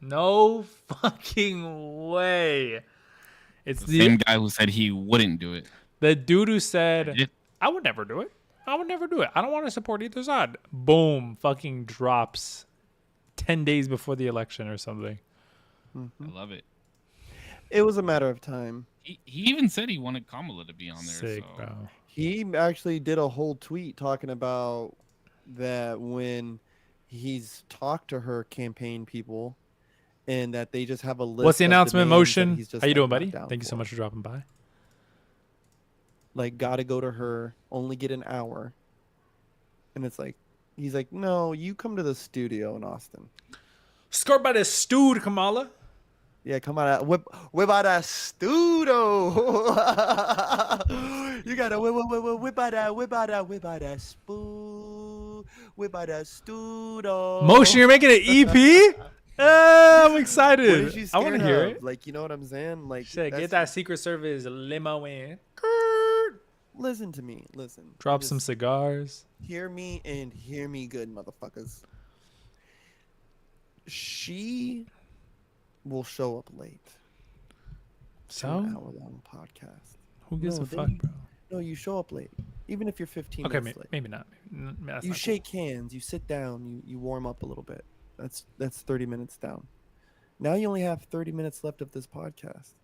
No fucking way. It's The same guy who said he wouldn't do it. the dude who said, I would never do it. I would never do it. I don't want to support either side. Boom. Fucking drops 10 days before the election or something. I love it. It was a matter of time. He even said he wanted Kamala to be on there. Sick, So. bro. He actually did a whole tweet talking about that when he's talked to her campaign people and that they just have a list. What's the of announcement demands that motion? he's just, How you like, doing, not buddy? down Thank you so for. much for dropping by. Like, gotta go to her, only get an hour. And it's like, he's like, no, you come to the studio in Austin. Skirt by the stewed, Kamala. Yeah, come on, whip out that studio. You gotta whip out that spoon, whip out that studio. Motion, you're making an EP? I'm What excited. is she I want to scared hear of? it. Like, you know what I'm saying? Like, Shit, get that Secret Service limo in. Listen to me. Listen. Drop Just some cigars. Hear me and hear me good, motherfuckers. She will show up late. To an So? hour-long podcast. Who gives No, a they- fuck, bro? No, you show up late, even if you're 15 Okay, minutes late. maybe not. That's You not shake hands, you sit down, you warm up a little bit. That's 30 minutes down. Now you only have 30 minutes left of this podcast.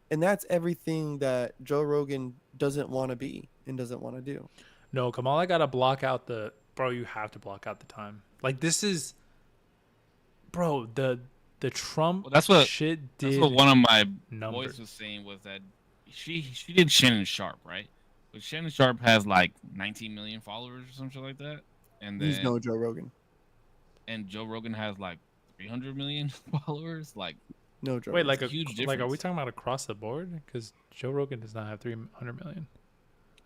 And that's everything that Joe Rogan doesn't want to be and doesn't want to do. cool. No, Kamala gotta block out the. Bro, you have to block out the time. Like, this is. Bro, the Trump Well, that's what shit did. That's what one of my numbers. boys was saying was that she did Shannon Sharp, right? But Shannon Sharp has like 19 million followers or something like that, and then He's no Joe Rogan. and Joe Rogan has like 300 million followers. Like, No Joe Wait, Rogan. like huge like, are we difference. talking about across the board? Because Joe Rogan does not have 300 million.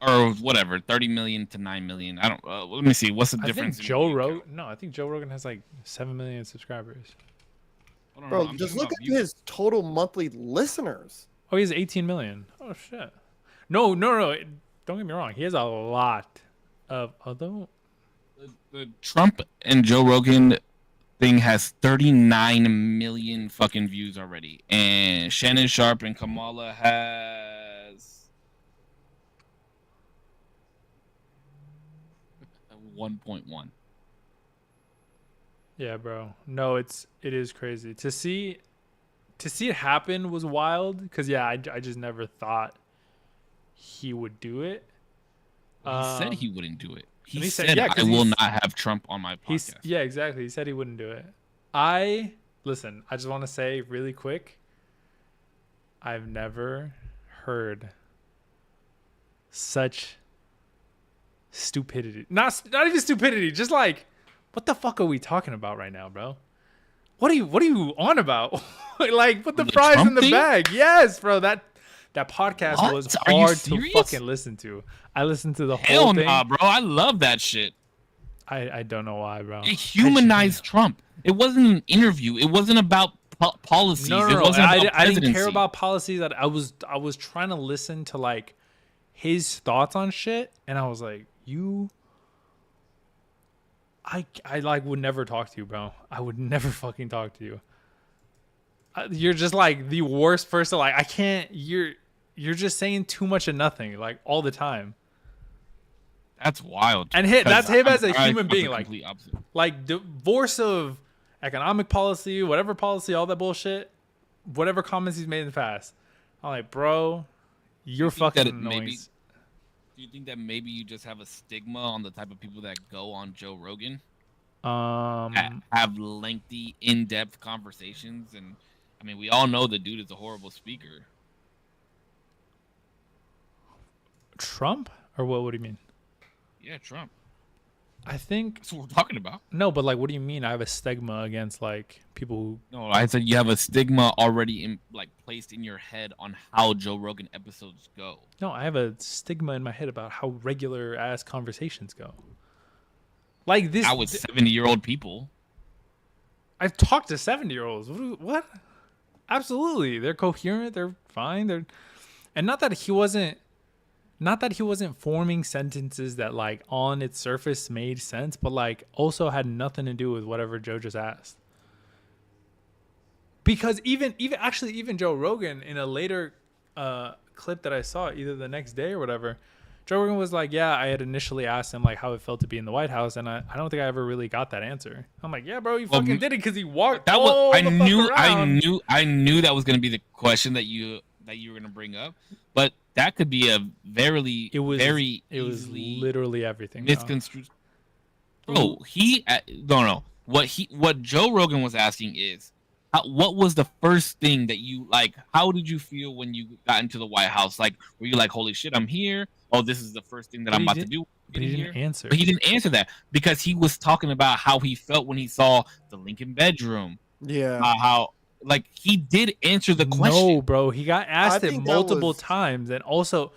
or whatever, 30 million to 9 million. I don't. Let me see. What's the I think difference? in Joe view Rogan. count? No, I think Joe Rogan has like 7 million subscribers. I don't know, Bro, I'm just talking look about at views. his total monthly listeners. Oh, he has 18 million. Oh shit. No. Don't get me wrong. He has a lot of although. The Trump and Joe Rogan thing has 39 million fucking views already, and Shannon Sharp and Kamala has 1.1. Yeah, bro. No, it is crazy to see it happen was wild. Cause yeah, I just never thought he would do it. He said he wouldn't do it. and He said, yeah, "I 'cause will he's- not have Trump on my podcast." Yeah, exactly. He said he wouldn't do it. Listen, I just want to say really quick, I've never heard such stupidity. Not even stupidity, just like, what the fuck are we talking about right now, bro? What are you on about? Like, put the The fries Trump in the thing? bag. Yes, bro. That podcast What? was Are you hard to serious? fucking listen to. I listened to the Hell whole thing. nah, bro. I love that shit. I don't know why, bro. It humanized Trump. It wasn't an interview. It wasn't about policies. No. It wasn't about I didn't care presidency. about policies. That I was trying to listen to like his thoughts on shit, and I was like, I like would never talk to you, bro. I would never fucking talk to you. You're just like the worst person. Like, I can't. You're just saying too much of nothing, like all the time. That's wild. And that's him as a human being, like- complete opposite. Like, divorce of economic policy, whatever policy, all that bullshit, whatever comments he's made in the past. I'm like, bro, you're think that fucking it annoying. maybe- Do you think that maybe you just have a stigma on the type of people that go on Joe Rogan, that have lengthy, in-depth conversations? And I mean, we all know the dude is a horrible speaker. Trump or what? What do you mean? Yeah, Trump. I think That's what we're talking about. no, but like, what do you mean? I have a stigma against like people who. No, I said you have a stigma already placed in your head on how Joe Rogan episodes go. No, I have a stigma in my head about how regular ass conversations go. Like this. I was 70-year-old people. I've talked to 70-year-olds. What? Absolutely, they're coherent. They're fine. And not that he wasn't forming sentences that like on its surface made sense, but like also had nothing to do with whatever Joe just asked. because even Joe Rogan in a later clip that I saw either the next day or whatever, Joe Rogan was like, yeah, I had initially asked him like how it felt to be in the White House, and I don't think I ever really got that answer. I'm like, yeah, bro, you fucking did it because he walked that was all I the knew fuck around. I knew that was gonna be the question that you were gonna bring up, but that could be a very very it was easily literally everything, bro. misconstrued. Bro, what Joe Rogan was asking is, what was the first thing that you like? How did you feel when you got into the White House? Like, were you like, holy shit, I'm here? Oh, this is the first thing that But I'm he about to didn't. do. But he Getting didn't here. answer. But he didn't answer that because he was talking about how he felt when he saw the Lincoln bedroom. Yeah. How like he did answer the question. No, bro. He got I asked it think that multiple was times, and also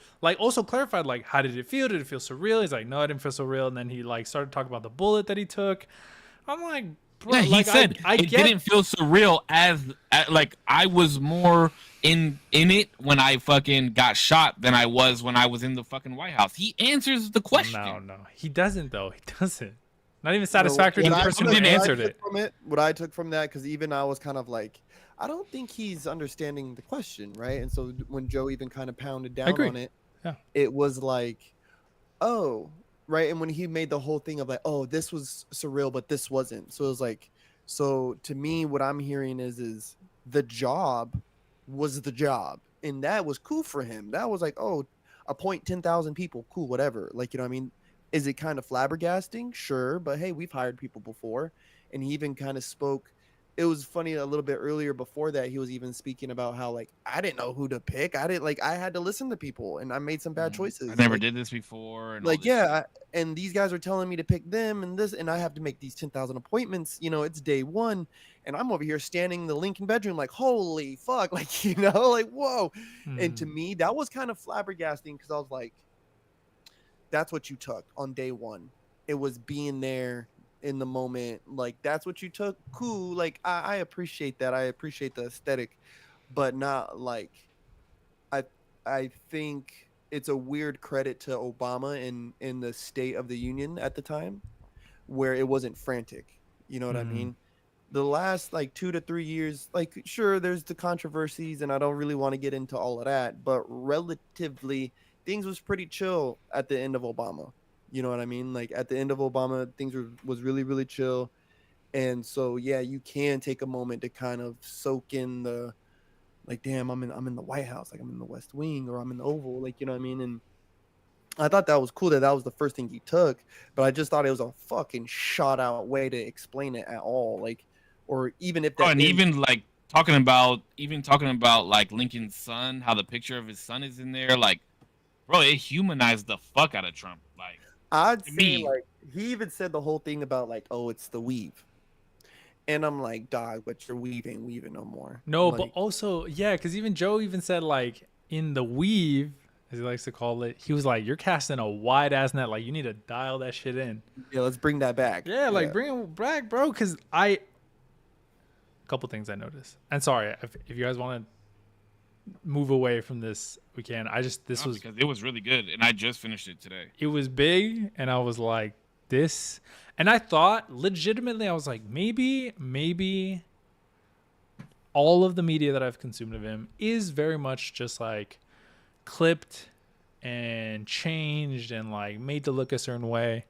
clarified like, how did it feel? Did it feel surreal? He's like, no, it didn't feel surreal. And then he like started talking about the bullet that he took. I'm like, bro, Yeah, he like said I it get. didn't feel surreal as like I was more in it when I fucking got shot than I was when I was in the fucking White House. He answers the question. No, he doesn't though. He doesn't. Not even no, satisfactory to the person who answered it. What I took from that, because even I was kind of like, I don't think he's understanding the question, right? And so when Joe even kind of pounded down on it, Yeah. it was like, oh, right. And when he made the whole thing of like, oh, this was surreal, but this wasn't. So it was like, so to me, what I'm hearing is the job was the job, and that was cool for him. That was like, oh, appoint 10,000 people, cool, whatever. Like, you know what I mean? Is it kind of flabbergasting? Sure, but hey, we've hired people before. And he even kind of spoke. It was funny a little bit earlier before that he was even speaking about how like I didn't know who to pick. I had to listen to people and I made some bad choices. I never like, did this before. And like yeah, and these guys are telling me to pick them and this, and I have to make these 10,000 appointments. You know, it's day one, and I'm over here standing in the Lincoln bedroom like holy fuck, like you know, like whoa. And to me, that was kind of flabbergasting because I was like, that's what you took on day one. It was being there in the moment. Like that's what you took. Cool. Like I appreciate that. I appreciate the aesthetic, but not like I I think it's a weird credit to Obama in the State of the Union at the time where it wasn't frantic. You know what I mean? The last like 2 to 3 years, like sure there's the controversies and I don't really want to get into all of that, but relatively things was pretty chill at the end of Obama. You know what I mean? Like at the end of Obama, things was really really chill. And so yeah, you can take a moment to kind of soak in the like damn, I'm in the White House, like I'm in the West Wing or I'm in the Oval, like you know what I mean? And I thought that was cool that was the first thing he took, but I just thought it was a fucking shot out way to explain it at all. Like or even if that and even like talking about like Lincoln's son, how the picture of his son is in there, like bro, it humanized the fuck out of Trump. Like I'd say like he even said the whole thing about like, oh, it's the weave. And I'm like, dog, but your weave ain't weaving no more. No, like, but also, yeah, because even Joe even said like in the weave, as he likes to call it, he was like, "You're casting a wide ass net. Like you need to dial that shit in." yeah, let's bring that back. Yeah, like bring it back, bro. Because a couple things I noticed. And sorry if you guys want to move away from this, we can. Because it was really good, and I just finished it today. It was big, and I was like, this, and I thought legitimately, I was like, maybe all of the media that I've consumed of him is very much just like clipped and changed and like made to look a certain way.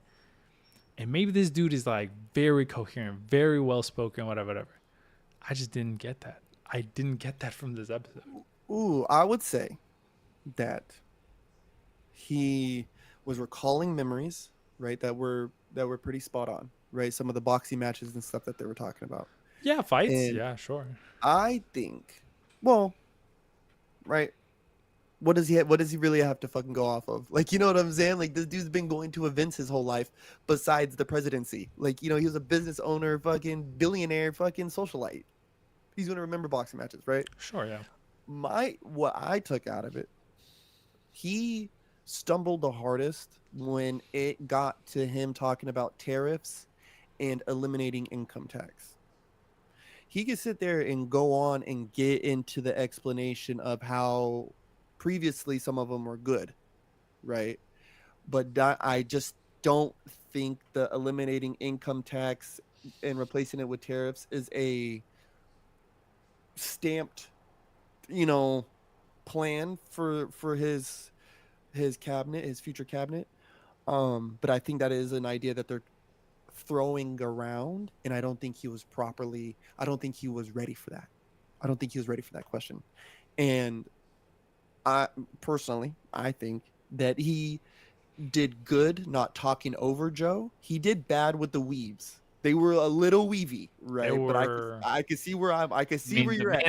And maybe this dude is like very coherent, very well spoken, whatever. I just didn't get that. I didn't get that from this episode. Ooh, I would say that he was recalling memories, right? That were pretty spot on, right? Some of the boxing matches and stuff that they were talking about. Yeah, fights. And yeah, sure. I think, well, right. What does he really have to fucking go off of? Like, you know what I'm saying? Like, this dude's been going to events his whole life besides the presidency. Like, you know, he was a business owner, fucking billionaire, fucking socialite. He's going to remember boxing matches, right? Sure, yeah. What I took out of it, he stumbled the hardest when it got to him talking about tariffs and eliminating income tax. He could sit there and go on and get into the explanation of how previously some of them were good, right? But I just don't think the eliminating income tax and replacing it with tariffs is a stamped, plan for his cabinet, his future cabinet. But I think that is an idea that they're throwing around, and I don't think he was properly. I don't think he was ready for that. I don't think he was ready for that question. And I personally, I think that he did good not talking over Joe. He did bad with the weaves. They were a little weavy, right? But I could see where I could see where you're at.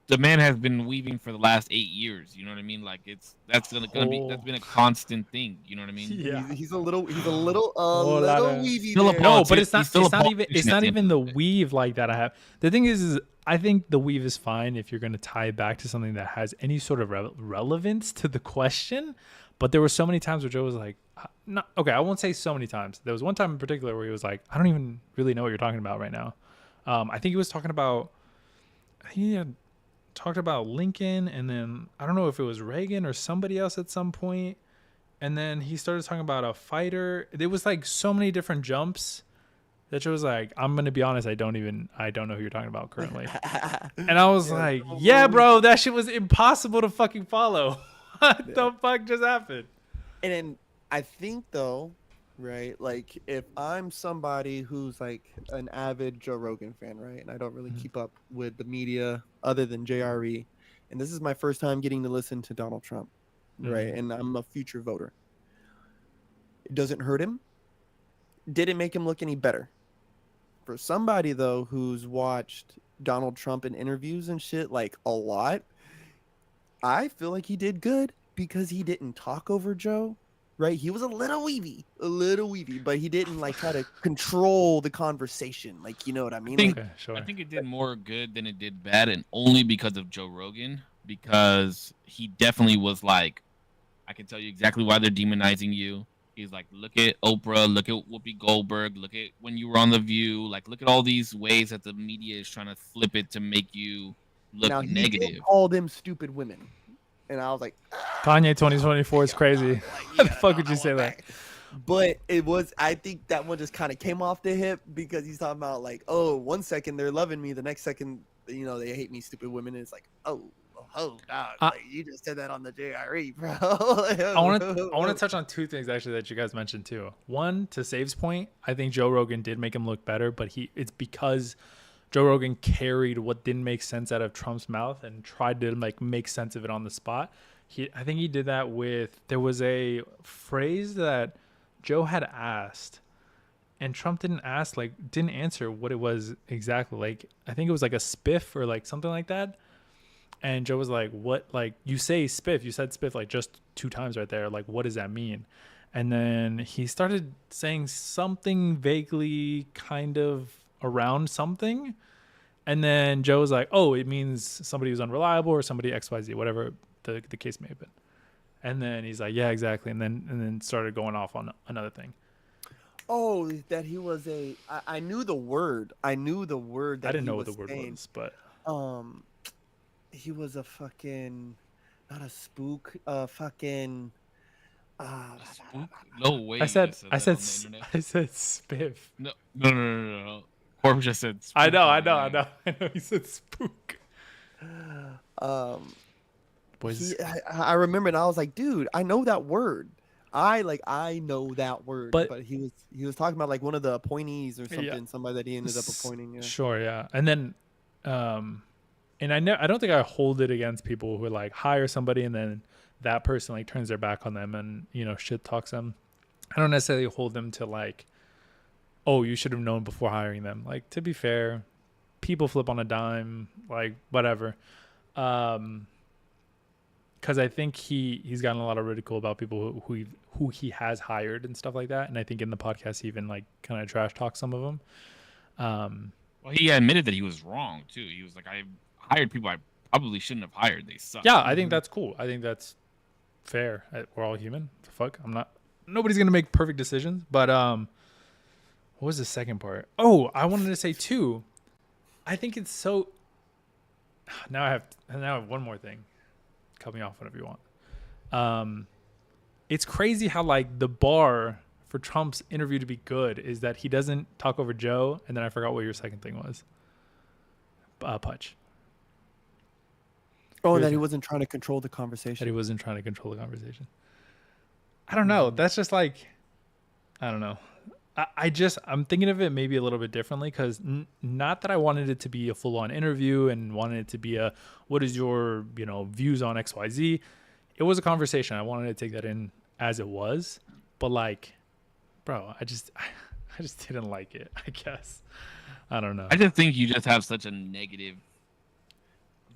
The man has been weaving for the last 8 years. You know what I mean? Like that's been a constant thing. You know what I mean? Yeah. He's a little weavy. No, but it's not even the weave like that. The thing is I think the weave is fine if you're going to tie it back to something that has any sort of relevance to the question. But there were so many times where Joe was like, I won't say so many times. There was one time in particular where he was like, I don't even really know what you're talking about right now. I think he was talking about, he had talked about Lincoln, and then I don't know if it was Reagan or somebody else at some point. And then he started talking about a fighter. There was like so many different jumps that Joe was like, I'm going to be honest, I don't know who you're talking about currently. And I was like, yeah, bro, that shit was impossible to fucking follow. What the fuck just happened? And then I think though, right, like if I'm somebody who's like an avid Joe Rogan fan, right, and I don't really keep up with the media other than JRE, and this is my first time getting to listen to Donald Trump, right, and I'm a future voter. It doesn't hurt him. Didn't make him look any better. For somebody though who's watched Donald Trump in interviews and shit like a lot, I feel like he did good because he didn't talk over Joe, right? He was a little weavy, but he didn't like try to control the conversation. Like, you know what I mean? I think it did more good than it did bad, and only because of Joe Rogan, because he definitely was like, I can tell you exactly why they're demonizing you. He's like, look at Oprah, look at Whoopi Goldberg, look at when you were on The View, like look at all these ways that the media is trying to flip it to make you look negative. He called them stupid women, and I was like, Kanye 2024 is crazy. Why the fuck would you say that? But I think that one just kind of came off the hip because he's talking about like, oh, 1 second they're loving me, the next second, they hate me, stupid women. And it's like, oh, God, like, you just said that on the JRE, bro. I want to touch on two things actually that you guys mentioned too. One, to Save's point, I think Joe Rogan did make him look better, but it's because Joe Rogan carried what didn't make sense out of Trump's mouth and tried to like make sense of it on the spot. I think he did that there was a phrase that Joe had asked and Trump didn't answer what it was exactly. Like, I think it was like a spiff or like something like that. And Joe was like, what, like you say spiff, you said spiff like just 2 times right there. Like, what does that mean? And then he started saying something vaguely kind of around something. And then Joe was like, oh, it means somebody who's unreliable or somebody XYZ, whatever the case may have been. And then he's like, yeah, exactly. And then started going off on another thing. Oh, that he was I knew the word. I didn't know what the word was, but he was a fucking, not a spook, fucking. Spook? No way. I said spiff. No. Corbin just said spook. I know. He said spook. I remember, and I was like, dude, I know that word. I know that word. But he was talking about like one of the appointees or something, somebody that he ended up appointing. Yeah. Sure, yeah. And then, and I don't think I hold it against people who like hire somebody and then that person like turns their back on them and shit talks them. I don't necessarily hold them to like, oh, you should have known before hiring them. Like, to be fair, people flip on a dime, like whatever. Because I think he's gotten a lot of ridicule about people who he has hired and stuff like that. And I think in the podcast he even like kind of trash talk some of them. Well, he admitted that he was wrong too. He was like, I hired people I probably shouldn't have hired. They suck. Yeah, I think that's cool. I think that's fair. We're all human. The fuck, nobody's gonna make perfect decisions. But what was the second part? Oh, I wanted to say too. I think it's so. Now I have one more thing. Cut me off whenever you want. It's crazy how like the bar for Trump's interview to be good is that he doesn't talk over Joe, and then I forgot what your second thing was. Putch. Oh, that he wasn't trying to control the conversation. That he wasn't trying to control the conversation. I don't know. That's just like, I don't know. I'm thinking of it maybe a little bit differently because not that I wanted it to be a full on interview and wanted it to be a, what is your, views on XYZ. It was a conversation. I wanted to take that in as it was, but like, bro, I just didn't like it, I guess. I don't know. I just think you just have such a negative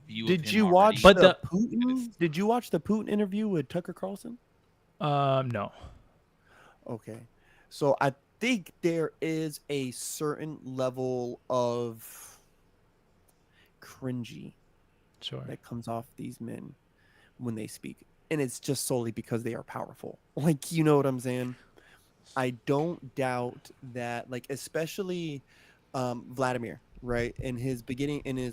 view of him. Did you watch Did you watch the Putin interview with Tucker Carlson? No. Okay. So I think there is a certain level of cringy that comes off these men when they speak. And it's just solely because they are powerful. Like, you know what I'm saying? I don't doubt that, like, especially Vladimir, right? In his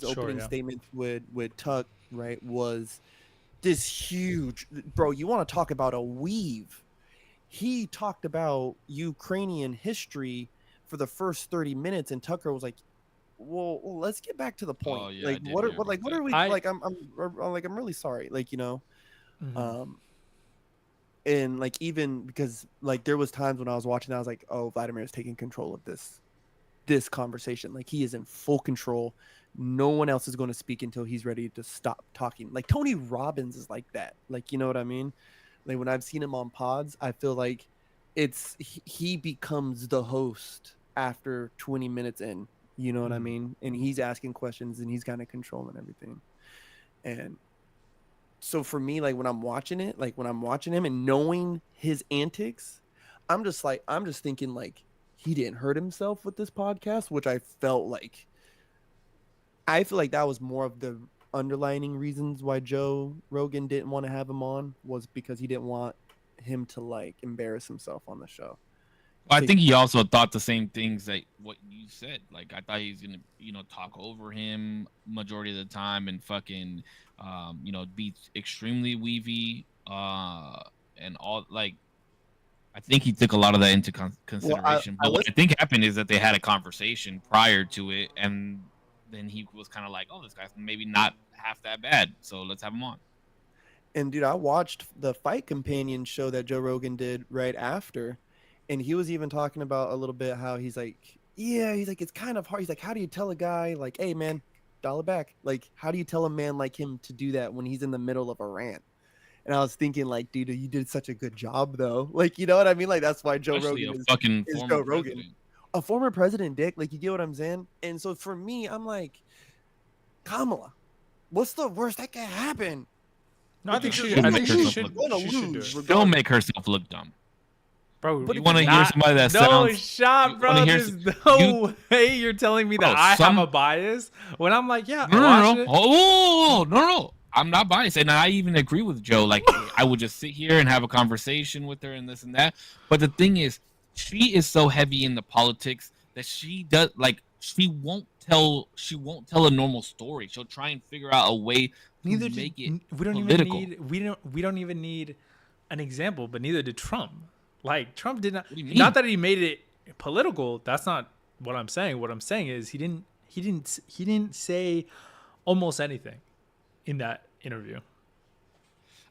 opening statement with Tuck, right, was this huge, bro, you want to talk about a weave. He talked about Ukrainian history for the first 30 minutes, and Tucker was like, well, let's get back to the point. Oh, yeah, like, what are we like? I'm really sorry. Like, Mm-hmm. And like, even because like there was times when I was watching that, I was like, oh, Vladimir is taking control of this conversation. Like, he is in full control. No one else is going to speak until he's ready to stop talking. Like, Tony Robbins is like that. Like, you know what I mean? Like, when I've seen him on pods, I feel like he becomes the host after 20 minutes in. You know what I mean? And he's asking questions and he's kind of controlling everything. And so for me, like, when I'm watching him and knowing his antics, I'm just thinking like he didn't hurt himself with this podcast, which I feel like that was more of the underlining reasons why Joe Rogan didn't want to have him on, was because he didn't want him to like embarrass himself on the show. Well, I think he also thought the same things that what you said. Like, I thought he was gonna, talk over him majority of the time and fucking, be extremely weavy, and all. Like, I think he took a lot of that into consideration. But what I think happened is that they had a conversation prior to it, and then he was kind of like, "Oh, this guy's maybe not half that bad, so let's have him on." And dude, I watched the Fight Companion show that Joe Rogan did right after. And he was even talking about a little bit how he's like, it's kind of hard. He's like, how do you tell a guy like, hey man, dial it back? Like, how do you tell a man like him to do that when he's in the middle of a rant? And I was thinking like, dude, you did such a good job though. Like, you know what I mean? Like, that's why Joe Rogan is Joe Rogan. A former president, Dick. Like, you get what I'm saying? And so for me, I'm like, Kamala, what's the worst that can happen? No, I think she should lose. Don't make herself look dumb. Bro, but you want to hear somebody that sounds... No shot, bro. There's no way you're telling me that I have a bias when I'm like, yeah, no. Oh, no. I'm not biased. And I even agree with Joe. Like, I would just sit here and have a conversation with her and this and that. But the thing is, she is so heavy in the politics that she won't tell a normal story. She'll try and figure out a way to make it political. We don't even need an example, but neither did Trump. Like, Trump did not that he made it political. That's not what I'm saying. What I'm saying is he didn't say almost anything in that interview.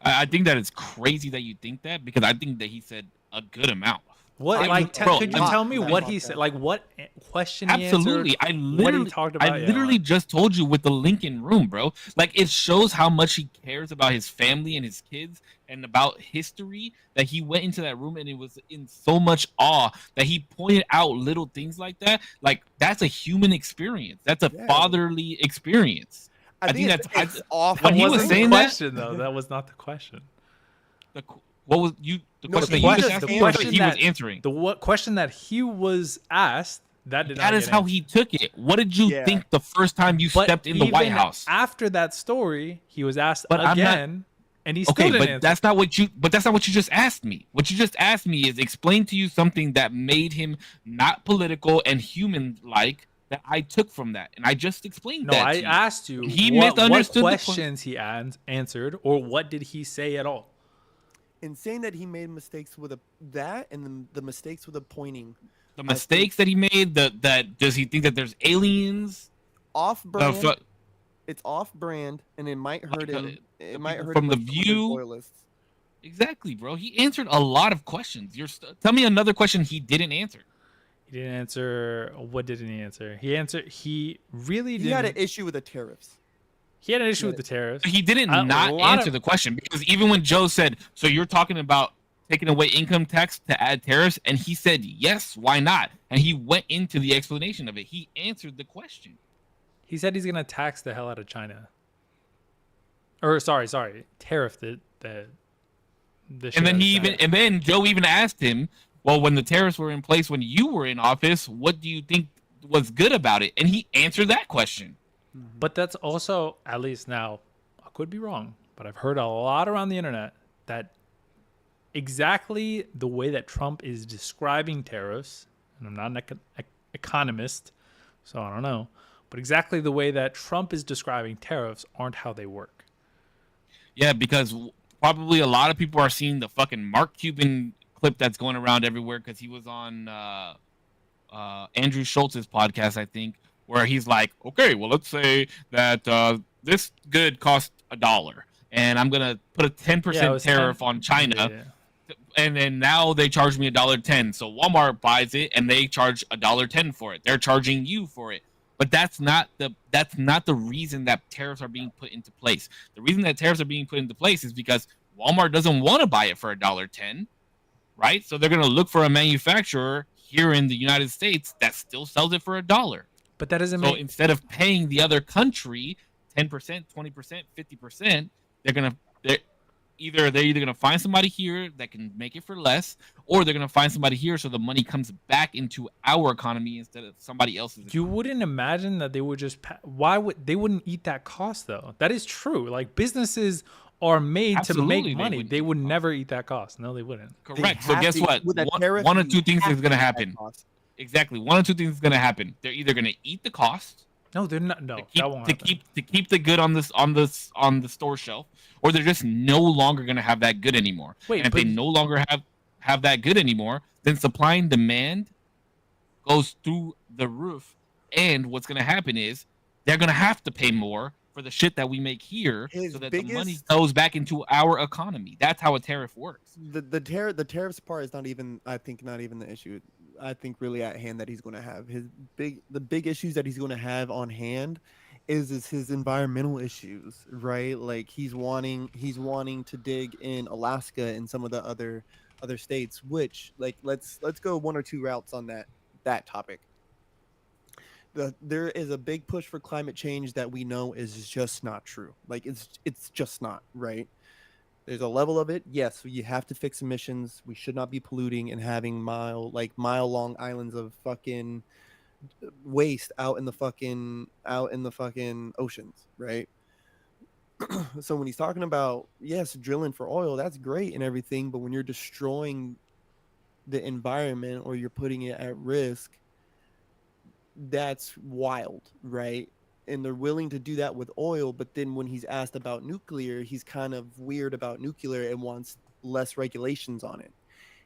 I think that it's crazy that you think that, because I think that he said a good amount. What, like, could you tell me what he said? Like, what question he answered? Absolutely. What he talked about? I literally just told you with the Lincoln Room, bro. Like, it shows how much he cares about his family and his kids and about history, that he went into that room and it was in so much awe that he pointed out little things like that. Like, that's a human experience. That's a fatherly experience. I think that's off. When he was saying that, though, that was not the question. What was you? The question that you just asked. The question he was answering. The question that he was asked. That is how he took it. What did you think the first time you stepped in the White House? After that story, he was asked again, and he still didn't answer. That's not what you. But that's not what you just asked me. What you just asked me is explain to you something that made him not political and human-like. That I took from that, and I just explained that. No, I asked you. He misunderstood what questions he answered, or what did he say at all? In saying that he made mistakes with that, and the mistakes with the pointing. The mistakes that he made. That does he think that there's aliens? Off-brand. It's off-brand, and it might hurt him. It might hurt from him the with some of his View. loyalists. Exactly, bro. He answered a lot of questions. Tell me another question he didn't answer. He didn't answer. What didn't he answer? He really didn't. He had an issue with the tariffs. He had an issue with the tariffs. He didn't not answer the question, because even when Joe said, "So you're talking about taking away income tax to add tariffs," and he said, "Yes, why not?" and he went into the explanation of it. He answered the question. He said he's gonna tax the hell out of China. Or sorry, tariff the and then Joe even asked him, "Well, when the tariffs were in place when you were in office, what do you think was good about it?" And he answered that question. But that's also, at least now, I could be wrong, but I've heard a lot around the internet that exactly the way that Trump is describing tariffs, and I'm not an economist, so I don't know, but exactly the way that Trump is describing tariffs aren't how they work. Yeah, because probably a lot of people are seeing the fucking Mark Cuban clip that's going around everywhere, because he was on Andrew Schultz's podcast, I think, where he's like, okay, well, let's say that this good costs $1, and I'm gonna put a 10% tariff on China, and then now they charge me $1.10. So Walmart buys it, and they charge $1.10 for it. They're charging you for it, but that's not the reason that tariffs are being put into place. The reason that tariffs are being put into place is because Walmart doesn't want to buy it for $1.10, right? So they're gonna look for a manufacturer here in the United States that still sells it for $1. But that doesn't so instead of paying the other country 10%, 20%, 50%, they're either gonna find somebody here that can make it for less, or they're gonna find somebody here so the money comes back into our economy instead of somebody else's. You wouldn't imagine that they would just they wouldn't eat that cost though. That is true. Like, businesses are made to make money. They would never eat that cost. No, they wouldn't. Correct. So guess what? One or two things is gonna happen. Exactly. One or two things is going to happen. They're either going to eat the cost. No, they're not. No, to keep the good on the store shelf, or they're just no longer going to have that good anymore. Wait, and if they no longer have that good anymore, then supply and demand goes through the roof. And what's going to happen is they're going to have to pay more for the shit that we make here, so that the money goes back into our economy. That's how a tariff works. The tariffs part is not even the issue. I think really at hand that he's going to have the big issues that he's going to have on hand is his environmental issues, right? Like he's wanting to dig in Alaska and some of the other states, which, like, let's go one or two routes on that topic. There is a big push for climate change that we know is just not true. Like it's just not, right? There's a level of it. Yes, you have to fix emissions. We should not be polluting and having mile long islands of fucking waste out in the fucking oceans, right? So when he's talking about, yes, drilling for oil, that's great and everything, but when you're destroying the environment or you're putting it at risk, that's wild, right? And they're willing to do that with oil, but then when he's asked about nuclear, he's kind of weird about nuclear and wants less regulations on it.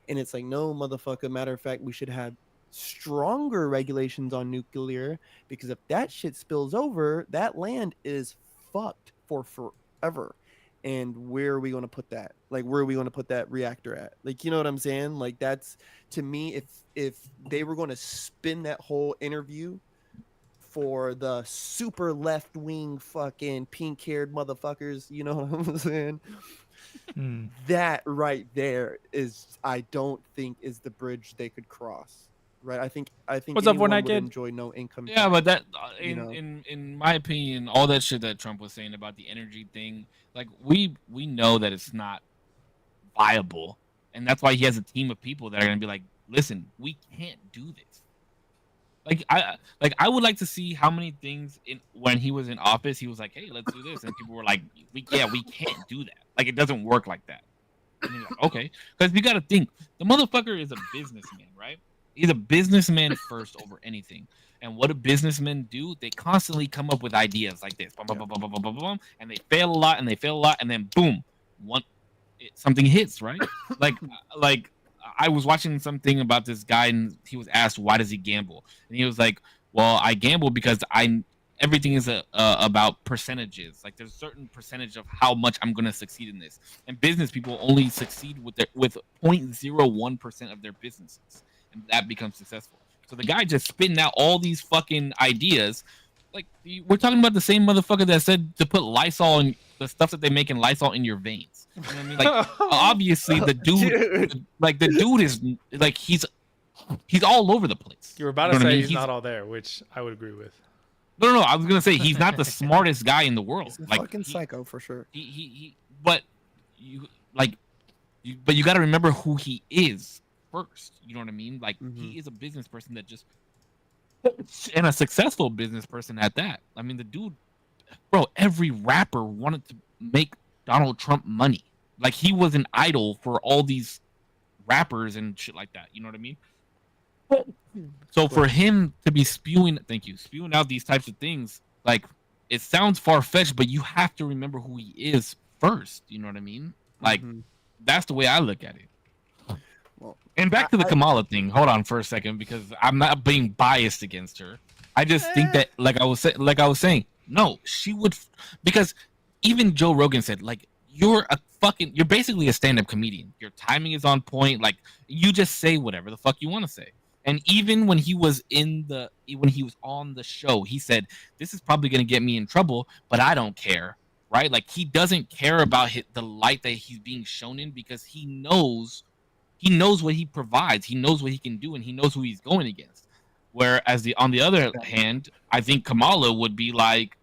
And it's like, no, motherfucker, matter of fact, we should have stronger regulations on nuclear, because if that shit spills over, that land is fucked for forever. And where are we going to put that? Like, where are we going to put that reactor at? Like, you know what I'm saying? Like, that's, to me, if they were going to spin that whole interview for the super left-wing fucking pink-haired motherfuckers, you know what I'm saying? That right there is, I don't think, is the bridge they could cross. Right? I think What's up, Fortnite would kid? Enjoy no income. Yeah, but that in my opinion, all that shit that Trump was saying about the energy thing, like we know that it's not viable, and that's why he has a team of people that are gonna be like, listen, we can't do this. I would like to see how many things when he was in office, he was like, hey, let's do this, and people were like, we can't do that. Like, it doesn't work like that. And you're like, okay, because you got to think, the motherfucker is a businessman, right? He's a businessman first over anything. And what do businessmen do? They constantly come up with ideas like this, and they fail a lot, and then boom, something hits, right? like I was watching something about this guy, and he was asked, why does he gamble? And he was like, well, I gamble because everything is about percentages. Like there's a certain percentage of how much I'm gonna succeed in this, and business people only succeed with 0.01% of their businesses, and that becomes successful. So the guy just spitting out all these fucking ideas. Like we're talking about the same motherfucker that said to put Lysol in the stuff that they make in Lysol in your veins. You know what I mean? Like obviously the dude, like the dude is like he's all over the place. You were about You to know what say I mean? he's not all there, which I would agree with. No. I was gonna say he's not the smartest guy in the world. He's a Like fucking psycho for sure. But you but you got to remember who he is first. You know what I mean? Like he is a business person that just and a successful business person at that. I mean, the dude, bro. Every rapper wanted to make Donald Trump money. Like he was an idol for all these rappers and shit like that. You know what I mean? So for him to be spewing out these types of things, like it sounds far fetched, but you have to remember who he is first. You know what I mean? Like that's the way I look at it. Well, and back to the Kamala thing. Hold on for a second, because I'm not being biased against her. I just think that, like I was saying, no, she would, because even Joe Rogan said, like, you're basically a stand-up comedian. Your timing is on point. Like, you just say whatever the fuck you want to say. And even when he was on the show, he said, "This is probably going to get me in trouble, but I don't care." Right? Like he doesn't care about the light that he's being shown in, because he knows what he provides. He knows what he can do, and he knows who he's going against. Whereas on the other hand, I think Kamala would be like,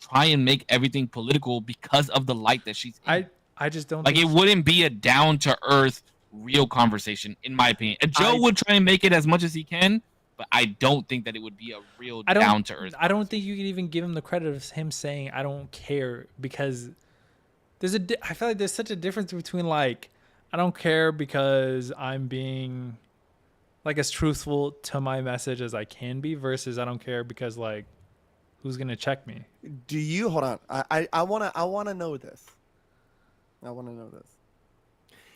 try and make everything political because of the light that she's in. I just don't like it wouldn't be a down to earth real conversation, in my opinion. And Joe would try and make it as much as he can, but I don't think that it would be a real down to earth. I don't think you can even give him the credit of him saying I don't care, because I feel like there's such a difference between like I don't care because I'm being like as truthful to my message as I can be, versus I don't care because like who's gonna check me. Do you hold on? I wanna know this. I want to know this.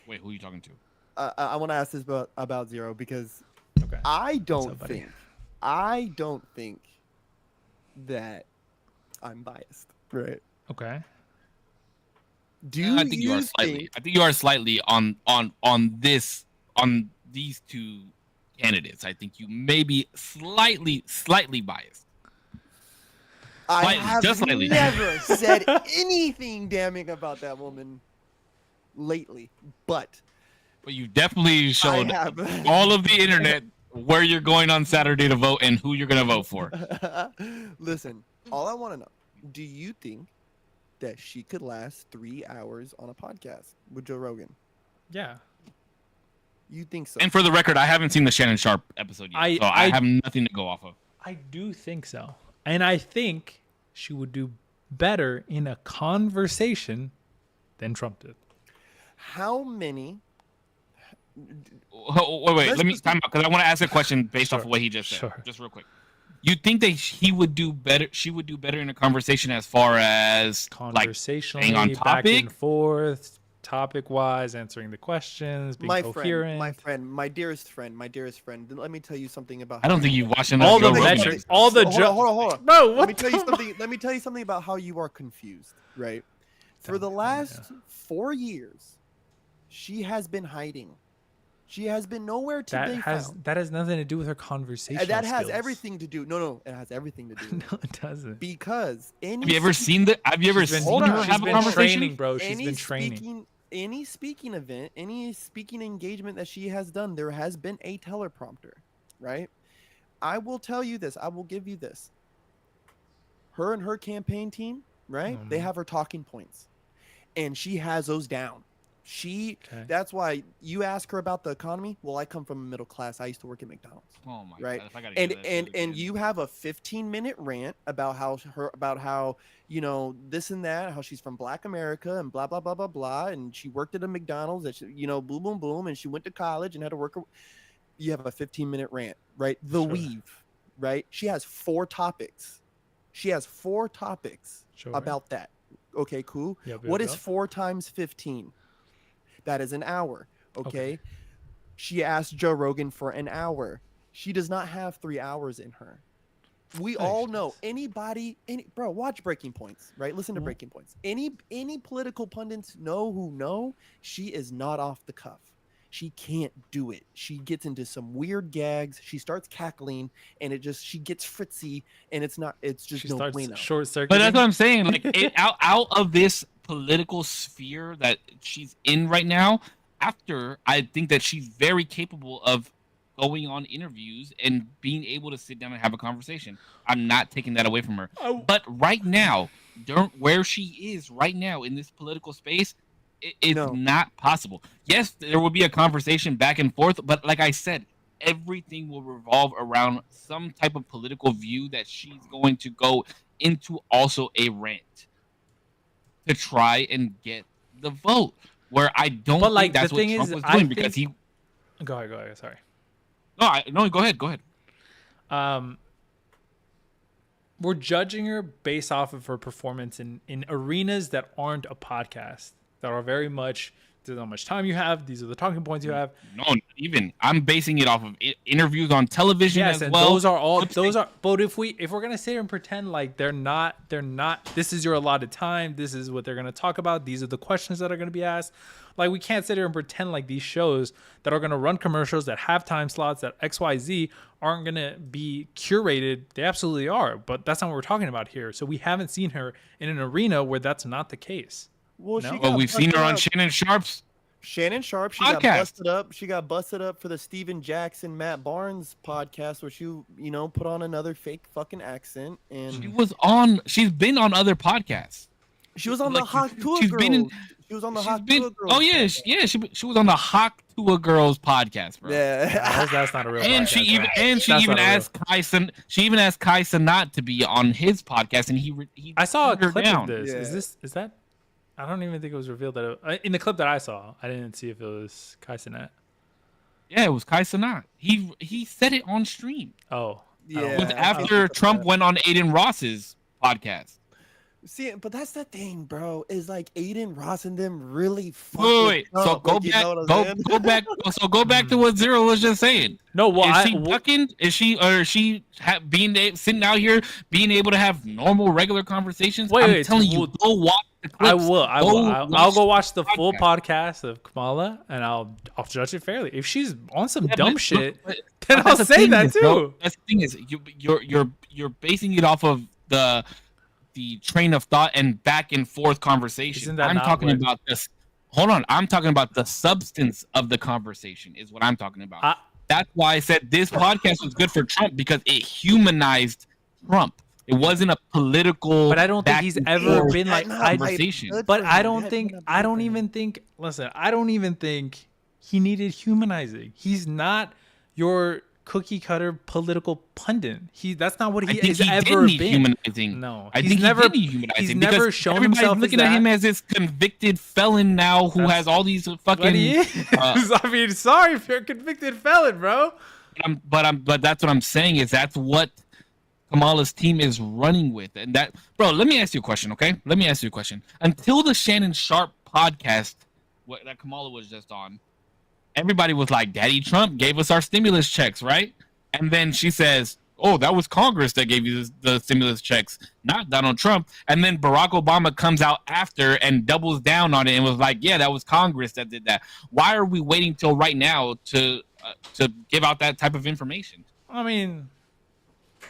Wait, who are you talking to? I want to ask this about Zero, because Okay. I don't think that I'm biased, right? Okay. I think you are slightly. I think you are slightly on these two candidates. I think you may be slightly biased. I have never said anything damning about that woman lately, but you definitely showed all of the internet where you're going on Saturday to vote and who you're going to vote for. Listen, all I want to know, do you think that she could last 3 hours on a podcast with Joe Rogan? Yeah. You think so? And for the record, I haven't seen the Shannon Sharp episode yet, so I have nothing to go off of. I do think so. And I think she would do better in a conversation than Trump did. How many? Wait. Let me time out, because I want to ask a question based off of what he just said. Sure. Just real quick. You think that he would do better? She would do better in a conversation as far as conversationally, like, on back topic? and forth, topic-wise, answering the questions, being coherent. My dearest friend. Let me tell you something about. I don't think you've watched all the metrics, all the hold on. No, what? Let me tell you something about how you are confused, right? For the last 4 years, she has been hiding. She has been nowhere to be found. That has nothing to do with her conversation. That has everything to do. No, it has everything to do. No, it doesn't. Because have you ever seen her have a conversation? Training, bro. She's been training. Any speaking event, any speaking engagement that she has done, there has been a teleprompter, right? I will tell you this. I will give you this. Her and her campaign team, right? They have her talking points, and she has those down. That's why you ask her about the economy. Well, I come from a middle class. I used to work at McDonald's. Oh my right? God. And you have a 15-minute rant about how this and that, how she's from Black America and blah blah blah blah blah, and she worked at a McDonald's, that boom boom boom, and she went to college and had to work. You have a 15-minute rant, right? Weave, right? She has 4 topics. About that. Okay, cool. What is 4 times 15? That is an hour. Okay. She asked Joe Rogan for an hour. She does not have 3 hours in her. We all know bro, watch Breaking Points, right? Listen to Breaking Points. Any political pundits know she is not off the cuff. She can't do it. She gets into some weird gags. She starts cackling, and she gets fritzy, and it's just She no starts bueno. short circuiting. But that's what I'm saying. Like out of this political sphere that she's in right now, I think that she's very capable of going on interviews and being able to sit down and have a conversation. I'm not taking that away from her. But right now, where she is right now in this political space, it's not possible. Yes, there will be a conversation back and forth, but like I said, everything will revolve around some type of political view that she's going to go into, also a rant to try and get the vote. Where I don't think that's what Trump was doing, because he. Go ahead. Sorry. No, go ahead. We're judging her based off of her performance in arenas that aren't a podcast, that are very much, this is how much time you have, these are the talking points you have. No, even I'm basing it off of interviews on television as well. Those are. But if we're gonna sit here and pretend like they're not. This is your allotted time. This is what they're gonna talk about. These are the questions that are gonna be asked. Like, we can't sit here and pretend like these shows that are gonna run commercials, that have time slots, that XYZ aren't gonna be curated. They absolutely are. But that's not what we're talking about here. So we haven't seen her in an arena where that's not the case. Well, we've seen her on Shannon Sharp's. Shannon Sharp, she got busted up. She got busted up for the Steven Jackson, Matt Barnes podcast, where she, put on another fake fucking accent, and she's been on other podcasts. She was on the Hawk Tour Girls. She was on the Hawk Tour Girls. Oh yeah, she was on the Hawk Tour Girls podcast, bro. Yeah, that's not a real. And podcast, she even asked Kai Cenat to be on his podcast, and he I saw a clip down. of this. Yeah. Is that? I don't even think it was revealed that in the clip that I saw. I didn't see if it was Kai Cenat. Yeah, it was Kai Cenat. He said it on stream. Oh, yeah. It was after Trump went on Aiden Ross's podcast. See, but that's the thing, bro. Is like Aiden Ross and them really Wait. So go back to what Zero was just saying. No, well, is she ducking? Is she sitting out here being able to have normal, regular conversations? I'm telling you, go watch the clips. I will. I'll go watch the full podcast of Kamala, and I'll judge it fairly. If she's on some dumb shit, then I'll say that too. Bro, that's the thing is, you're basing it off of the train of thought and back and forth conversation. I'm talking about this. Hold on. I'm talking about the substance of the conversation is what I'm talking about. That's why I said this podcast was good for Trump, because it humanized Trump. It wasn't a political. But I don't think he's ever been like conversation. But I don't even think he needed humanizing. He's not your cookie cutter political pundit. That's not what he has ever been. Humanizing. No, I think he's never shown himself. Looking at him as this convicted felon now who has all these fucking. I mean, sorry if you're a convicted felon, bro. But that's what I'm saying is that's what Kamala's team is running with, and that, bro. Let me ask you a question, okay? Let me ask you a question. Until the Shannon Sharp podcast that Kamala was just on, everybody was like, Daddy Trump gave us our stimulus checks, right? And then she says, oh, that was Congress that gave you the stimulus checks, not Donald Trump. And then Barack Obama comes out after and doubles down on it and was like, yeah, that was Congress that did that. Why are we waiting till right now to give out that type of information? I mean,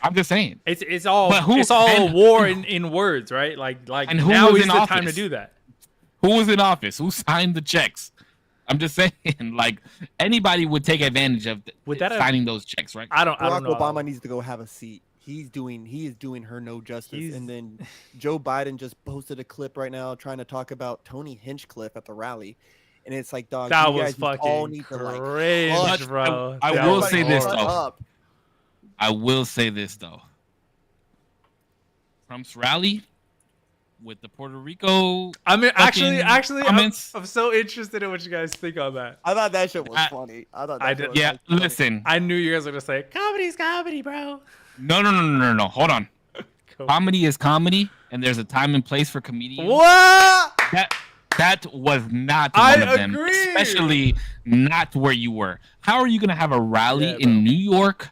I'm just saying. It's all a war in words, right? Like and now is the time to do that. Who was in office? Who signed the checks? I'm just saying, like, anybody would take advantage of signing those checks, right? I don't know. Barack Obama needs to go have a seat. He is doing her no justice. And then Joe Biden just posted a clip right now trying to talk about Tony Hinchcliffe at the rally. And it's like, dog, that you was guys fucking all need crazy, to like, bro. I will say this though. Trump's rally with the Puerto Rico. I mean, actually, comments. I'm so interested in what you guys think on that. I thought that shit was funny. Listen. I knew you guys were gonna say comedy's comedy, bro. No. Hold on. Comedy is comedy, and there's a time and place for comedians. What? That was not one of them, agree. especially not where you were. How are you gonna have a rally in New York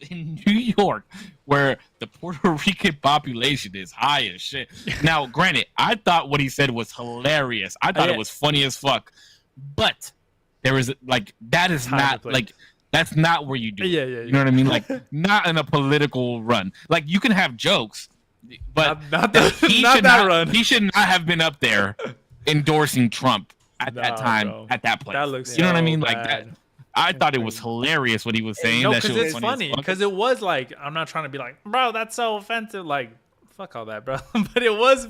in New York, where the Puerto Rican population is high as shit. Now, granted, I thought what he said was hilarious. I thought it was funny as fuck. But there is like that is not like that's not where you do it. Yeah. You know what I mean? Like not in a political run. Like you can have jokes, but not that run. He should not have been up there endorsing Trump at that time, bro. at that place. That looks you know what I so mean? bad. Like that. I thought it was hilarious what he was saying. No, that because shit was it's funny. Because it was like, I'm not trying to be like, bro, that's so offensive. Like, fuck all that, bro. But it was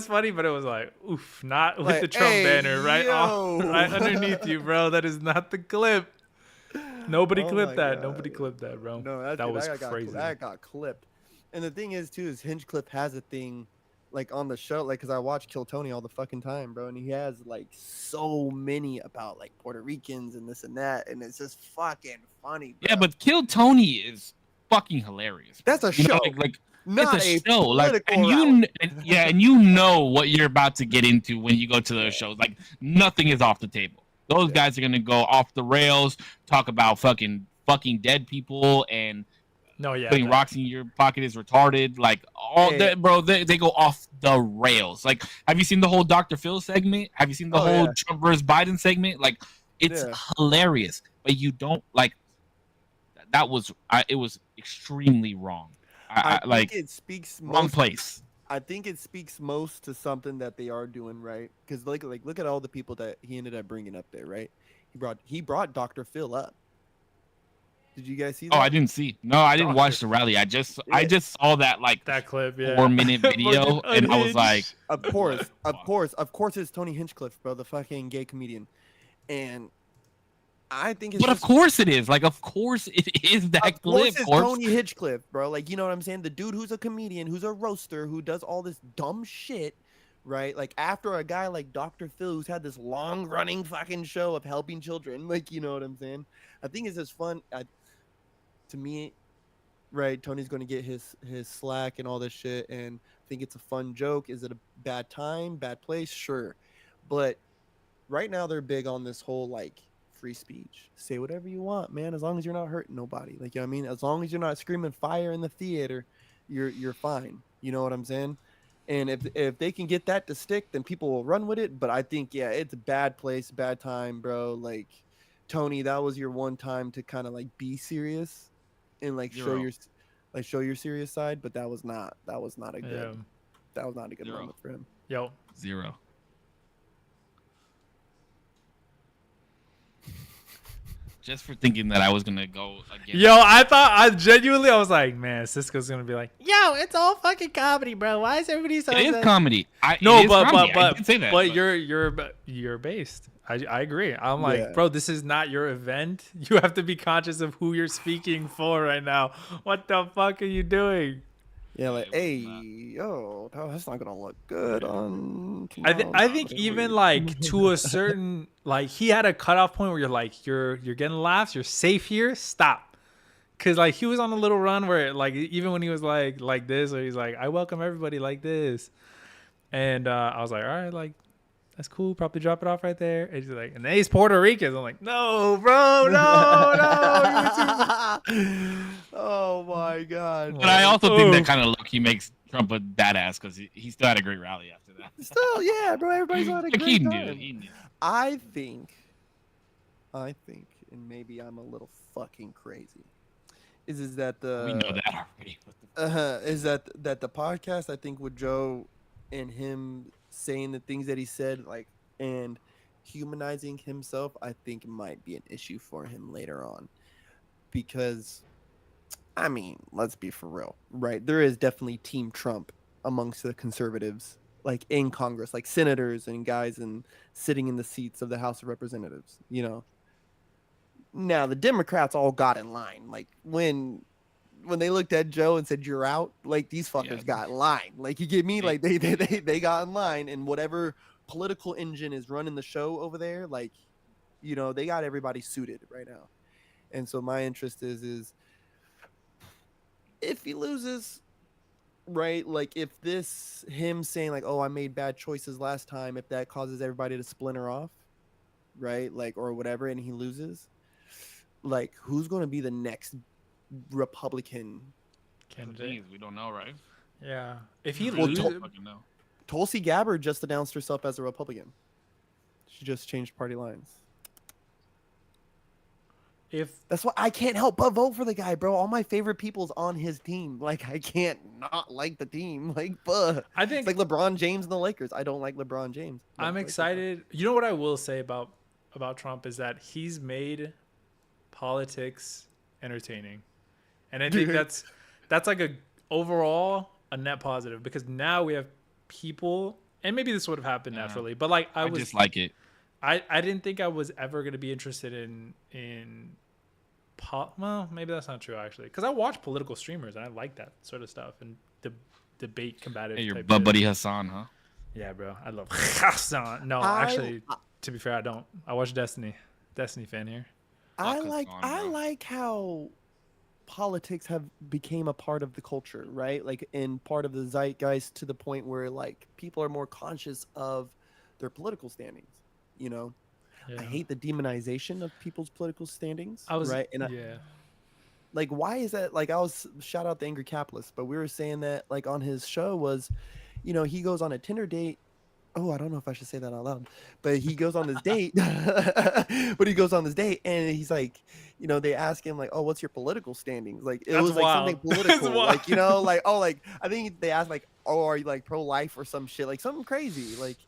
funny. But it was like, oof, not with Like, the Trump hey, banner right yo. right underneath you, bro. That is not the clip. Nobody Oh clipped my that. God. Nobody clipped that, bro. No, that was got crazy. That got clipped. And the thing is, too, is Hinchcliffe has a thing, like on the show, like, because I watch Kill Tony all the fucking time, bro, and he has like so many about like Puerto Ricans and this and that, and it's just fucking funny, bro. Yeah, but Kill Tony is fucking hilarious. That's a show. Like not it's a show. Like, and rally. and you know what you're about to get into when you go to those shows. Like, nothing is off the table. Those guys are gonna go off the rails, talk about fucking dead people, and putting rocks in your pocket is retarded. Like all that, bro. They go off the rails. Like, have you seen the whole Dr. Phil segment? Have you seen the whole Trump versus Biden segment? Like, it's hilarious, but you don't like. That was it was extremely wrong. I like it speaks wrong place. I think it speaks most to something that they are doing right, because like look at all the people that he ended up bringing up there, right? He brought Dr. Phil up. Did you guys see that? Oh, I didn't see. No, I didn't watch the rally. I just saw that like that clip, 4-minute video, and I was like, of course, it's Tony Hinchcliffe, bro, the fucking gay comedian, and I think it's. But of course it is. Like, of course it is that of clip. Course it's Tony Hinchcliffe, bro. Like, you know what I'm saying? The dude who's a comedian, who's a roaster, who does all this dumb shit, right? Like, after a guy like Dr. Phil, who's had this long-running fucking show of helping children, like, you know what I'm saying? I think it's just fun. To me, right? Tony's going to get his slack and all this shit, and I think it's a fun joke. Is it a bad time, bad place? Sure, but right now they're big on this whole like free speech. Say whatever you want, man, as long as you're not hurting nobody. Like, you know what I mean? As long as you're not screaming fire in the theater, you're fine. You know what I'm saying? And if they can get that to stick, then people will run with it. But I think, yeah, it's a bad place, bad time, bro. Like, Tony, that was your one time to kind of like be serious and like show your serious side. But that was not a good moment for him. Yo, 0. Just for thinking that I was gonna go again. Yo, I was like, man, Cisco's gonna be like, yo, it's all fucking comedy, bro. Why is everybody so? It is comedy. But you're based. I agree. I'm like, bro, this is not your event. You have to be conscious of who you're speaking for right now. What the fuck are you doing? Yeah, like, hey, yo, that's not gonna look good on. I think even like to a certain, like, he had a cutoff point where you're like, you're getting laughs, you're safe here, stop. Cause like he was on a little run where like even when he was like this, or he's like, I welcome everybody like this, and I was like, all right, like that's cool, probably drop it off right there. And he's like, and then he's Puerto Rican. I'm like, no, bro, no. Oh my god. But I also think that kind of look he makes Trump a badass because he still had a great rally after that. Still, yeah, bro, everybody's had a great he time. He knew. I think, and maybe I'm a little fucking crazy. Is that the we know that already. is that the podcast, I think, with Joe and him saying the things that he said, like, and humanizing himself, I think might be an issue for him later on, because I mean, let's be for real, right? There is definitely Team Trump amongst the conservatives, like in Congress, like senators and guys and sitting in the seats of the House of Representatives, you know. Now the Democrats all got in line, like when they looked at Joe and said, "You're out," like these fuckers got in line. Like, you get me? Like they got in line, and whatever political engine is running the show over there, like, you know, they got everybody suited right now. And so my interest is if he loses, right? Like, if him saying like, "Oh, I made bad choices last time," if that causes everybody to splinter off, right? Like, or whatever, and he loses, like, who's going to be the next Republican The thing Candidate. is, we don't know, right? Yeah. If he Well, loses, Fucking know. Tulsi Gabbard just announced herself as a Republican. She just changed party lines. if That's why I can't help but vote for the guy, bro. All my favorite people's on his team. Like, I can't not like the team. Like, I think it's like LeBron James and the Lakers. I don't like LeBron James. I'm excited. You know what I will say about Trump is that he's made politics entertaining, and I think that's like a overall a net positive because now we have people, and maybe this would have happened naturally, but like I just like it. I didn't think I was ever going to be interested in well, maybe that's not true actually, because I watch political streamers and I like that sort of stuff and debate combative. Hey, your type buddy shit. Hassan, huh? Yeah, bro, I love Hassan. No, actually, to be fair, I don't. I watch Destiny fan here. I Fuck like Hassan, I bro. like how politics have became a part of the culture, right? Like in part of the zeitgeist to the point where like people are more conscious of their political standings. You know, Yeah. I hate the demonization of people's political standings. I was right, and yeah. like why is that? Like I was shout out the Angry Capitalist, but we were saying that like on his show was, you know, he goes on a Tinder date. Oh, I don't know if I should say that out loud, but he goes on this date. But he goes on this date, and he's like, you know, they ask him like, "Oh, what's your political standings?" Like it That's was like something wild. political, That's like you know, like oh, like I think they asked like, "Oh, are you like pro-life or some shit?" Like something crazy, like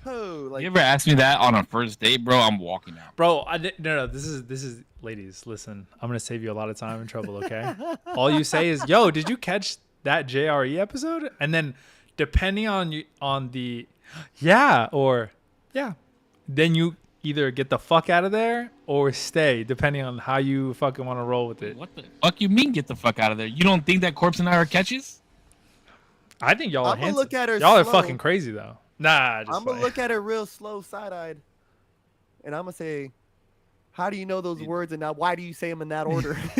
oh, like You ever ask me that on a first date, bro? I'm walking out. Bro, no. This is ladies. Listen, I'm gonna save you a lot of time and trouble. Okay. All you say is, "Yo, did you catch that JRE episode?" And then, depending on the, yeah or yeah, then you either get the fuck out of there or stay, depending on how you fucking want to roll with it. What the fuck you mean? Get the fuck out of there! You don't think that Corpse and I are catches? I think y'all are I'm gonna handsome. look at her Y'all are slow. fucking crazy though. Nah, just I'm gonna playing. look at her real slow, side-eyed, and I'm gonna say, "How do you know those words, and now why do you say them in that order?" Hey,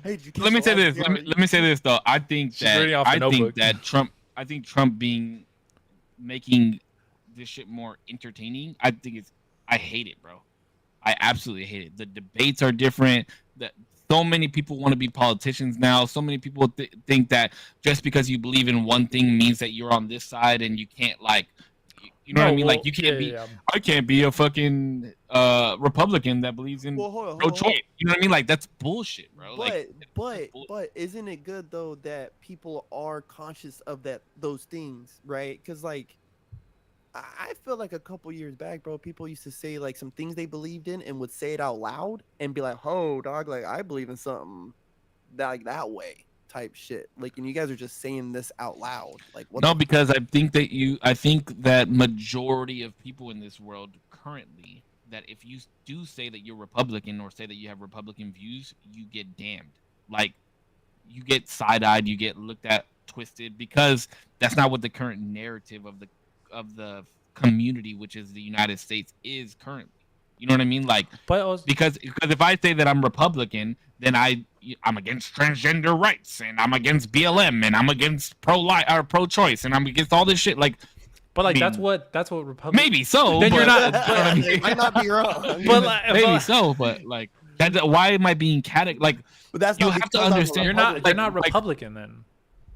did you catch Let me the say last this. JRE? Let me say this though. I think She's reading that off the notebook. I think Trump being making this shit more entertaining. I hate it, bro. I absolutely hate it. The debates are different. That so many people want to be politicians now. So many people think that just because you believe in one thing means that you're on this side, and you can't like, you know what I mean? Like you can't be. I can't be a fucking Republican that believes in Well, hold on. pro-choice. You know what I mean? Like that's bullshit, bro. Like, But isn't it good though that people are conscious of those things, right? Because like I feel like a couple years back, bro, people used to say like some things they believed in and would say it out loud and be like, "Oh, dog, like I believe in something that way." Type shit. Like, and you guys are just saying this out loud. Like, what? no, because I think that majority of people in this world currently, that if you do say that you're Republican or say that you have Republican views, you get damned. Like, you get side-eyed, you get looked at twisted, because that's not what the current narrative of the community, which is the United States, is currently. You know what I mean? Like, But also, because if I say that I'm Republican, then I'm against transgender rights, and I'm against BLM, and I'm against pro-life or pro-choice, and I'm against all this shit. Like, but like I mean, that's what Republicans. maybe so. Then but, you're not- you know what I mean? It might not be wrong. But like, Maybe so, but like, why am I being like? But that's You not have to because I'm a understand- you're not Republican. you're not Republican then.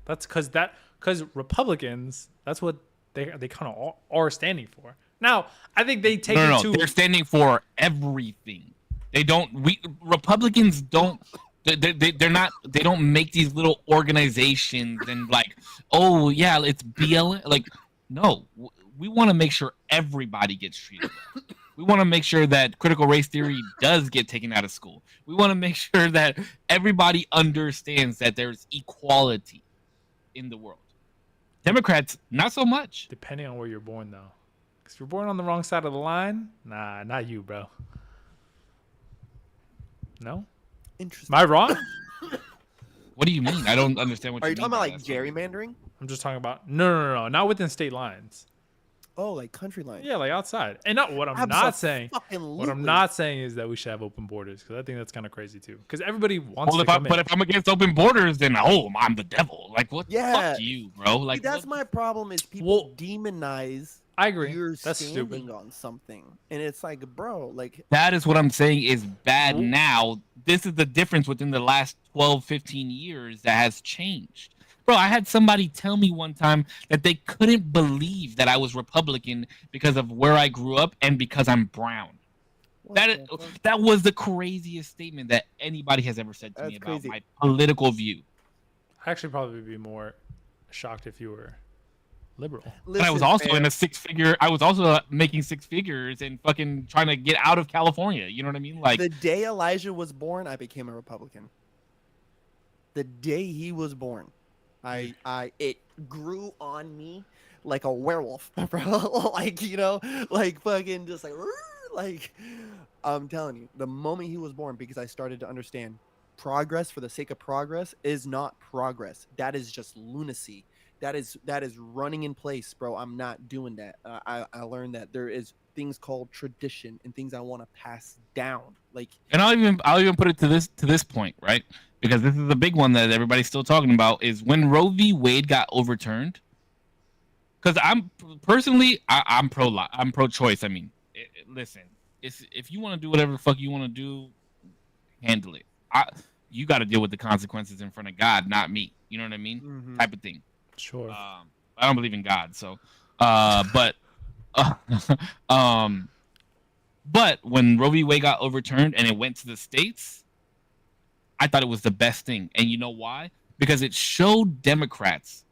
That's because Republicans. That's what they kind of are standing for. Now, I think they take No, it to. they're standing for everything. They don't. Republicans don't. They're not. They don't make these little organizations and like, oh yeah, it's BLM. Like, no, we want to make sure everybody gets treated well. We want to make sure that critical race theory does get taken out of school. We want to make sure that everybody understands that there's equality in the world. Democrats, not so much. Depending on where you're born, though. Because if you're born on the wrong side of the line, nah, not you, bro. No? Interesting. Am I wrong? What do you mean? I don't understand what Are you mean talking about by like that. gerrymandering? I'm just talking about no, not within state lines. Oh, like country lines. Yeah, like outside. And not what I'm not saying. What I'm Abso-fucking-lutely. not saying is that we should have open borders, because I think that's kind of crazy too. Because everybody wants Well, to come in. but if I'm against open borders, then I'm the devil. Like, what? Yeah. Fuck you, bro. See, Like, that's what- my problem is people Well- demonize I agree. You're That's standing stupid. on something, and it's like, bro, like That is what I'm saying is bad Well, now. This is the difference within the last 12, 15 years that has changed. Bro, I had somebody tell me one time that they couldn't believe that I was Republican because of where I grew up and because I'm brown. what That the fuck? that was the craziest statement that anybody has ever said to me That's about crazy. my political view. I'd actually probably be more shocked if you were liberal. And I was Listen, also in fam, a six figure. I was also making six figures and fucking trying to get out of California. You know what I mean? Like the day Elijah was born, I became a Republican. The day he was born, it grew on me like a werewolf, bro. Like, like fucking just like, like, I'm telling you, the moment he was born, because I started to understand progress for the sake of progress is not progress. That is just lunacy. That is running in place, bro. I'm not doing that. I learned that there is things called tradition and things I want to pass down. Like, and I'll even put it to this point, right? Because this is the big one that everybody's still talking about is when Roe v. Wade got overturned. Because I'm personally, I'm pro choice. I mean, listen, if you want to do whatever the fuck you want to do, handle it. You got to deal with the consequences in front of God, not me. You know what I mean? Type of thing. Sure. I don't believe in God, so but um but when Roe v. Wade got overturned and it went to the states, I thought it was the best thing. And you know why? Because it showed Democrats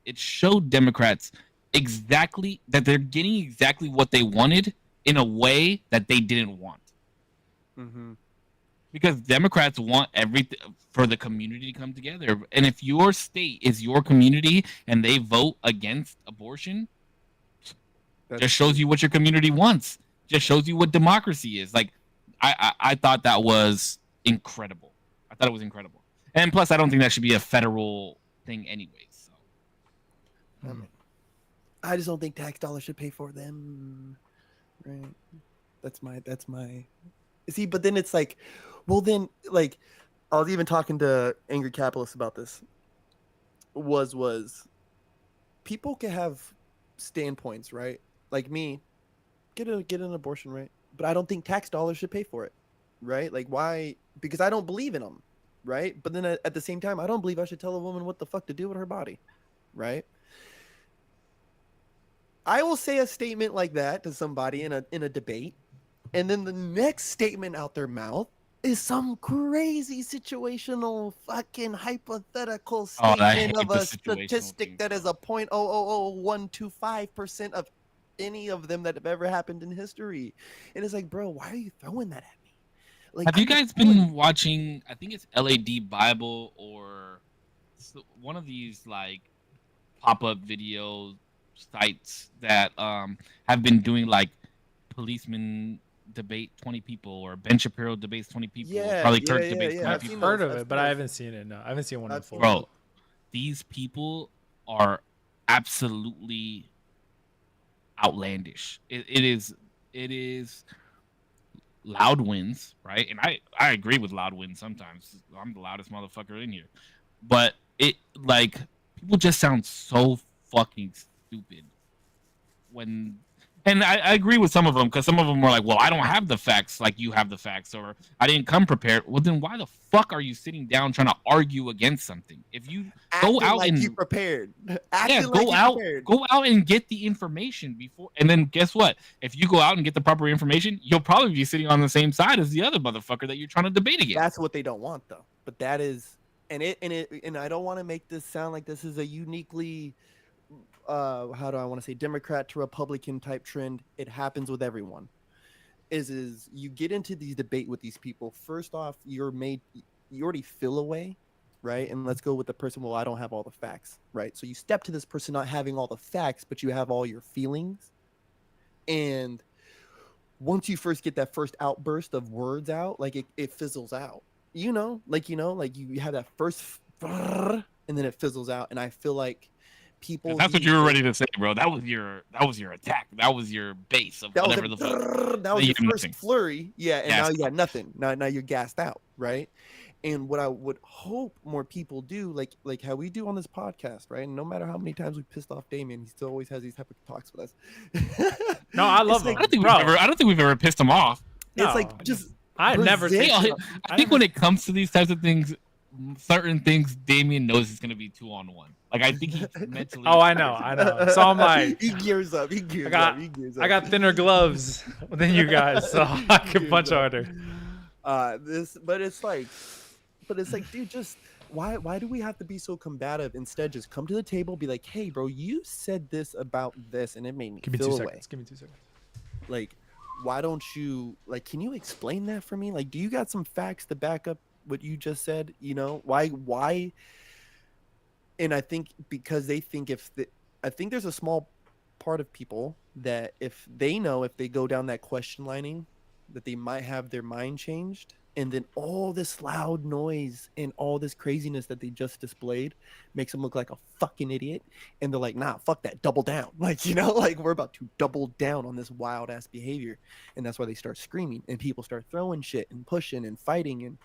exactly that they're getting exactly what they wanted in a way that they didn't want. Because Democrats want everything for the community to come together. And if your state is your community and they vote against abortion, just shows you what your community wants. Just shows you what democracy is. Like, I thought that was incredible. I thought it was incredible. And plus, I don't think that should be a federal thing anyway. So, I mean, I just don't think tax dollars should pay for them. Right? That's my. See, but then it's like, well, then like, I was even talking to angry capitalists about this. Was people can have standpoints, right? Like me, get an abortion, right? But I don't think tax dollars should pay for it, right? Like, why? Because I don't believe in them, right? But then at the same time, I don't believe I should tell a woman what the fuck to do with her body, right? I will say a statement like that to somebody in a debate, and then the next statement out their mouth is some crazy situational fucking hypothetical statement of a statistic that is a 0.000125% of any of them that have ever happened in history. And it's like, bro, why are you throwing that at me? Like, have you guys been watching? I think it's LAD Bible or one of these like pop-up video sites that have been doing like policemen debate 20 people or Ben Shapiro debates 20 people. Yeah, Charlie Kirk debates 20 I've people. heard of it, but I haven't seen it. No, I haven't seen one in full. Bro, these people are absolutely outlandish. It is loud wins, right? And I agree with loud wins sometimes. I'm the loudest motherfucker in here. But it like people just sound so fucking stupid when and I agree with some of them because some of them were like, well, I don't have the facts like you have the facts, or I didn't come prepared. Well, then why the fuck are you sitting down trying to argue against something? If you go out like and you prepared, go out and get the information before, and then guess what? If you go out and get the proper information, you'll probably be sitting on the same side as the other motherfucker that you're trying to debate against. That's what they don't want, though. But that is, and I don't want to make this sound like this is a uniquely how do I want to say Democrat to Republican type trend. It happens with everyone. Is you get into these debate with these people. First off, you already feel away, right? And let's go with the person. Well, I don't have all the facts, right? So you step to this person not having all the facts, but you have all your feelings. And once you first get that first outburst of words out, like it fizzles out. Like you have that first, and then it fizzles out. And I feel like people. That's what you were ready to say, bro. That was your attack. That was your base of whatever the fuck. That was your first flurry. Yeah, and now you got nothing. Now you're gassed out, right? And what I would hope more people do, like how we do on this podcast, right? And no matter how many times we pissed off Damien, he still always has these type of talks with us. No, I It's love like, him. I don't think we've ever pissed him off. it's No, like just I never present- say. I think when it comes to these types of things, certain things Damien knows is going to be 2-on-1. Like I think he mentally. Oh, I know. So I'm like, he gears up. He gears up. He gears up. I got thinner gloves than you guys, so I can Gears punch up. harder. But it's like, dude, just why do we have to be so combative? Instead, just come to the table, be like, hey, bro, you said this about this, and it made me Give me feel 2 away. seconds. Give me 2 seconds. Like, why don't you like? Can you explain that for me? Like, do you got some facts to back up what you just said? You know why? And I think because they think I think there's a small part of people that if they go down that question lining, that they might have their mind changed, and then all this loud noise and all this craziness that they just displayed makes them look like a fucking idiot, and they're like, nah, fuck that, double down. Like, you know, like we're about to double down on this wild ass behavior, and that's why they start screaming and people start throwing shit and pushing and fighting and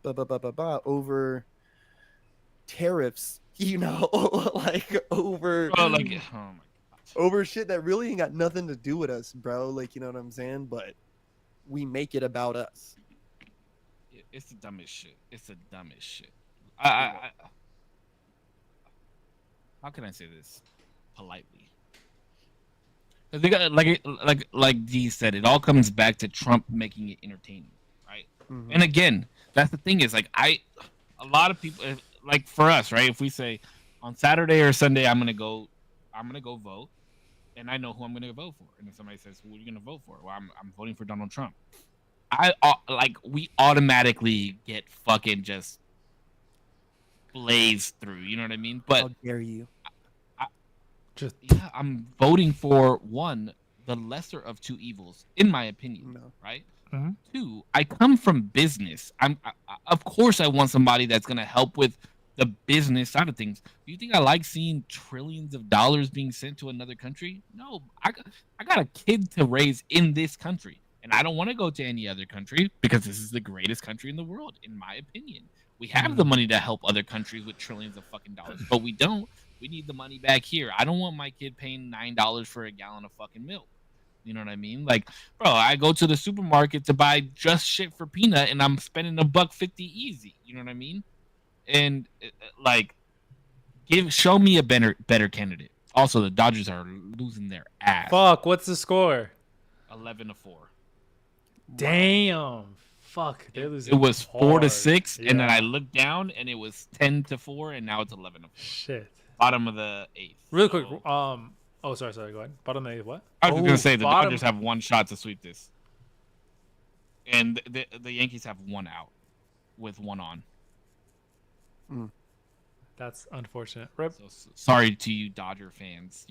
blah blah blah blah blah over tariffs, you know, like over Oh my god. over shit that really ain't got nothing to do with us, bro. Like, you know what I'm saying? But we make it about us. It's the dumbest shit. It's the dumbest shit. How can I say this politely? 'Cause they got like Dee said, it all comes back to Trump making it entertaining, right? Mhm. And again, that's the thing is like a lot of people like for us, right? If we say on Saturday or Sunday I'm gonna go vote, and I know who I'm gonna vote for, and if somebody says, "Who are you gonna vote for?" Well, I'm voting for Donald Trump. We automatically get fucking just blazed through. You know what I mean? But How dare you? yeah, I'm voting for one, the lesser of two evils, in my opinion. No. Right? Mhm. Two, I come from business. Of course I want somebody that's gonna help with the business side of things. Do you think I like seeing trillions of dollars being sent to another country? No, I got a kid to raise in this country, and I don't want to go to any other country because this is the greatest country in the world, in my opinion. We have the money to help other countries with trillions of fucking dollars, but we don't. We need the money back here. I don't want my kid paying $9 for a gallon of fucking milk. You know what I mean? Like, bro, I go to the supermarket to buy just shit for peanut, and I'm spending $1.50 easy. You know what I mean? And like, show me a better candidate. Also, the Dodgers are losing their ass. Fuck, what's the score? 11-4. Damn. Fuck, they're losing. It was 4-6, hard. and then Yeah. I looked down, and it was 10-4, and now it's 11-4. Shit. Bottom of the 8th. Really quick. So, Oh, sorry. Go ahead. Bottom of the what? I was gonna say the bottom- Dodgers have one shot to sweep this, and the Yankees have one out with one on. That's unfortunate. Rip. So sorry to you Dodger fans.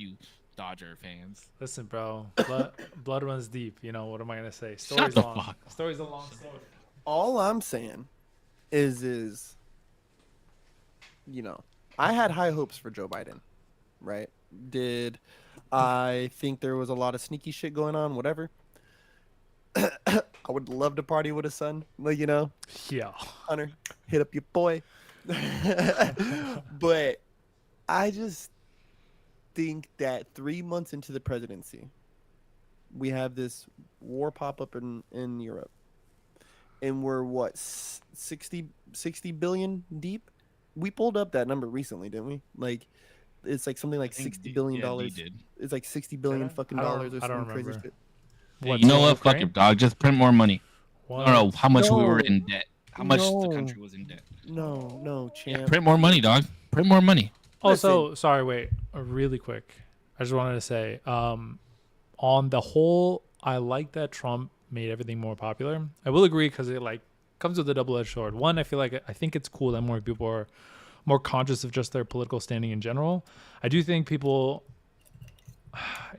Listen, bro. Blood runs deep. You know what am I gonna say? Shut Story's the long. fuck up. Story's a long story. All I'm saying is, you know, I had high hopes for Joe Biden, right? Did I think there was a lot of sneaky shit going on? Whatever. I would love to party with his son, like, you know, Yeah. Hunter, hit up your boy. But I just think that 3 months into the presidency, we have this war pop up in Europe, and we're what 60 billion deep. We pulled up that number recently, didn't we? Like, it's like something like $60 billion. Yeah, you did. It's like 60 billion Did I? fucking I don't- dollars or I don't something crazy remember. shit. Yeah, you know what? Fuck Ukraine? it, dog. Just print more money. What? I don't know how much we were No. in debt. How much the No. country was in debt. No, Yeah, champ. print more money, dog. Print more money. Also, sorry, wait, really quick. I just wanted to say, on the whole, I like that Trump made everything more popular. I will agree because it like comes with a double-edged sword. One, I think it's cool that more people are more conscious of just their political standing in general. I do think people,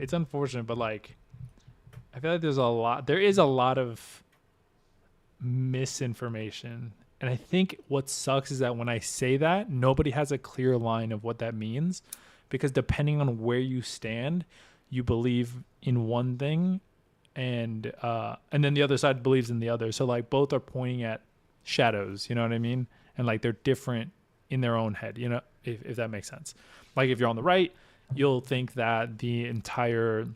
it's unfortunate, but like, I feel like there is a lot of misinformation. And I think what sucks is that when I say that, nobody has a clear line of what that means, because depending on where you stand, you believe in one thing, and then the other side believes in the other. So like both are pointing at shadows, you know what I mean? And like they're different in their own head, you know, if that makes sense. Like if you're on the right, you'll think that the entire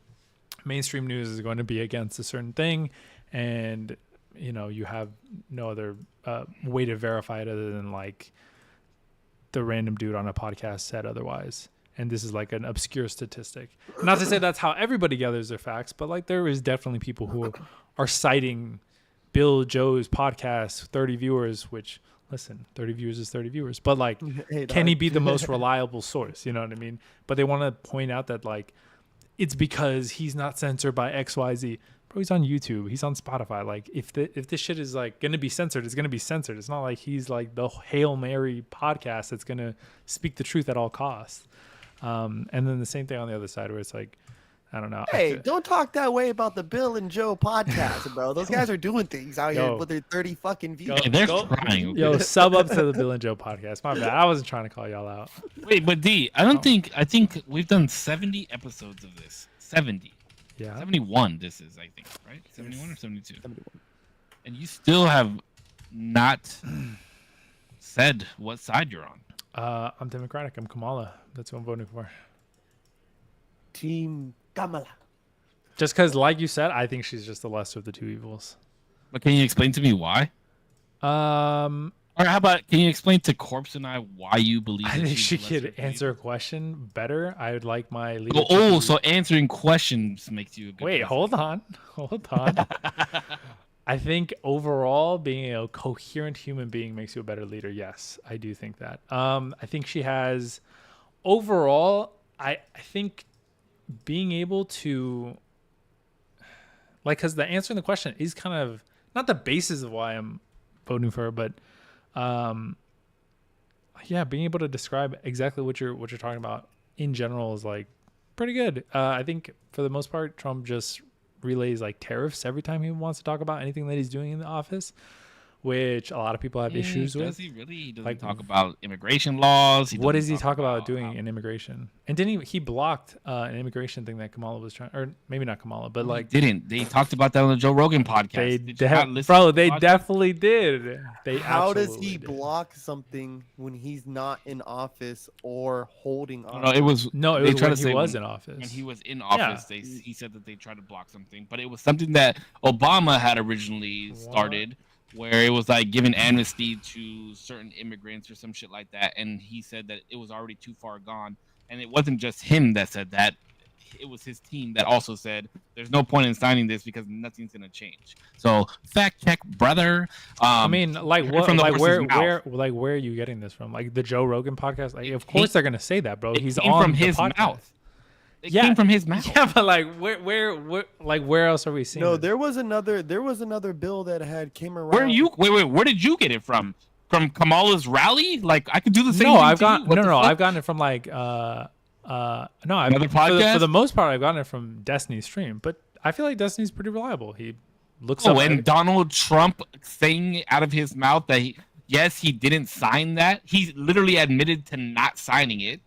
mainstream news is going to be against a certain thing, and you know you have no other way to verify it other than like the random dude on a podcast said otherwise, and this is like an obscure statistic. Not to say that's how everybody gathers their facts, but like there is definitely people who are citing Bill Joe's podcast 30 viewers, which listen, 30 viewers is 30 viewers, but like Hey, can he dog. be the most reliable source, you know what I mean? But they want to point out that like it's because he's not censored by XYZ. Bro, he's on YouTube. He's on Spotify. Like, if this shit is like gonna be censored, it's gonna be censored. It's not like he's like the Hail Mary podcast that's gonna speak the truth at all costs. And then the same thing on the other side, where it's like, I don't know. Hey, don't talk that way about the Bill and Joe podcast, bro. Those guys are doing things out here with their 30 fucking views. Hey, they're trying. Okay? Yo, sub up to the Bill and Joe podcast. My bad. I wasn't trying to call y'all out. Wait, but D, I think we've done 70 episodes of this. 70. Yeah. 71 this is, I think, right? 71 or 72? 71. And you still have not said what side you're on. I'm Democratic. I'm Kamala. That's who I'm voting for. Team Kamala. Just because, like you said, I think she's just the lesser of the two evils. But can you explain to me why? Or how about, can you explain to Corpse and I why you believe I that think she's she the lesser could of the answer a evil? question better. I would like my leader. So answering questions makes you a good Wait, president. hold on. I think overall, being a coherent human being makes you a better leader. Yes, I do think that. I think she has overall. I think being able to like, because the answer in the question is kind of not the basis of why I'm voting for her, but yeah, being able to describe exactly what you're talking about in general is like pretty good. I think for the most part, Trump just relays like tariffs every time he wants to talk about anything that he's doing in the office, which a lot of people have issues with. Does he really? He doesn't Like, talk about immigration laws. What does he talk about doing in immigration? And didn't he blocked an immigration thing that Kamala was trying, or maybe not Kamala, but like didn't. They talked about that on the Joe Rogan podcast. they Did you not listen bro, to the they podcast? definitely did. They How does absolutely he did. block something when he's not in office or holding No, office? it was No, it they was tried when to he say was when- in office. When he was in office, he said that they tried to block something, but it was something that Obama had originally started, where it was like giving amnesty to certain immigrants or some shit like that, and he said that it was already too far gone, and it wasn't just him that said that. It was his team that also said there's no point in signing this because nothing's gonna change. So fact check, brother. I mean, like heard what? from the Like horse's where? mouth. Like where are you getting this from? Like the Joe Rogan podcast? Like, of It course came- they're gonna say that, bro. It He's came on from the his podcast. mouth. It Yeah. came from his mouth. Yeah, but like where? Like where else are we seeing? No, this? there was another bill that had came around. Where are you? Wait. Where did you get it from? From Kamala's rally? Like I could do the same. No, thing I've to you. got What the fuck? I've gotten it from like no, I've Another for podcast? the most part I've gotten it from Destiny's stream, but I feel like Destiny's pretty reliable. He looks up. Oh, and Donald Trump saying out of his mouth that he didn't sign that. He literally admitted to not signing it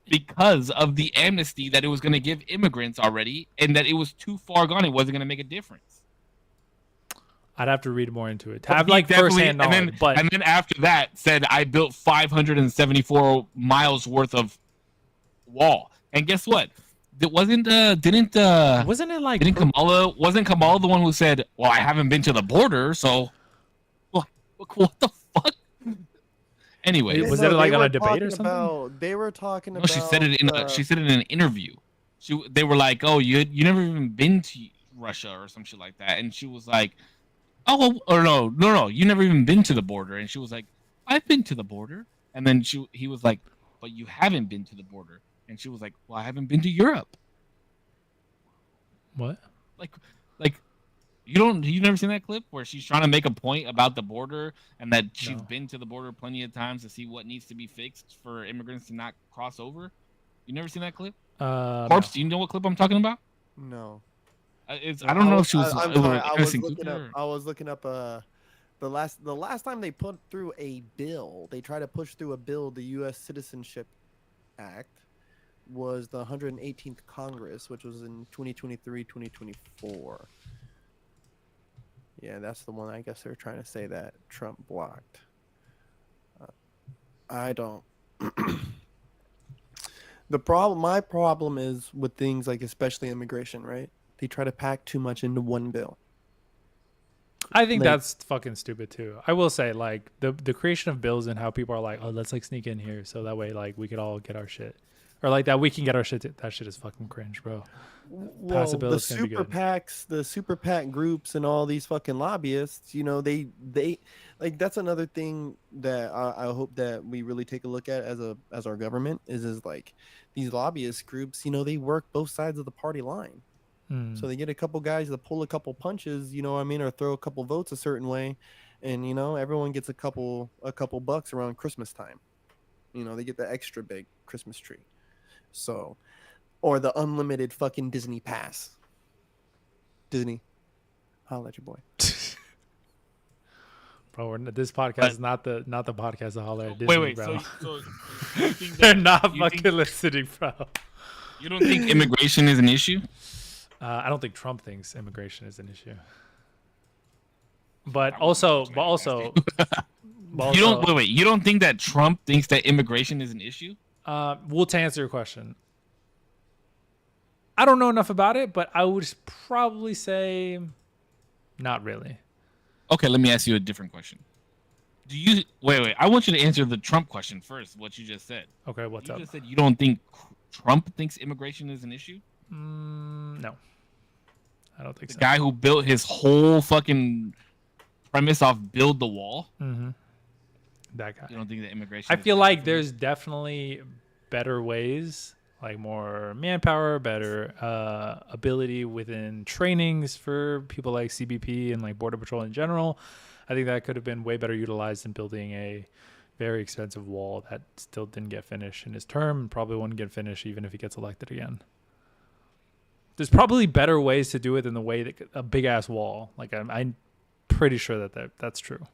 because of the amnesty that it was going to give immigrants already, and that it was too far gone. It wasn't going to make a difference. I'd have to read more into it to But have he like definitely- firsthand knowledge. and then after that said, I built 574 miles worth of wall. And guess what? It wasn't wasn't Kamala the one who said, well, I haven't been to the border, so what the fuck? Anyway, Was it like on a debate or talking something? They were talking no, about. she said it in an interview. They were like, oh, you never even been to Russia or some shit like that, and she was like, oh, or no, you never even been to the border, and she was like, I've been to the border, and then he was like, but you haven't been to the border, and she was like, well, I haven't been to Europe. What? Like you never seen that clip where she's trying to make a point about the border and that she's No. been to the border plenty of times to see what needs to be fixed for immigrants to not cross over? You never seen that clip? Corpse, do you know what clip I'm talking about? No. I don't know if she was. I'm it was sorry, an I was interesting looking clip up. or- I was looking up. The last time they put through a bill, they tried to push through a bill, the U.S. Citizenship Act, was the 118th Congress, which was in 2023, 2024. Yeah, that's the one I guess they're trying to say that Trump blocked. I don't. My problem is with things like especially immigration, right? They try to pack too much into one bill. I think Like, that's fucking stupid too. I will say, like, the creation of bills and how people are like, oh, let's like sneak in here so that way like we could all get our shit, or like that we can get our shit. That shit is fucking cringe, bro. Pass a bill, the it's gonna be super good. PACs, the super PAC groups, and all these fucking lobbyists, they like that's another thing that I hope that we really take a look at as our government is like these lobbyist groups, they work both sides of the party line. So they get a couple guys that pull a couple punches, you know what I mean, or throw a couple votes a certain way, and everyone gets a couple bucks around Christmas time. They get the extra big Christmas tree. So, or the unlimited fucking Disney pass. Disney, holla at your boy. Bro, this podcast is not the podcast to holler at Disney, wait, bro. So you think They're not fucking listening, bro. You don't think immigration is an issue? I don't think Trump thinks immigration is an issue. But also, you don't You don't think that Trump thinks that immigration is an issue? Well, to answer your question, I don't know enough about it, but I would probably say not really. Okay, let me ask you a different question. Do you wait? I want you to answer the Trump question first. What you just said. Okay, what's up? You just said you don't think Trump thinks immigration is an issue? No, I don't think so. The guy who built his whole fucking premise off build the wall. Mm-hmm. That guy. You don't think that immigration? I feel like there's definitely better ways, like more manpower, better ability within trainings for people like CBP and like Border Patrol in general. I think that could have been way better utilized in building a very expensive wall that still didn't get finished in his term and probably won't get finished even if he gets elected again. There's probably better ways to do it than the way that a big ass wall. Like I'm pretty sure that's true.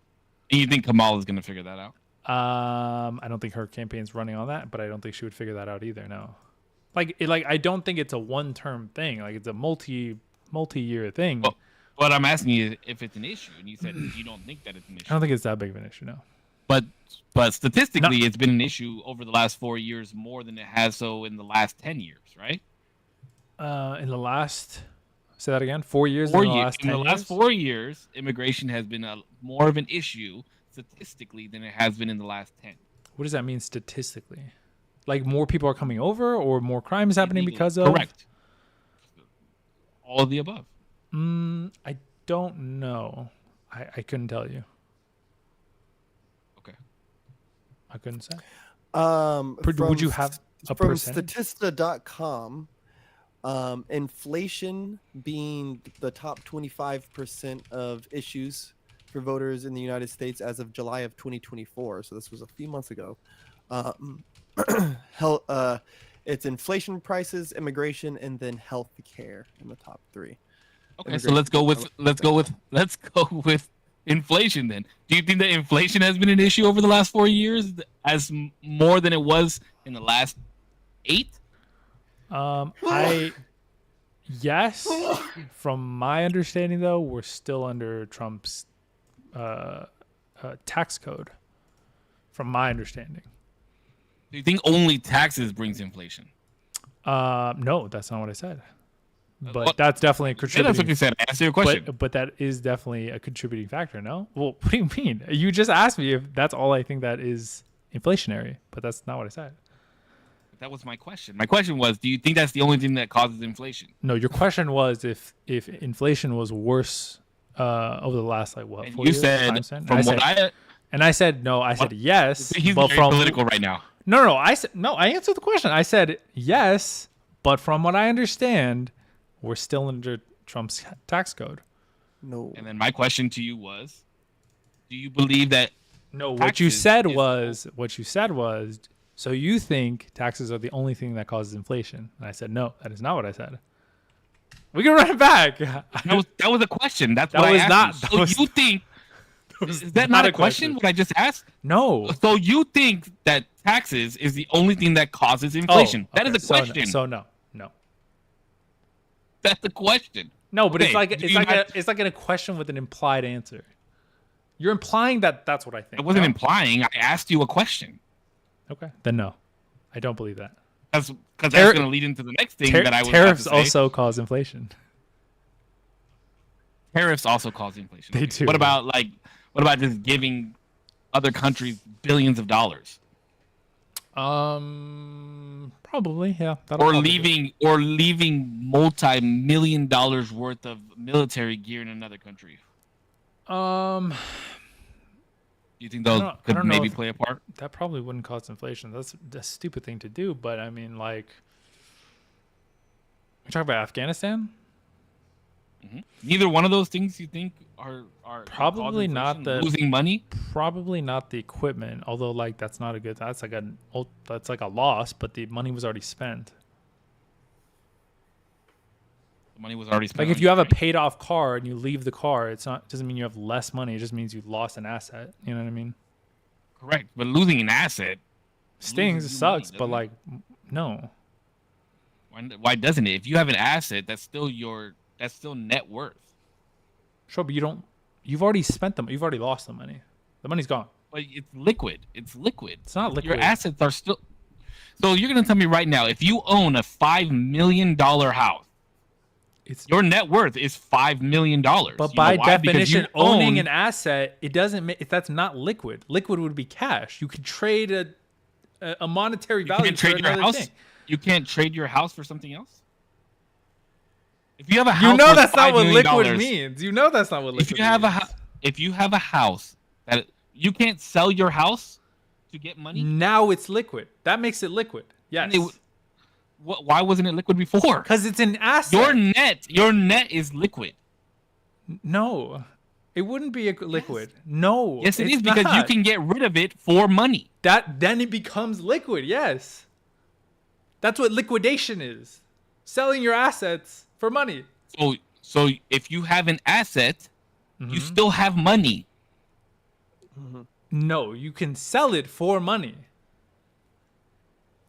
And you think Kamala is going to figure that out? I don't think her campaign's running on that, but I don't think she would figure that out either. No, I don't think it's a one-term thing. Like it's a multi-year thing. Well, what I'm asking you if it's an issue, and you said you don't think that it's an issue. I don't think it's that big of an issue, no. But statistically, it's been an issue over the last 4 years more than it has so in the last 10 years, right? In the last, say that again, 4 years. In the last 10 the years? last 4 years, immigration has been more of an issue statistically than it has been in the last 10. What does that mean statistically? Like more people are coming over, or more crime is happening Illegal. because of? Correct. All of the above. I don't know. I couldn't tell you. Okay. I couldn't say. Would you have a from percentage? Statista.com, inflation being the top 25% of issues for voters in the United States as of July of 2024. So this was a few months ago. It's inflation, prices, immigration, and then health care in the top three. Okay, so let's go with inflation then. Do you think that inflation has been an issue over the last 4 years as more than it was in the last 8? Yes. From my understanding, though, we're still under Trump's tax code. From my understanding. Do you think only taxes brings inflation? No, that's not what I said. But What? that's definitely a Yeah, contributing. that's what you said. Answer your question. But that is definitely a contributing factor. No. Well, what do you mean? You just asked me if that's all I think that is inflationary, but that's not what I said. That was my question. My question was, do you think that's the only thing that causes inflation? No, your question was if inflation was worse over the last like what? And 4 you years, said and I said no. I said yes. He's but very political right now. No. I said no. I answered the question. I said yes, but from what I understand, we're still under Trump's tax code. No. And then my question to you was, do you believe that? No, what you said was, so you think taxes are the only thing that causes inflation? And I said no. That is not what I said. We can run it back. That was a question. That's that what was I asked not. you. That So was, you think? Is that not a question? What I just asked? No. So you think that taxes is the only thing that causes inflation? Oh, okay. That is a question. So no. That's the question. No, but Okay, it's like a question with an implied answer. You're implying that that's what I think. I wasn't no? implying. I asked you a question. Okay, then no, I don't believe that. Because that's going to lead into the next thing that I was about to tariffs say. also cause inflation. Tariffs also cause inflation. They do. What about just giving other countries billions of dollars? Probably, yeah. Or leaving multi-million dollars worth of military gear in another country. Do you think those could maybe play a part? That probably wouldn't cause inflation. That's a stupid thing to do. But I mean, like, we're talking about Afghanistan. Mm-hmm. Neither one of those things you think are probably not the losing money. Probably not the equipment. Although, like, that's not a good. That's like a loss. But the money was already spent. The money was already spent. Like if you have a paid off car and you leave the car, it doesn't mean you have less money. It just means you lost an asset. You know what I mean? Correct. But losing an asset stings. It sucks. But like, no. Why doesn't it? If you have an asset, that's still net worth. Sure, but you've already spent them. You've already lost the money. The money's gone. But it's liquid. It's not liquid. Your assets are still. So you're gonna tell me right now, if you own a $5 million house, your net worth is $5 million. But by definition, owning an asset, it doesn't. If that's not liquid, liquid would be cash. You could trade a monetary value. You can't trade your house. Thing. You can't trade your house for something else. If you have a house, you know that's not what liquid means. You know that's not what liquid means. If you have a house that you can't sell your house to get money, now it's liquid. That makes it liquid. Yes. Why wasn't it liquid before? Because it's an asset. Your net is liquid. No, it wouldn't be a liquid. Yes. No. Yes, it is because you can get rid of it for money. Then it becomes liquid. Yes. That's what liquidation is. Selling your assets for money. So if you have an asset, you still have money. Mm-hmm. No, you can sell it for money.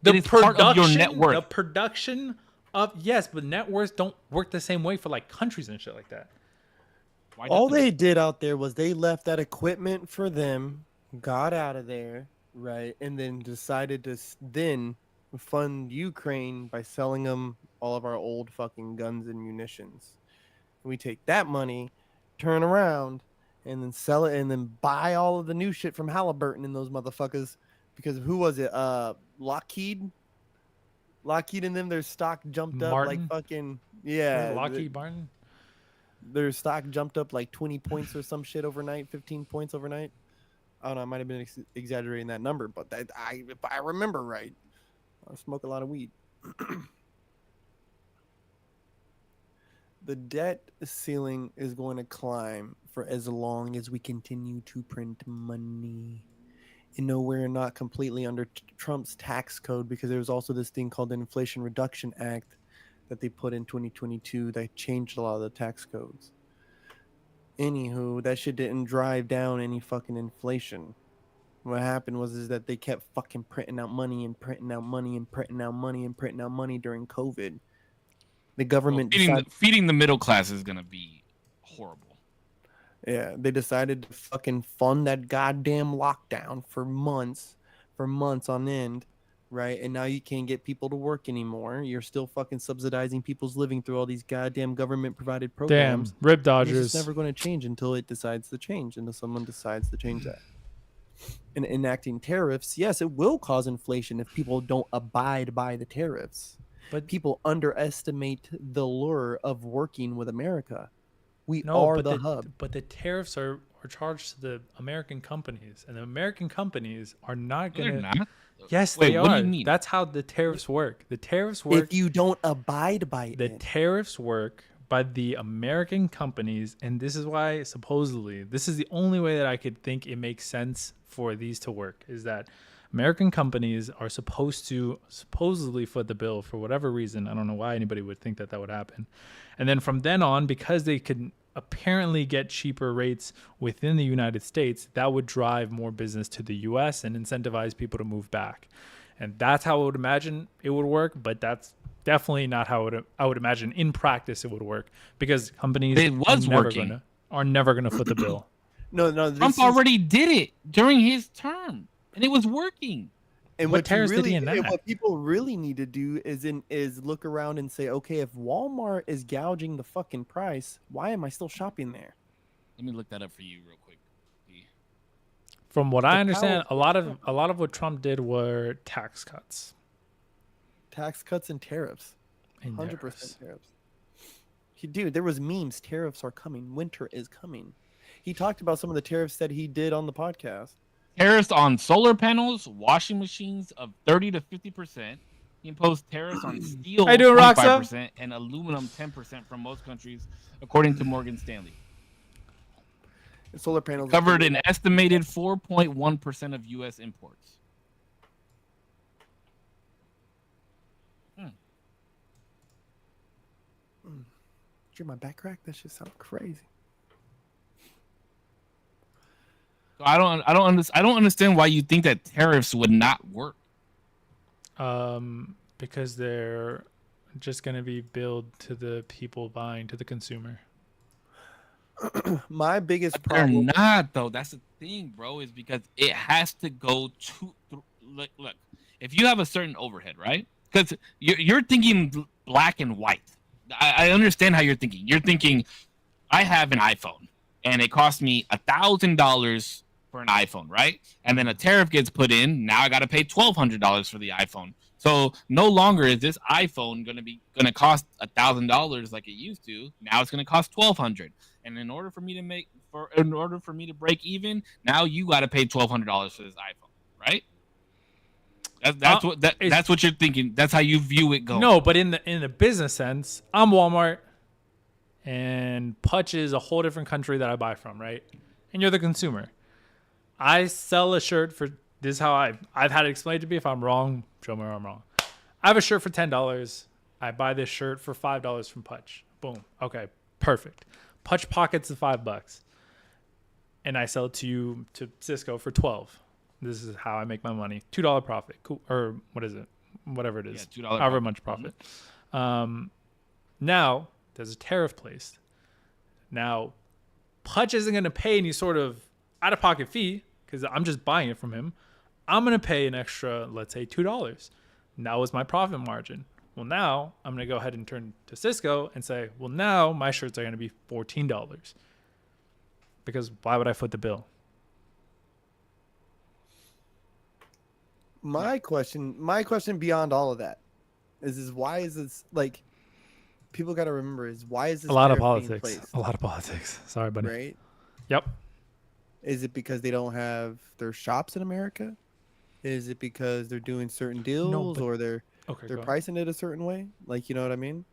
It is part of your net worth. The production of but net worths don't work the same way for like countries and shit like that. All they did out there was they left that equipment for them, got out of there, right, and then decided to fund Ukraine by selling them all of our old fucking guns and munitions. We take that money, turn around, and then sell it, and then buy all of the new shit from Halliburton and those motherfuckers. Because who was it? Lockheed and them, their stock jumped up like fucking Lockheed Martin. Their stock jumped up like 20 points or some shit overnight, 15 points overnight. I don't know, I might have been exaggerating that number, but if I remember right, I smoke a lot of weed. The debt ceiling is going to climb for as long as we continue to print money. And no, we're not completely under Trump's tax code, because there was also this thing called the Inflation Reduction Act that they put in 2022 that changed a lot of the tax codes. Anywho, that shit didn't drive down any fucking inflation. What happened was that they kept fucking printing out money and printing out money and printing out money and printing out money during COVID. The government feeding the middle class is gonna be horrible. Yeah, they decided to fucking fund that goddamn lockdown for months on end, right? And now you can't get people to work anymore. You're still fucking subsidizing people's living through all these goddamn government-provided programs. Damn, rib dodgers. It's never going to change until it decides to change, until someone decides to change that. And enacting tariffs, yes, it will cause inflation if people don't abide by the tariffs. But people underestimate the lure of working with America. We are the hub. But the tariffs are charged to the American companies, and the American companies are not going to. They're not? Yes, Wait, they are. What do you mean? That's how the tariffs work. The tariffs work. If you don't abide by it. The tariffs work by the American companies, and this is why supposedly this is the only way that I could think it makes sense for these to work, is that American companies are supposedly foot the bill for whatever reason. I don't know why anybody would think that would happen. And then from then on, because they could apparently get cheaper rates within the United States, that would drive more business to the US and incentivize people to move back. And that's how I would imagine it would work, but that's definitely not how I would imagine in practice it would work, because companies It was working. Are never gonna foot the bill. No, Trump already did it during his term, and it was working. And what tariffs did he and enact? what people really need to do is look around and say, okay, if Walmart is gouging the fucking price, why am I still shopping there? Let me look that up for you real quick. From what I understand, a lot of what Trump did were tax cuts. Tax cuts and tariffs. And 100% tariffs. Dude, there was memes. Tariffs are coming. Winter is coming. He talked about some of the tariffs that he did on the podcast. Tariffs on solar panels, washing machines of 30 to 50%. He imposed tariffs on steel 25% and aluminum 10% from most countries, according to Morgan Stanley. And solar panels covered an estimated 4.1% of U.S. imports. Did my back crack? That shit sounds crazy. So I don't understand why you think that tariffs would not work. Because they're just gonna be billed to the people buying, to the consumer. My biggest But problem. they're not, though. That's the thing, bro. Is because it has to go to look. If you have a certain overhead, right? Because you're thinking black and white. I understand how you're thinking. You're thinking, I have an iPhone and it cost me $1,000 for an iPhone, right? And then a tariff gets put in. Now I got to pay $1,200 for the iPhone. So no longer is this iPhone gonna cost $1,000 like it used to. Now it's gonna cost $1,200. And in order for me to break even, now you got to pay $1,200 for this iPhone, right? That's what you're thinking. That's how you view it going. No, but in the business sense, I'm Walmart, and Putch is a whole different country that I buy from, right? And you're the consumer. I sell a shirt for this is how I've had it explained to me. If I'm wrong, show me where I'm wrong. I have a shirt for $10. I buy this shirt for $5 from Putch. Boom. Okay, perfect. Putch pockets the $5, and I sell it to you to Cisco for $12. This is how I make my money. $2 profit. Cool. Or what is it? Whatever it is. Yeah, $2. However much profit. Now there's a tariff placed. Now Putch isn't going to pay any sort of out-of-pocket fee because I'm just buying it from him. I'm going to pay an extra, let's say, $2. Now is my profit margin. Well, now I'm going to go ahead and turn to Cisco and say, well, now my shirts are going to be $14. Because why would I foot the bill? My question beyond all of that is why is this like people got to remember is why is this a lot of tariff being politics? placed, A lot of politics. Sorry, buddy. right? Yep. Is it because they don't have their shops in America? Is it because they're doing certain deals or they're pricing it a certain way? Like, you know what I mean?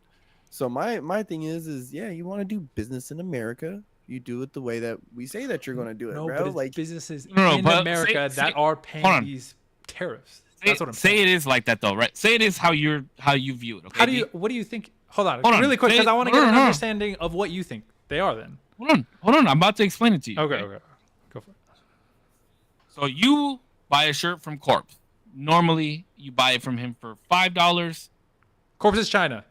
So my thing is yeah, you want to do business in America, you do it the way that we say that you're going to do it, bro. But like businesses in America that are paying these tariffs. That's what I'm saying. Say it is like that though, right? Say it is how you view it. Okay. What do you think? Hold on, really quick, because I want to get an understanding of what you think they are. Then hold on. I'm about to explain it to you. Okay. Go for it. So you buy a shirt from Corpse. Normally, you buy it from him for $5. Corpse is China.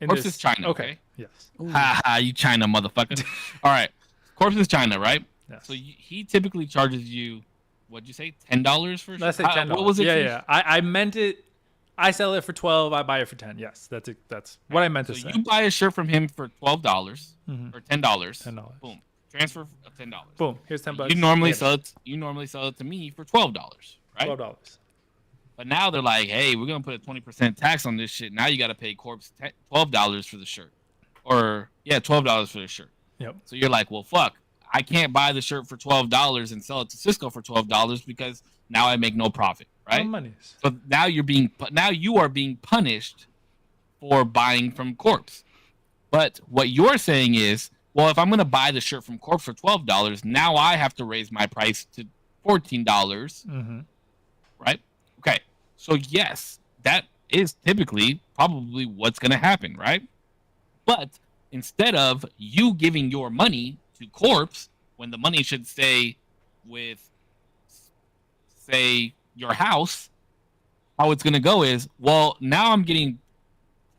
Corpse is China. Okay. Yes. Ha ha! You China motherfucker. All right. Corpse is China, right? Yes. So he typically charges you. What'd you say? $10 for? Let's say $10. What was it? Yeah. I meant it. I sell it for $12. I buy it for $10. Yes, that's it. That's what I meant to say. You buy a shirt from him for $12 or $10. $10. Boom. Transfer $10. Boom. Here's $10. You normally sell it to me for $12, right? $12. But now they're like, hey, we're gonna put a 20% tax on this shit. Now you got to pay Corpse $12 for the shirt, or $12 for the shirt. Yep. So you're like, well, fuck, I can't buy the shirt for $12 and sell it to Cisco for $12 because now I make no profit, right? No monies. So now you are being punished for buying from Corpse. But what you're saying is, well, if I'm gonna buy the shirt from Corpse for $12, now I have to raise my price to $14, right? Okay, so yes, that is typically probably what's gonna happen, right? But instead of you giving your money to Corpse when the money should stay with, say, your house, how it's gonna go is, well, now I'm getting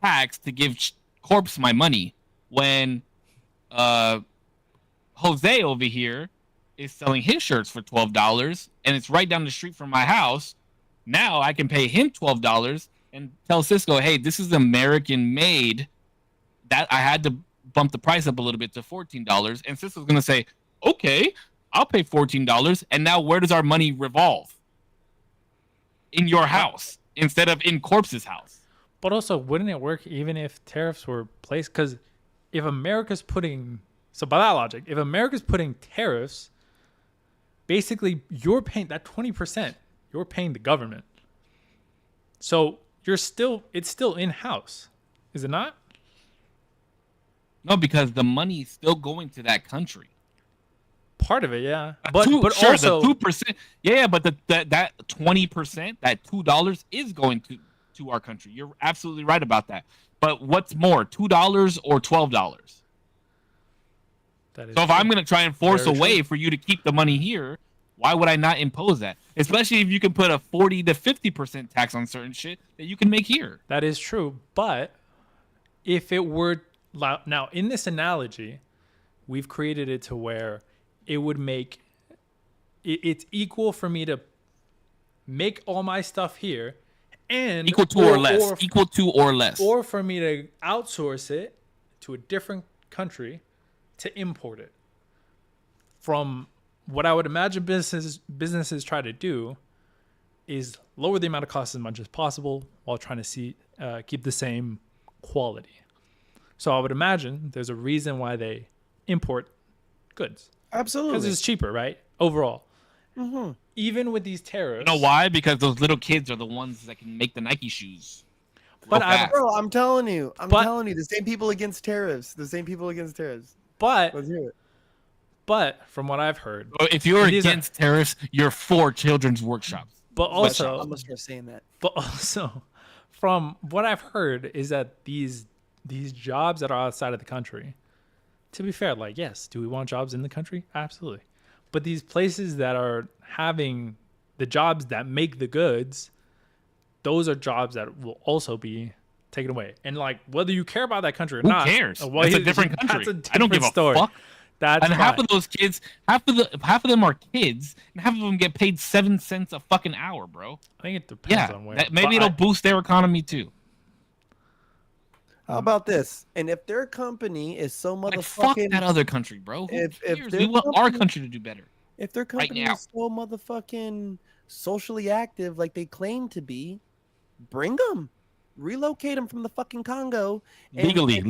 tax to give Corpse my money when Jose over here is selling his shirts for $12 and it's right down the street from my house. Now I can pay him $12 and tell Cisco, hey, this is American made. That I had to bump the price up a little bit to $14. And Cisco's going to say, okay, I'll pay $14. And now where does our money revolve? In your house instead of in Corpse's house. But also, wouldn't it work even if tariffs were placed? Because if America's putting, so by that logic, if America's putting tariffs, basically you're paying that 20%, you're paying the government. So it's still in-house, is it not? No, because the money is still going to that country. Part of it, yeah. But sure, also the 2%, yeah, but that 20%, that $2 is going to our country. You're absolutely right about that. But what's more, $2 or $12? So if I'm going to try and force a way for you to keep the money here, why would I not impose that? Especially if you can put a 40 to 50% tax on certain shit that you can make here. That is true. But if it were now in this analogy, we've created it to where it would make it's equal for me to make all my stuff here and equal to or less, or for me to outsource it to a different country to import it. From what I would imagine businesses try to do is lower the amount of costs as much as possible while trying to keep the same quality. So I would imagine there's a reason why they import goods. Absolutely. Because it's cheaper, right? Overall. Mm-hmm. Even with these tariffs. You know why? Because those little kids are the ones that can make the Nike shoes. Bro, I'm telling you, the same people against tariffs. But let's hear it. But from what I've heard, if you're against tariffs, you're for children's workshops. But also, I'm gonna start saying that. But also, from what I've heard, is that these jobs that are outside of the country. To be fair, like, yes, do we want jobs in the country? Absolutely. But these places that are having the jobs that make the goods, those are jobs that will also be taken away. And like, whether you care about that country or not, who cares? It's a different country. I don't give a fuck. That's and half of those kids, half of them are kids, and half of them get paid 7 cents a fucking hour, bro. I think it depends on where. Maybe it'll boost their economy too. How about this? And if their company is so motherfucking fuck that other country, bro. If we want our country to do better. If their company is so motherfucking socially active like they claim to be, bring them. Relocate them from the fucking Congo. Legally.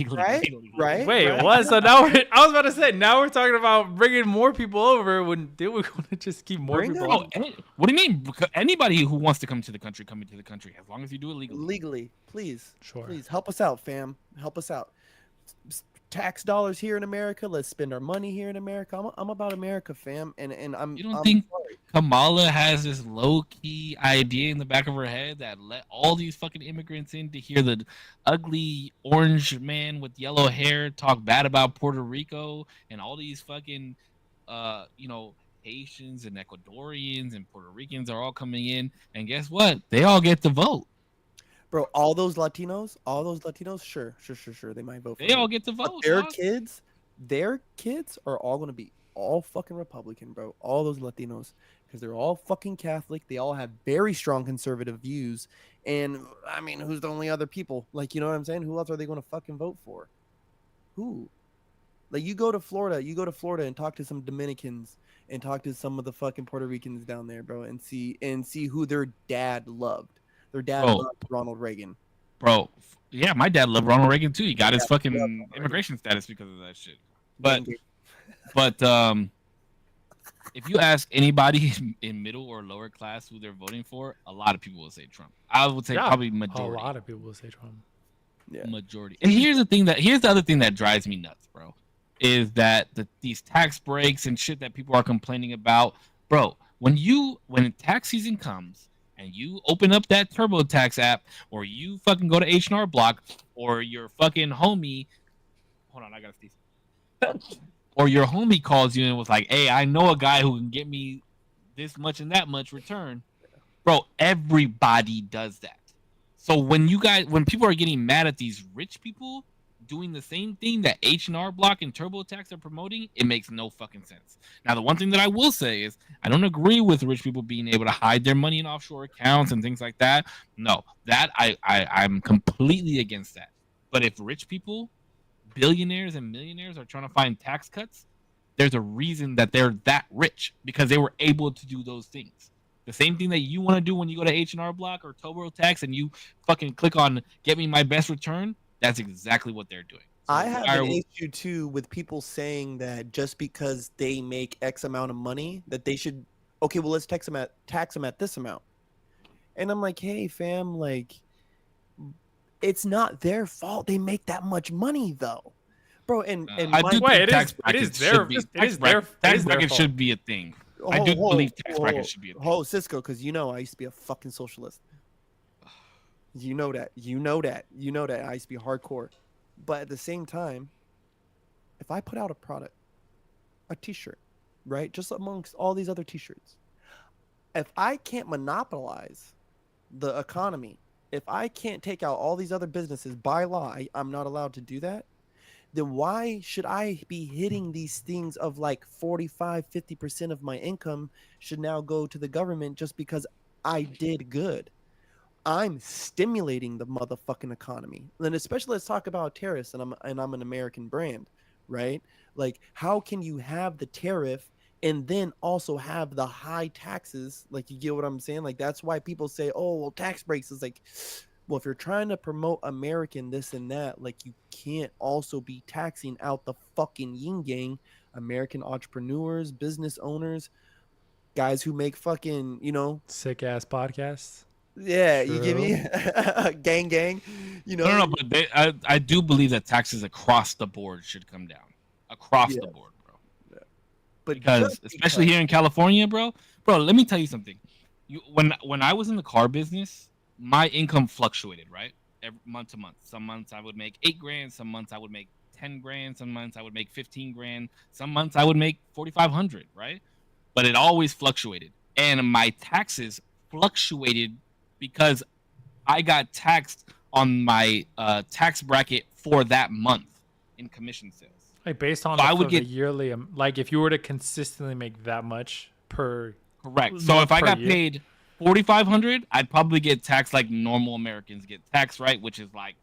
Right? Wait, what? So now I was about to say, now we're talking about bringing more people over when they were going to just keep more people over. What do you mean? Anybody who wants to come to the country, come into the country, as long as you do it legally. Legally, please. Sure. Please, help us out, fam. Help us out. Tax dollars here in America. Let's spend our money here in America. I'm about America, fam. And I'm. You don't think Kamala has this low-key idea in the back of her head that let all these fucking immigrants in to hear the ugly orange man with yellow hair talk bad about Puerto Rico and all these fucking, Haitians and Ecuadorians and Puerto Ricans are all coming in, and guess what? They all get to vote. Bro, all those Latinos, sure, they might vote for They all get to vote. But their kids are all going to be all fucking Republican, bro. All those Latinos, because they're all fucking Catholic. They all have very strong conservative views. And, I mean, who's the only other people? Like, you know what I'm saying? Who else are they going to fucking vote for? Who? Like, you go to Florida and talk to some Dominicans and talk to some of the fucking Puerto Ricans down there, bro, and see who their dad loved. Their dad loved Ronald Reagan. Bro, yeah, my dad loved Ronald Reagan too. He got his fucking immigration status because of that shit. But if you ask anybody in middle or lower class who they're voting for, a lot of people will say Trump. I would say probably majority. A lot of people will say Trump. Yeah. Majority. And here's the other thing that drives me nuts, bro, is that these tax breaks and shit that people are complaining about, bro. When tax season comes and you open up that TurboTax app, or you fucking go to H&R Block, or your fucking homie, hold on, I gotta sneeze. Or your homie calls you and was like, "Hey, I know a guy who can get me this much and that much return." Bro, everybody does that. So when people are getting mad at these rich people doing the same thing that H&R Block and TurboTax are promoting, it makes no fucking sense. Now, the one thing that I will say is I don't agree with rich people being able to hide their money in offshore accounts and things like that. No, that I'm completely against that. But if rich people, billionaires and millionaires are trying to find tax cuts, there's a reason that they're that rich because they were able to do those things. The same thing that you want to do when you go to H&R Block or TurboTax and you fucking click on get me my best return, that's exactly what they're doing. So I have an issue too with people saying that just because they make X amount of money that they should, okay, well, let's tax them at this amount. And I'm like, hey fam, like it's not their fault they make that much money though. Bro, and I do think tax brackets should be a thing. I do believe tax brackets should be a thing. Oh, Cisco, because you know I used to be a fucking socialist. You know that. I used to be hardcore. But at the same time, if I put out a product, a t-shirt, right, just amongst all these other t-shirts, if I can't monopolize the economy, if I can't take out all these other businesses by law, I'm not allowed to do that, then why should I be hitting these things of like 45-50% of my income should now go to the government just because I did good? I'm stimulating the motherfucking economy. And especially let's talk about tariffs, and I'm an American brand, right? Like, how can you have the tariff and then also have the high taxes? Like, you get what I'm saying? Like, that's why people say, oh, well, tax breaks is like, well, if you're trying to promote American this and that, like, you can't also be taxing out the fucking yin yang, American entrepreneurs, business owners, guys who make fucking, sick ass podcasts. Yeah, true. You give me gang, No, but I do believe that taxes across the board should come down. Across the board, bro. Yeah. But because especially here in California, bro, let me tell you something. When I was in the car business, my income fluctuated, right? Every month to month. Some months I would make $8,000, some months I would make $10,000, some months I would make $15,000, some months I would make $4,500, right? But it always fluctuated. And my taxes fluctuated because I got taxed on my tax bracket for that month in commission sales. Like based on the yearly, like if you were to consistently make that much per. Correct. So if I got paid $4,500, I'd probably get taxed like normal Americans get taxed, right? Which is like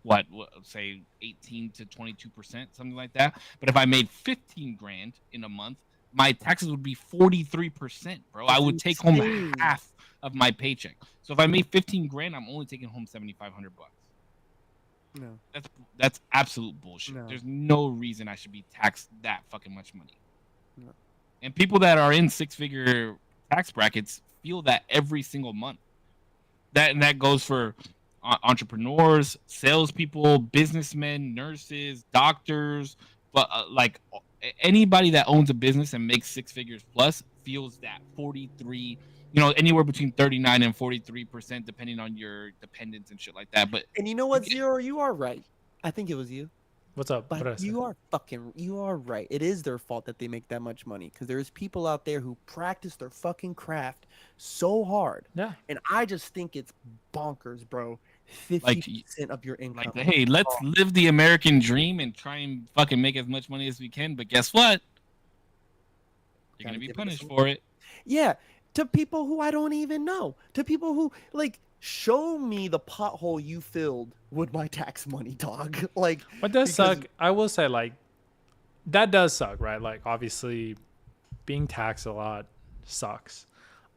what say 18 to 22%, something like that. But if I made $15,000 in a month, my taxes would be 43%, bro. I would take home half of my paycheck. So if I made $15,000, I'm only taking home $7,500. No, that's absolute bullshit. No. There's no reason I should be taxed that fucking much money. No. And people that are in six-figure tax brackets feel that every single month. That goes for entrepreneurs, salespeople, businessmen, nurses, doctors, but like anybody that owns a business and makes six figures plus feels that 43, anywhere between 39 and 43%, depending on your dependents and shit like that. But and you know what, Zero, you are right. I think it was you. What's up? But you are right. It is their fault that they make that much money because there's people out there who practice their fucking craft so hard. Yeah. And I just think it's bonkers, bro. 50% of your income. Like, hey, let's live the American dream and try and fucking make as much money as we can. But guess what? You're going to be punished for it. Yeah. To people who I don't even know. To people who, like, show me the pothole you filled with my tax money, dog. Like, what does suck? I will say, like, that does suck, right? Like, obviously, being taxed a lot sucks.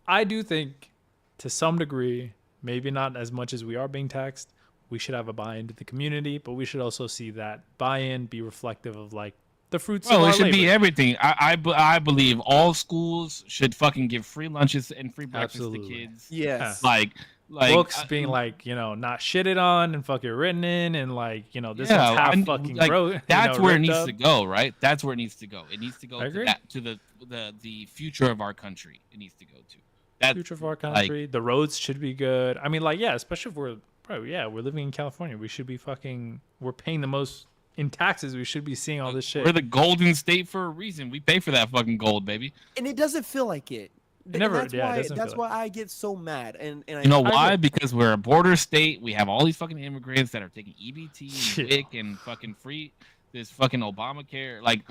I do think, to some degree, maybe not as much as we are being taxed, we should have a buy-in to the community, but we should also see that buy-in be reflective of, like, the fruits of our it should labor. Be everything. I believe all schools should fucking give free lunches and free breakfast to kids. Yes. Like books being like, not shitted on and fucking written in and like, this one's half fucking broke. That's where it needs to go, right? That's where it needs to go. It needs to go to the future of our country. It needs to go to that future of our country. Like, the roads should be good. I mean, like, yeah, especially if we're living in California. We should be we're paying the most in taxes. We should be seeing all this shit. We're the golden state for a reason. We pay for that fucking gold, baby. And it doesn't feel like it. It never, That's yeah, it why. doesn't That's feel why like. I get so mad. And You know I I why? agree. Because we're a border state. We have all these fucking immigrants that are taking EBT and Yeah. WIC and fucking free this fucking Obamacare. Like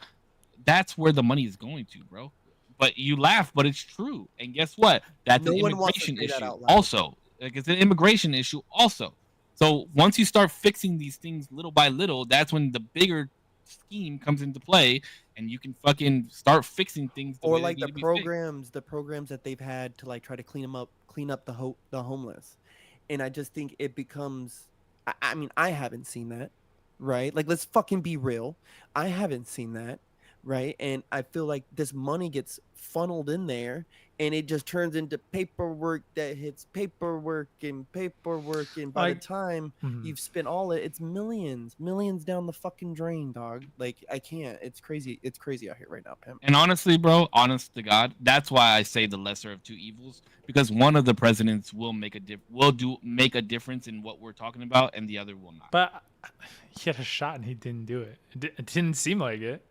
that's where the money is going to, bro. But you laugh, but it's true. And guess what? That's no an one wants to immigration say that issue out loud. also. Like it's an immigration issue also. So once you start fixing these things little by little, that's when the bigger scheme comes into play, and you can fucking start fixing things the Or way they like need to be fixed. the programs that they've had to like try to clean up the homeless. And I just think it becomes. I mean, I haven't seen that, right? Like, let's fucking be real. I haven't seen that, right? And I feel like this money gets funneled in there, and it just turns into paperwork that hits paperwork and paperwork, and by the Like, time mhm. you've spent it's millions down the fucking drain, dog. Like, I can't. It's crazy out here right now, pimp. And honestly, bro, honest to God, that's why I say the lesser of two evils, because one of the presidents will make a difference in what we're talking about, and the other will not. But he had a shot and he didn't do it. It didn't seem like it.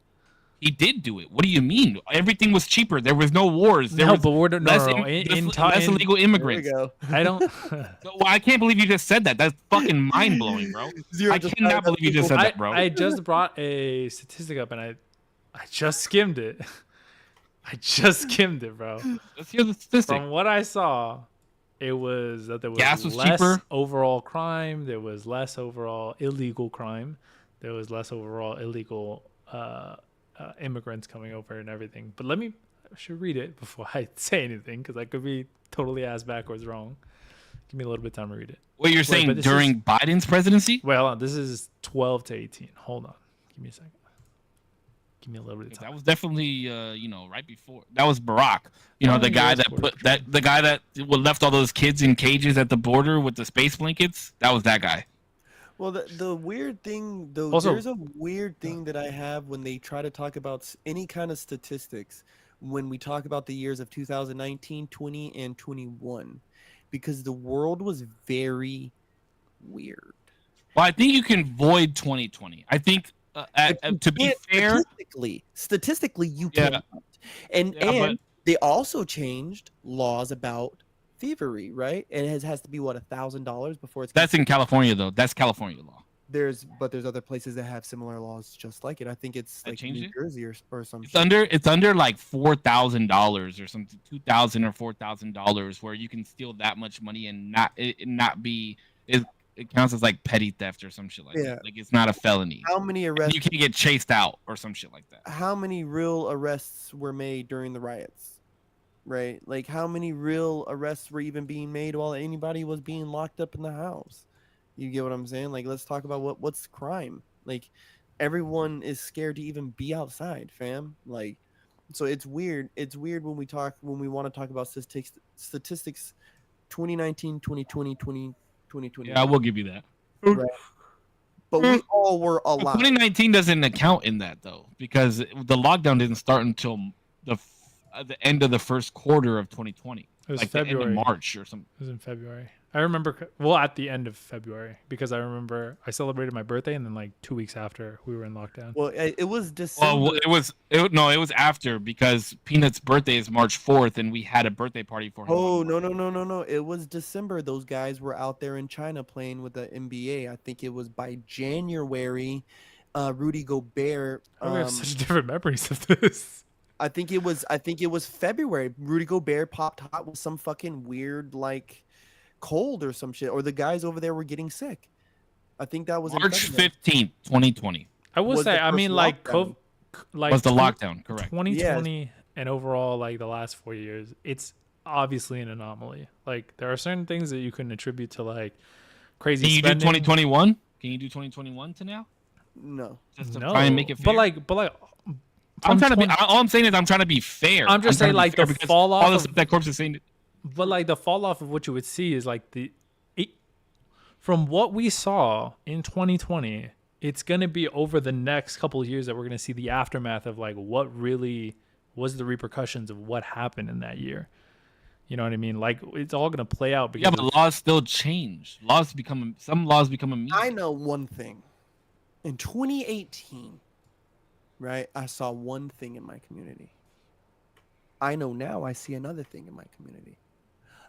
He did do it. What do you mean? Everything was cheaper. There was no wars. There No, was but we're less, no. less illegal immigrants. There we go. I don't. So, well, I can't believe you just said that. That's fucking mind blowing, bro. Zero I just cannot believe you just said that, bro. I just brought a statistic up and I just skimmed it. I just skimmed it, bro. Let's hear the statistic. From what I saw, it was that there was, Gas was less cheaper. overall crime. There was less overall illegal crime. There was less overall illegal immigrants coming over and everything. But I should read it before I say anything because I could be totally ass backwards wrong. Give me a little bit of time to read it. What you're saying during Biden's presidency? Well, this is 12 to 18. Hold on. Give me a second. Give me a little bit of time. That was definitely, right before. That was Barack. The guy that left all those kids in cages at the border with the space blankets. That was that guy. Well, the weird thing, though, Also- there's a weird thing that I have when they try to talk about any kind of statistics when we talk about the years of 2019, 20, and 21, because the world was very weird. Well, I think you can void 2020. I think, to be fair, statistically, you Yeah. cannot. And but they also changed laws about thievery, right? And it has to be what, $1,000 before it's. that's in California, though. That's California law. There's other places that have similar laws just like it. I think it's like changed New it? Jersey or some. It's under like $4,000 or something, $2,000 or $4,000, where you can steal that much money and not be it counts as like petty theft or some shit like that. Like it's not a felony. How many arrests? You can get chased out or some shit like that. How many real arrests were made during the riots? Right? Like how many real arrests were even being made while anybody was being locked up in the house? You get what I'm saying? Like let's talk about what's crime. Like everyone is scared to even be outside, fam. Like so it's weird. It's weird when we want to talk about statistics 2019, 2020, 2020. Yeah, I will give you that. Right. But we all were alive. 2019 doesn't account in that though, because the lockdown didn't start until the end of the first quarter of 2020. It was like February. The end of March or something. It was in February. I remember, at the end of February, because I remember I celebrated my birthday, and then like 2 weeks after we were in lockdown. Well, it was December. Well, it was after, because Peanut's birthday is March 4th, and we had a birthday party for him. Oh no! It was December. Those guys were out there in China playing with the NBA. I think it was by January. Rudy Gobert. We have such different memories of this. I think it was February. Rudy Gobert popped hot with some fucking weird like cold or some shit, or the guys over there were getting sick. I think that was March 15th, 2020. I will say, I mean, like was the lockdown, correct? 2020 and overall, like the last 4 years, it's obviously an anomaly. Like there are certain things that you can attribute to like crazy. Can you spending. do 2021? Can you do 2021 to now? No, just to try and make it fair. But like. I'm trying to be. All I'm saying is I'm trying to be fair. I'm just saying like the fall off. All the stuff that Corpse is saying. But like the fall off of what you would see is like from what we saw in 2020, it's gonna be over the next couple of years that we're gonna see the aftermath of like what really was the repercussions of what happened in that year. You know what I mean? Like it's all gonna play out. Yeah, but laws still change. Some laws become immediate. I know one thing. In 2018. Right, I saw one thing in my community. I know now I see another thing in my community.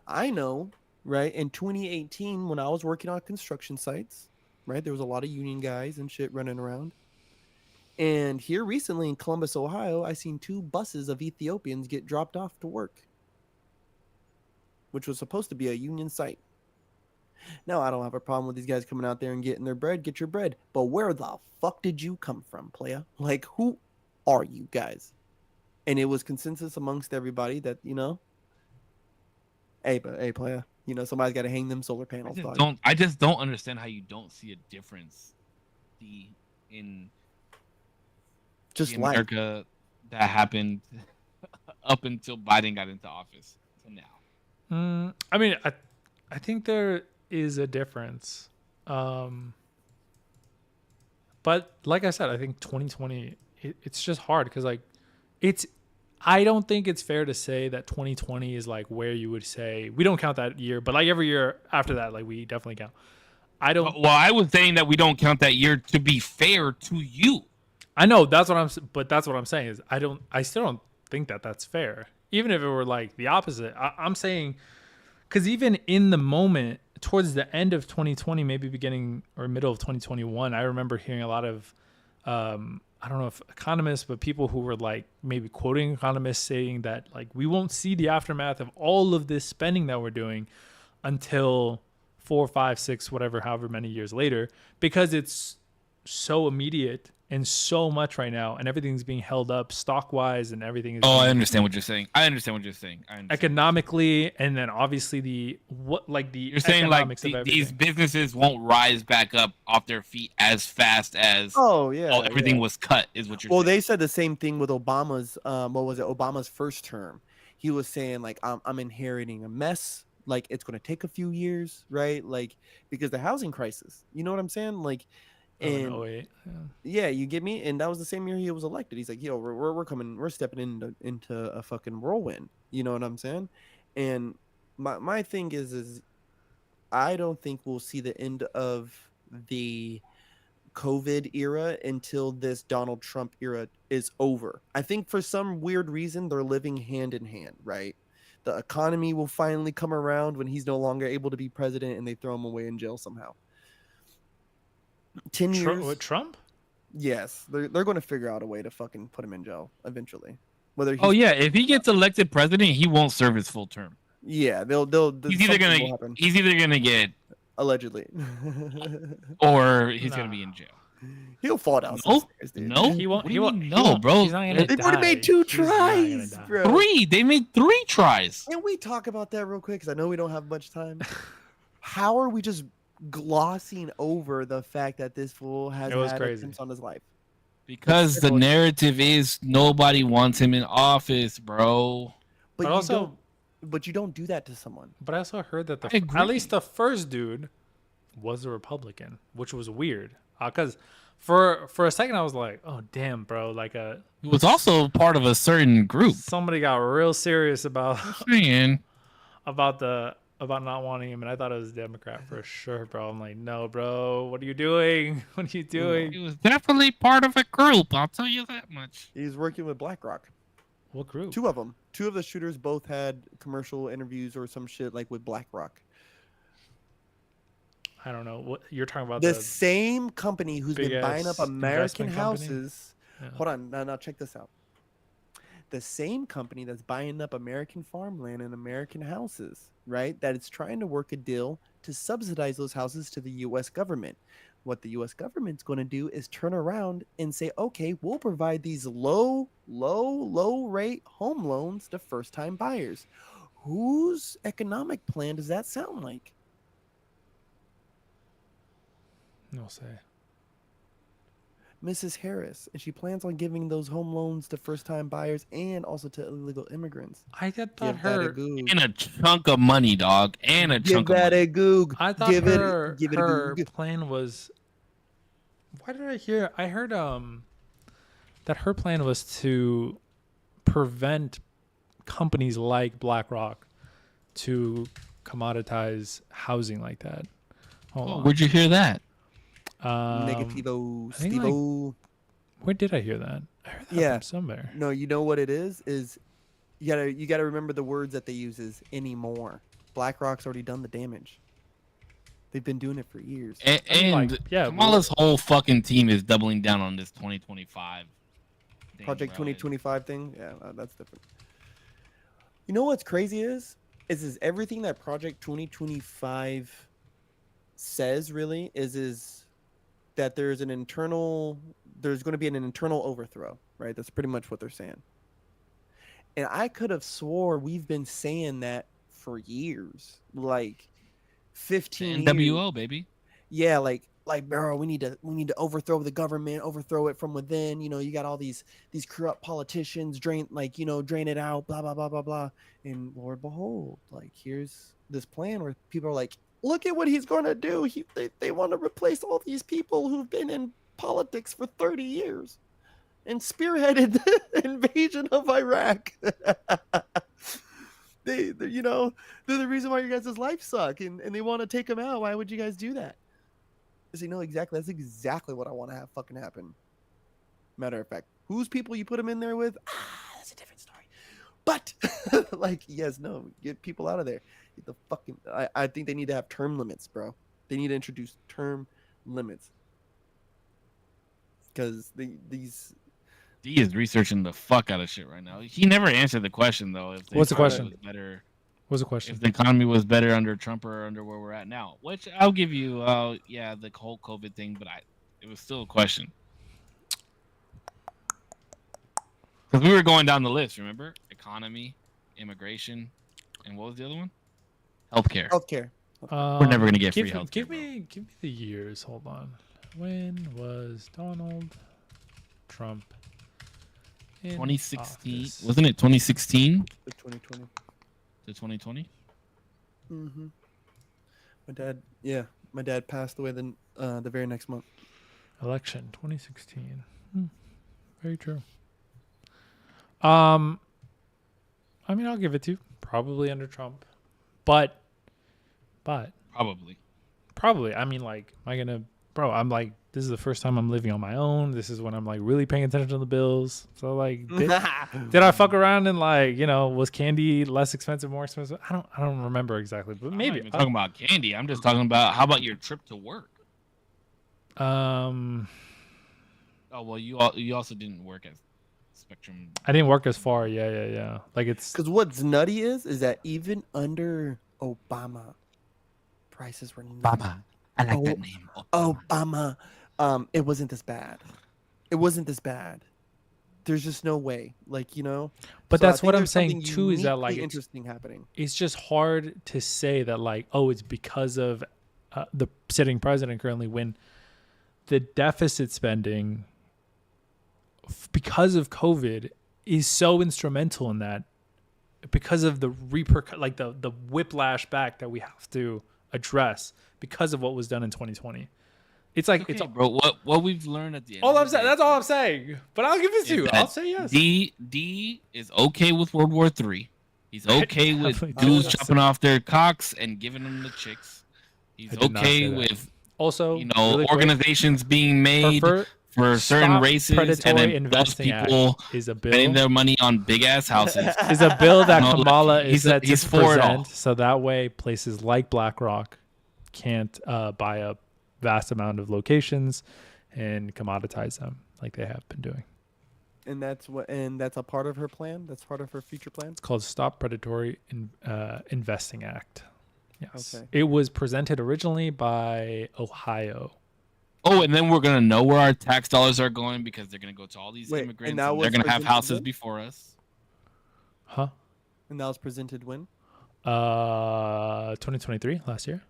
I know, right, in 2018 when I was working on construction sites, right, there was a lot of union guys and shit running around. And here recently in Columbus, Ohio, I seen 2 buses of Ethiopians get dropped off to work, which was supposed to be a union site. Now, I don't have a problem with these guys coming out there and getting their bread. Get your bread. But where the fuck did you come from, playa? Like, who are you guys? And it was consensus amongst everybody that, hey, playa, somebody's got to hang them solar panels, dog. I just don't understand how you don't see a difference in just America that happened up until Biden got into office to now. I mean, I think there is a difference. But like I said, I think 2020, it's just hard because I don't think it's fair to say that 2020 is like where you would say we don't count that year, but like every year after that, like we definitely count. I don't. Well, I was saying that we don't count that year to be fair to you. I know that's what I'm saying is I still don't think that that's fair. Even if it were like the opposite, I'm saying because even in the moment towards the end of 2020, maybe beginning or middle of 2021, I remember hearing a lot of I don't know if economists, but people who were like maybe quoting economists saying that like we won't see the aftermath of all of this spending that we're doing until 4, 5, 6, whatever, however many years later, because it's so immediate and so much right now, and everything's being held up stock wise, and everything is. Oh, I understand what you're saying. Economically, and then obviously you're saying like these businesses won't rise back up off their feet as fast as everything was cut is what you're saying. Well, they said the same thing with Obama's Obama's first term. He was saying like I'm inheriting a mess, like it's going to take a few years, right? Like because the housing crisis, you know what I'm saying? Like and yeah, you get me. And that was the same year he was elected. He's like, yo, we're stepping into a fucking whirlwind. You know what I'm saying? And my thing is I don't think we'll see the end of the COVID era until this Donald Trump era is over. I think for some weird reason they're living hand in hand, right? The economy will finally come around when he's no longer able to be president and they throw him away in jail somehow. 10 years with Trump? Yes, they're going to figure out a way to fucking put him in jail eventually. Whether if he gets elected president, he won't serve his full term. Yeah, he's either gonna get allegedly, or he's gonna be in jail. He'll fall down. No, he won't. No, bro. They've already made 2 tries, bro. 3. They made 3 tries. Can we talk about that real quick? Because I know we don't have much time. How are we just glossing over the fact that this fool has had attempts on his life? Because the narrative is nobody wants him in office, bro. But you don't do that to someone. But I also heard that at least the first dude was a Republican, which was weird. Because for a second I was like, oh damn, bro, like he was also part of a certain group. Somebody got real serious about about not wanting him, and I thought it was a Democrat for sure, bro. I'm like, no, bro, what are you doing? What are you doing? He was definitely part of a group, I'll tell you that much. He's working with BlackRock. What group? 2 of them. 2 of the shooters both had commercial interviews or some shit like with BlackRock. I don't know what you're talking about. The same company who's been buying up American houses. Yeah. Hold on, now check this out. The same company that's buying up American farmland and American houses, right? That it's trying to work a deal to subsidize those houses to the U.S. government. What the U.S. government's going to do is turn around and say, okay, we'll provide these low rate home loans to first-time buyers. Whose economic plan does that sound like? No say. Mrs. Harris, and she plans on giving those home loans to first-time buyers and also to illegal immigrants. I thought her in a chunk of money, dog, and a chunk of money. Give that a goog. I thought her plan was. Why did I hear? I heard that her plan was to prevent companies like BlackRock to commoditize housing like that. Hold on. Where'd you hear that? Negativo, Stevo. Where did I hear that? I heard that from somewhere. No, you know what it is? Is You gotta remember the words that they use is anymore. BlackRock's already done the damage. They've been doing it for years. And Kamala's whole fucking team is doubling down on this 2025 thing, Project bro. 2025 thing. Yeah, that's different. You know what's crazy is everything that Project 2025 says really is that there's going to be an internal overthrow, right? That's pretty much what they're saying. And I could have swore we've been saying that for years, like 15 NWO, years. baby. Yeah, like bro, we need to overthrow the government, overthrow it from within. You know, you got all these corrupt politicians, drain it out, blah blah blah blah blah. And Lord behold, like here's this plan where people are like, look at what he's going to do. They want to replace all these people who've been in politics for 30 years and spearheaded the invasion of Iraq. they're the reason why your guys' life suck, and they want to take them out. Why would you guys do that? Because exactly, that's exactly what I want to have fucking happen. Matter of fact, whose people you put them in there with, that's a different story. But get people out of there. Get the fucking. I think they need to have term limits, bro. They need to introduce term limits. Because these. D is researching the fuck out of shit right now. He never answered the question though. What's the question? What's the question? If the economy was better under Trump or under where we're at now, which I'll give you, the whole COVID thing, but it was still a question. Because we were going down the list, remember? Economy, immigration, and what was the other one? Healthcare. We're never gonna get free healthcare. Give me the years. Hold on. When was Donald Trump? 2016, wasn't it 2016? 2020. To 2020. Mm-hmm. My dad passed away the very next month. Election 2016. Very true. I mean, I'll give it to you. Probably under Trump, but probably. I mean, like, am I gonna, bro? I'm like, this is the first time I'm living on my own. This is when I'm like really paying attention to the bills. So like, did I fuck around and like, was candy less expensive, more expensive? I don't remember exactly, but maybe. I'm not even talking about candy. I'm just talking about how about your trip to work? Oh well, you also didn't work at Spectrum. I didn't work as far. Yeah. Like it's because what's nutty is that even under Obama, prices were nutty. Obama. I like that name. Obama. It wasn't this bad. There's just no way, But so that's what I'm saying too. Is that like interesting happening? It's just hard to say that like, it's because of the sitting president currently, when the deficit spending because of COVID is so instrumental in that, because of the the whiplash back that we have to address because of what was done in 2020. It's like okay, bro. What we've learned at the end. That's all I'm saying. But I'll give it to you. I'll say yes. D is okay with World War III. He's okay with dudes chopping off their cocks and giving them the chicks. He's okay with also really organizations being made for certain races, and then those people is a bill spending their money on big ass houses. Is a bill that Kamala is set to for present, so that way places like BlackRock can't buy up vast amount of locations and commoditize them like they have been doing. And that's a part of her plan. That's part of her future plan. It's called Stop Predatory Investing Act. Yes, okay. It was presented originally by Ohio. Oh, and then we're gonna know where our tax dollars are going because they're gonna go to all these immigrants. And they're gonna have houses before us. Huh? And that was presented when? 2023, last year.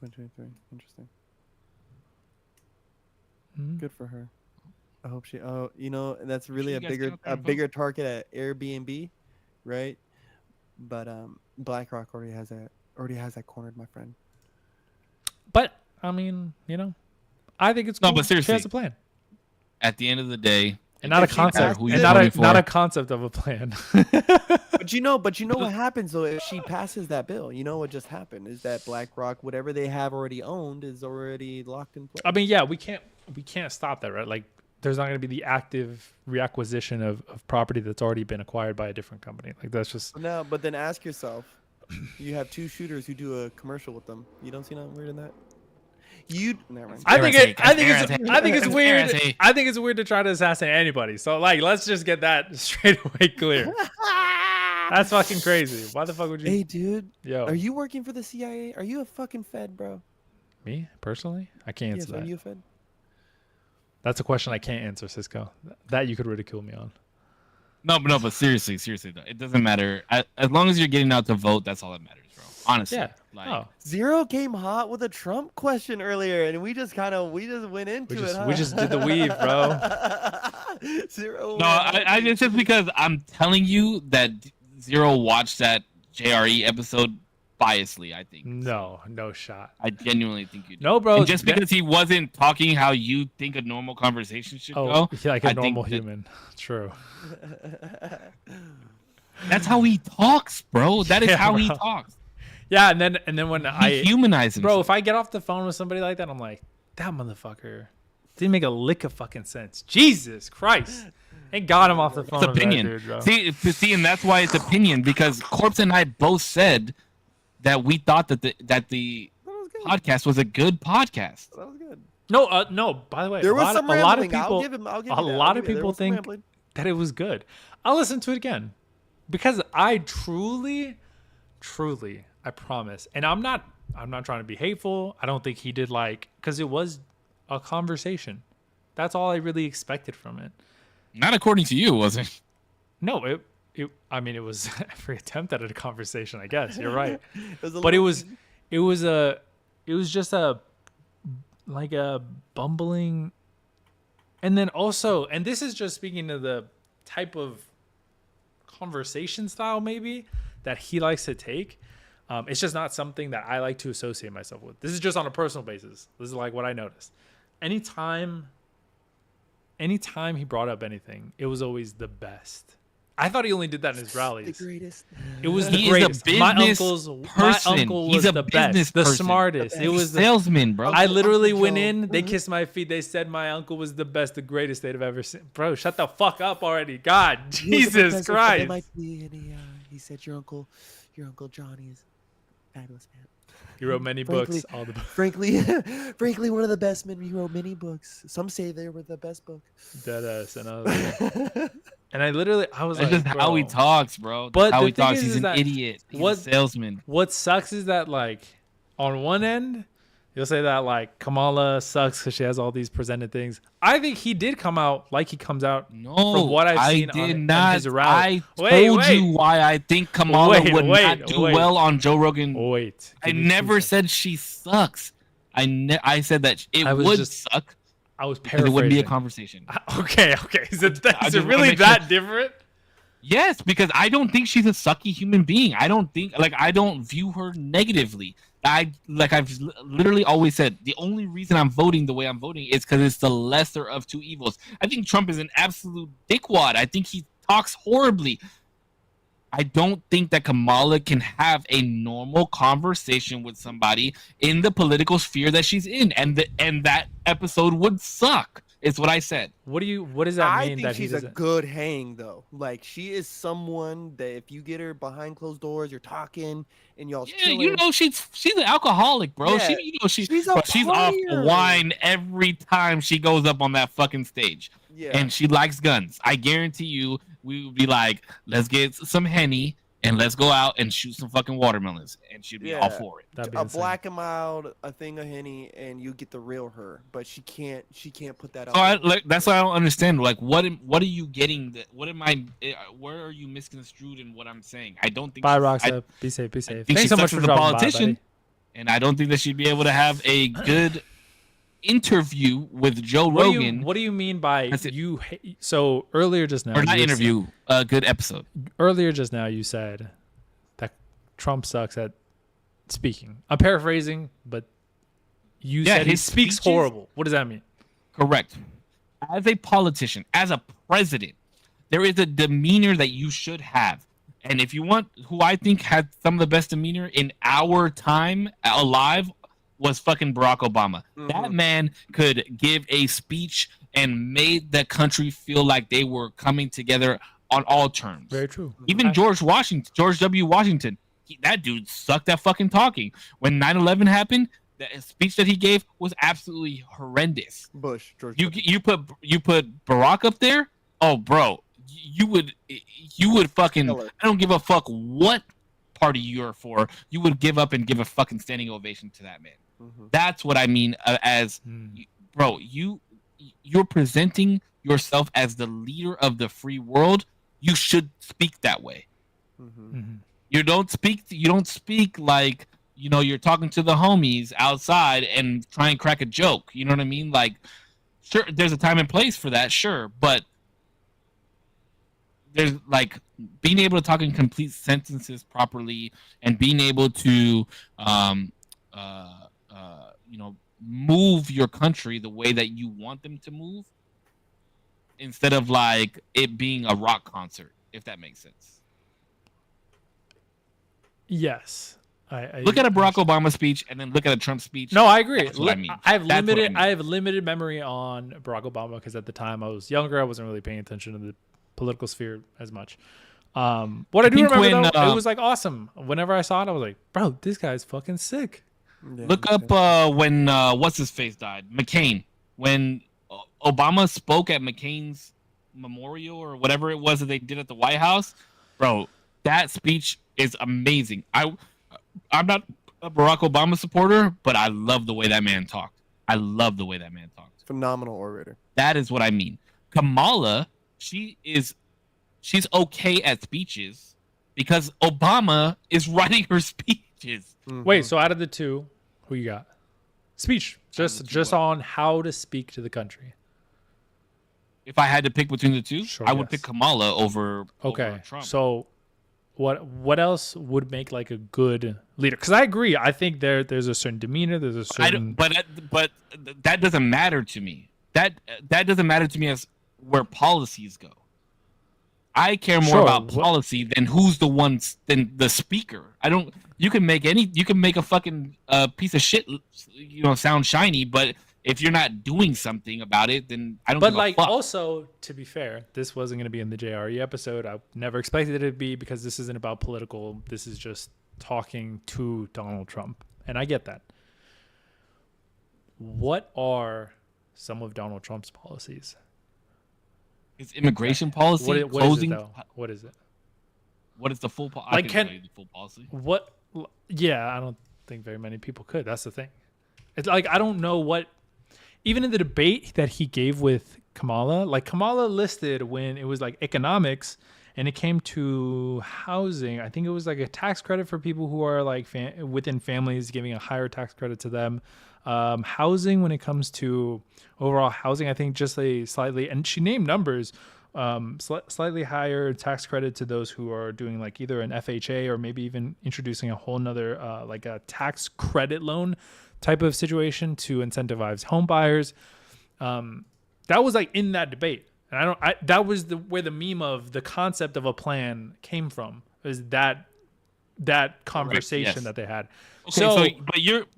2023. Interesting. Mm-hmm. Good for her. I hope she. That's really a bigger target at Airbnb, right? But BlackRock already has that cornered, my friend. But I mean, I think it's cool. No, but seriously, she has a plan. At the end of the day, and not a concept, not a concept of a plan. But you know what happens though if she passes that bill? You know what just happened is that BlackRock, whatever they have already owned, is already locked in place. I mean, yeah, we can't stop that, right? Like there's not going to be the active reacquisition of property that's already been acquired by a different company. Like that's just No, but then ask yourself, you have 2 shooters who do a commercial with them. You don't see nothing weird in that? Never mind. I think it's weird. I think it's weird to try to assassinate anybody. So like, let's just get that straight away clear. That's fucking crazy. Why the fuck would you? Hey, dude. Yo. Are you working for the CIA? Are you a fucking Fed, bro? Me personally, I can't answer that. Are you a Fed? That's a question I can't answer, Cisco. That you could ridicule me on. No, but seriously though, it doesn't matter. As long as you're getting out to vote, that's all that matters, bro. Honestly. Yeah. Like, Zero came hot with a Trump question earlier, and we just went into it. Huh? We just did the weave, bro. Zero. No, it's just because I'm telling you that Zero watched that JRE episode biasly, I think. No shot. I genuinely think you do. No, bro. And just because he wasn't talking how you think a normal conversation should go. Like a normal human. True. That's how he talks, bro. That is how he talks. Yeah, and then when he humanizes himself. Bro, if I get off the phone with somebody like that, I'm like, that motherfucker didn't make a lick of fucking sense. Jesus Christ. Thank God I'm off the phone. It's opinion. That dude, bro. See, and that's why it's opinion, because Corpse and I both said that we thought that the podcast was a good podcast. That was good. No. By the way, there was some rambling. A lot of people think rambling. that it was good. I'll listen to it again because I truly, I promise, and I'm not trying to be hateful. I don't think he did because it was a conversation. That's all I really expected from it. Not according to you, was it? No, it was every attempt at a conversation, I guess. You're right. It was just a bumbling. And then also, and this is just speaking to the type of conversation style maybe that he likes to take. It's just not something that I like to associate myself with. This is just on a personal basis. This is like what I noticed. Anytime he brought up anything, it was always the best. I thought he only did that in his rallies. The greatest. It was the He greatest. is a My business uncle was He's a the business best, the person. smartest. It was salesman, bro. I literally went in. They kissed my feet. They said my uncle was the best, the greatest they'd have ever seen. Bro, shut the fuck up already. God, Jesus Christ. He said your uncle Johnny is fabulous, man. He wrote many books. Frankly, one of the best men. He wrote many books. Some say they were the best book. Deadass. And I was That's like, just how he talks, bro. But how the he thing talks. is He's an that idiot. He's a salesman. What sucks is that on one end, you'll say that Kamala sucks because she has all these presented things. I think he did come out like he comes out. No, from what I've seen on his rally. I told you why I think Kamala would not do well on Joe Rogan. I never said she sucks. I said that it would suck. I was paraphrasing. It wouldn't be a conversation. Okay. Is it really that different? Yes, because I don't think she's a sucky human being. I don't view her negatively. I've literally always said the only reason I'm voting the way I'm voting is because it's the lesser of two evils. I think Trump is an absolute dickwad. I think he talks horribly. I don't think that Kamala can have a normal conversation with somebody in the political sphere that she's in, and that episode would suck. Is what I said. What does that mean? I think she's a good hang though. She is someone that if you get her behind closed doors, you're talking and y'all. Yeah, she's an alcoholic, bro. Yeah. She's off wine every time she goes up on that fucking stage. Yeah. And she likes guns. I guarantee you, we would be like, let's get some Henny and let's go out and shoot some fucking watermelons, and she'd be all for it. A black and mild, a thing of Henny, and you get the real her, but she can't put that out. So that's why I don't understand. What are you getting? Where are you misconstrued in what I'm saying? I don't think. Bye, Roxa. Be safe. Thanks so much for the politician, and I don't think that she'd be able to have a good interview with Joe Rogan. What do you mean by you? So earlier just now, or not interview, a good episode. Earlier just now, you said that Trump sucks at speaking. I'm paraphrasing, but you said he speaks horrible. What does that mean? Correct. As a politician, as a president, there is a demeanor that you should have. And if you want, who I think had some of the best demeanor in our time alive was fucking Barack Obama. Mm-hmm. That man could give a speech and made the country feel like they were coming together on all terms. Very true. Even George W. Washington, that dude sucked at fucking talking. When 9/11 happened, the speech that he gave was absolutely horrendous. George. You put Barack up there, oh bro, you would fucking. I don't give a fuck what party you're for. You would give up and give a fucking standing ovation to that man. Mm-hmm. That's what I mean bro. You're presenting yourself as the leader of the free world. You should speak that way. Mm-hmm. Mm-hmm. You don't speak like, you're talking to the homies outside and try and crack a joke. You know what I mean? Like, sure, there's a time and place for that, sure, but there's like being able to talk in complete sentences properly and being able to move your country the way that you want them to move, instead of like it being a rock concert, if that makes sense. Yes. I look at a Barack Obama speech and then look at a Trump speech. No, I agree. That's what I mean. I have limited memory on Barack Obama because at the time I was younger. I wasn't really paying attention to the political sphere as much. What I do remember though, it was like awesome. Whenever I saw it, I was like, bro, this guy's fucking sick. Yeah, look up when what's his face died, McCain. When Obama spoke at McCain's memorial or whatever it was that they did at the White House, bro, that speech is amazing. I'm not a Barack Obama supporter, but I love the way that man talked. Phenomenal orator. That is what I mean. Kamala, she's okay at speeches because Obama is writing her speeches. Mm-hmm. Wait, so out of the two, who you got? Speech, just on how to speak to the country. If I had to pick between the two, sure, I would pick Kamala over Trump. So what else would make like a good leader? Because I agree. I think there's a certain demeanor. There's a certain. But that doesn't matter to me. That doesn't matter to me as where policies go. I care more about policy than who's than the speaker. You can make a fucking piece of shit, sound shiny, but if you're not doing something about it, then I don't. But give a fuck. Also, to be fair, this wasn't going to be in the JRE episode. I never expected it to be because this isn't about political. This is just talking to Donald Trump, and I get that. What are some of Donald Trump's policies? His immigration policy. What is it though? What is it? What is the full policy? I can tell you the full policy. What? Yeah, I don't think very many people could. That's the thing. It's like I don't know what. Even in the debate that he gave with Kamala, like Kamala listed when it was like economics and it came to housing, I think it was like a tax credit for people who are like within families, giving a higher tax credit to them. Housing, when it comes to overall housing, I think just slightly, and she named numbers, slightly higher tax credit to those who are doing like either an FHA or maybe even introducing a whole nother like a tax credit loan type of situation to incentivize home buyers. That was like in that debate. And that was where the meme of the concept of a plan came from, is that conversation that they had. Okay,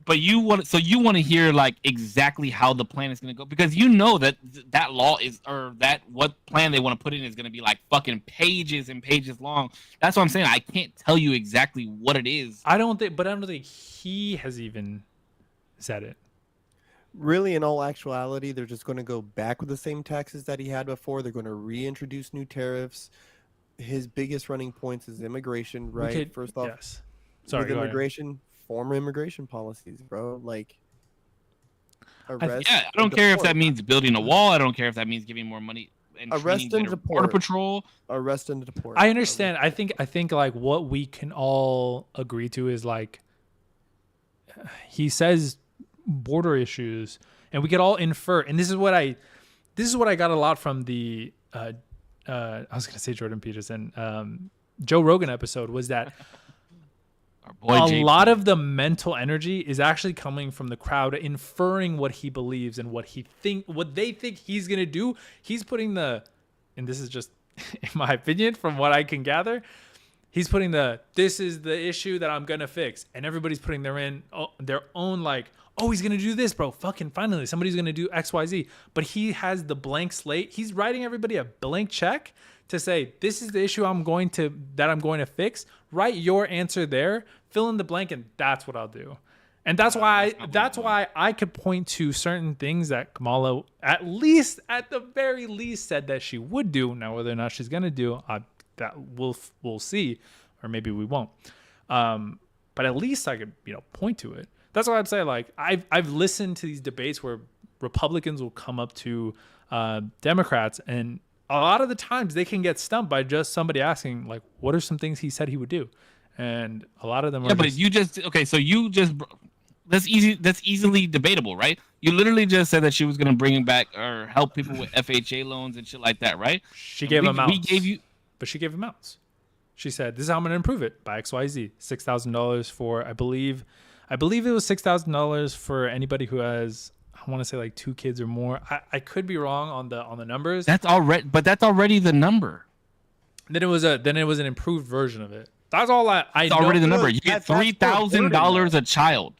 but you want to hear like exactly how the plan is going to go, because that law is, or that what plan they want to put in is going to be like fucking pages and pages long. That's what I'm saying. I can't tell you exactly what it is. I don't think he has even said it. Really, in all actuality, they're just going to go back with the same taxes that he had before. They're going to reintroduce new tariffs. His biggest running points is immigration, right? First off, yes. Sorry, with immigration, former immigration policies, bro. Like, arrest. I don't care if that means building a wall. I don't care if that means giving more money and arrest and deport. Border patrol. Arrest and deport. I understand. I think like what we can all agree to is like, he says border issues, and we could all infer. And this is what I got a lot from the I was gonna say Jordan Peterson, Joe Rogan episode, was that lot of the mental energy is actually coming from the crowd inferring what he believes and what they think he's gonna do. He's putting and this is just in my opinion from what I can gather, He's putting this is the issue that I'm gonna fix, and everybody's putting their own like, oh, he's gonna do this, bro. Fucking finally, somebody's gonna do X, Y, Z. But he has the blank slate. He's writing everybody a blank check to say, this is the issue I'm going to fix. Write your answer there, fill in the blank, and that's what I'll do. And that's why I could point to certain things that Kamala, at the very least, said that she would do. Now, whether or not she's gonna do, that we'll see, or maybe we won't. But at least I could point to it. That's why I'd say, like, I've listened to these debates where Republicans will come up to Democrats, and a lot of the times they can get stumped by just somebody asking, like, what are some things he said he would do? And a lot of them are. Yeah, but that's easily debatable, right? You literally just said that she was going to bring back or help people with FHA loans and shit like that, right? She gave him out. But she gave him outs. She said, "This is how I'm going to improve it by XYZ. $6,000 for I believe it was $6,000 for anybody who has, I want to say, like 2 kids or more. I could be wrong on the numbers. That's already the number. Then it was an improved version of it. That's all I know. Already the number. You get $3,000 a child.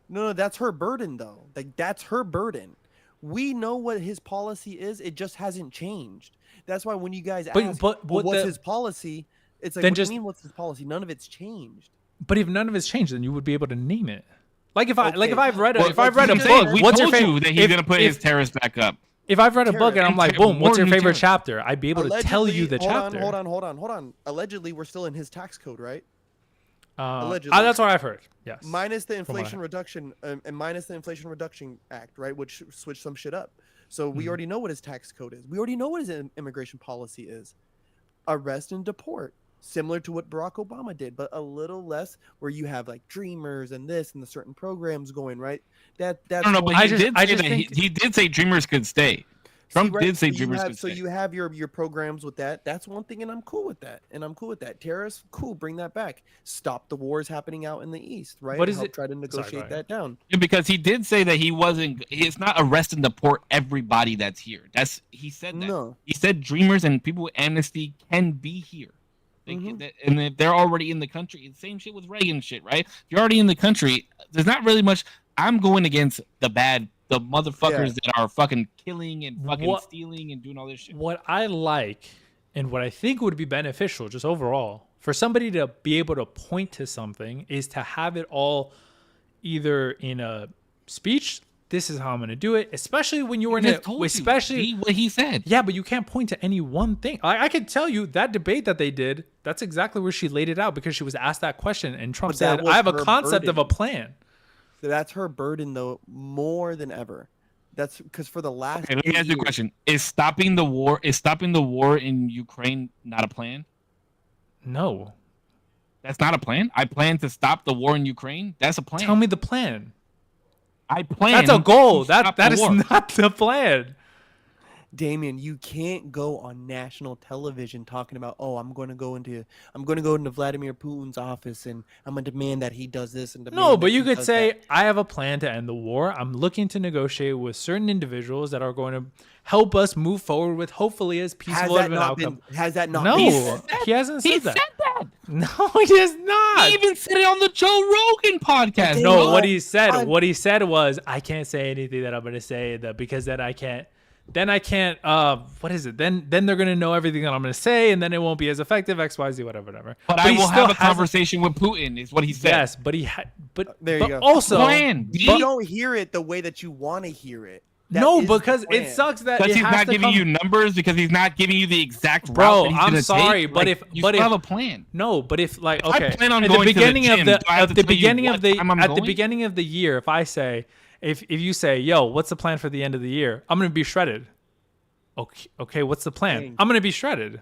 No, that's her burden though. Like, that's her burden. We know what his policy is. It just hasn't changed. That's why when you guys ask, what's his policy? It's like, what do you mean, what's his policy? None of it's changed. But if none of it's changed, then you would be able to name it. Like if I've read a book, what's your favorite? That he's gonna put his terrorists back up. If I've read a book and I'm like, boom, what's your favorite chapter? I'd be able to tell you the chapter. Hold on. Allegedly, we're still in his tax code, right? Allegedly. That's what I've heard. Yes. Minus the Inflation Reduction and minus the Inflation Reduction Act, right? Which switched some shit up. So we already know what his tax code is. We already know what his immigration policy is. Arrest and deport. Similar to what Barack Obama did, but a little less, where you have like Dreamers and this and the certain programs going, right? That's no, but he did say Dreamers could stay. Trump did say Dreamers could stay. So you have your programs with that. That's one thing, and I'm cool with that. Terrorists, cool, bring that back. Stop the wars happening out in the East, right? What is it? Try to negotiate that down. Yeah, because he did say that it's not arrest and deport everybody that's here. He said that. No. He said Dreamers and people with amnesty can be here. And if they're already in the country, same shit with Reagan shit, right? If you're already in the country, there's not really much. I'm going against the motherfuckers that are fucking killing and fucking stealing and doing all this shit. What I like and what I think would be beneficial, just overall, for somebody to be able to point to something is to have it all either in a speech. This is how I'm going to do it, especially when you were especially what he said. Yeah, but you can't point to any one thing. I could tell you that debate that they did, that's exactly where she laid it out, because she was asked that question and Trump said, I have a concept of a plan. So that's her burden, though, more than ever. That's because for the last. Okay, let me ask you a question: Is stopping the war in Ukraine not a plan? No, that's not a plan. I plan to stop the war in Ukraine. That's a plan. Tell me the plan. I plan. That's a goal. That is not the plan. Damien, you can't go on national television talking about, I'm going to go into Vladimir Putin's office and I'm going to demand that he does this and no, but you could say I have a plan to end the war. I'm looking to negotiate with certain individuals that are going to help us move forward with hopefully as peaceful of an outcome. Has that not? No, been he hasn't said that. He said that. No, he has not. He even said it on the Joe Rogan podcast. No, what he said was, I can't say anything that I'm going to say because then I can't. What is it? Then they're going to know everything that I'm going to say, and then it won't be as effective, XYZ, whatever. But I will have a conversation with Putin, is what he said. Yes, but there you go. Also, you don't hear it the way that you want to hear it. Because it sucks that he's not giving you numbers, because he's not giving you the exact route. Bro, I'm sorry, but if you have a plan. No, but if like I plan on going to the gym, at the beginning of the year, if I say. If you say, yo, what's the plan for the end of the year? I'm going to be shredded. Okay, what's the plan? Gang. I'm going to be shredded.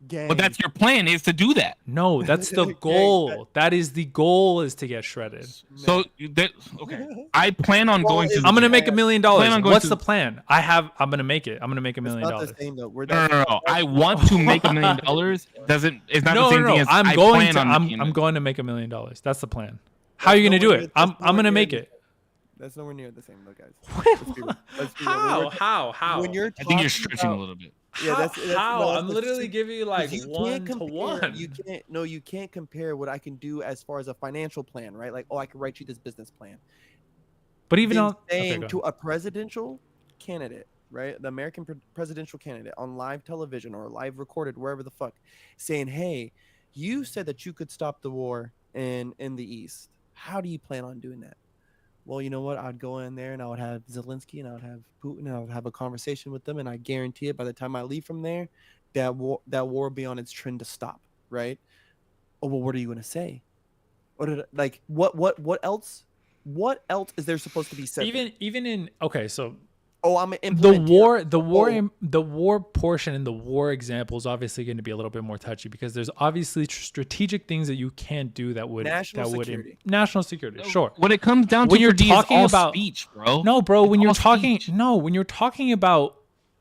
Gang. But that's your plan, is to do that. No, that's the goal. That is the goal, is to get shredded. So, I plan on going to the I'm going to make $1 million. What's the plan? I'm going to make it. I'm going to make $1 million. It's not the same, though. No. I want to make $1 million. It's not the same thing as I'm going to make $1 million. That's the plan. How are you going to do it? I'm going to make it. That's nowhere near the same, though, guys. Wait, Let's be real. how? When you're I think you're talking stretching about, a little bit. yeah, How? no, I'm literally giving you like you one can't to compare. one. You can't compare what I can do as far as a financial plan, right? Like, oh, I can write you this business plan. But even Then on saying to a presidential candidate, right, the American presidential candidate on live television or live recorded wherever the fuck, saying, "Hey, you said that you could stop the war in the East. How do you plan on doing that?" Well, you know what? I'd go in there and I would have Zelensky and I would have Putin and I would have a conversation with them, and I guarantee it. By the time I leave from there, that war will be on its trend to stop, right? Oh well, what are you gonna say? What else? What else is there supposed to be said? even in okay, so oh, I'm the war portion and the war example is obviously going to be a little bit more touchy because there's obviously strategic things that you can't do that would national security. National security. Sure. When it comes down When to you're Fergie, talking all about speech, bro. No, bro, when you're talking speech. when you're talking about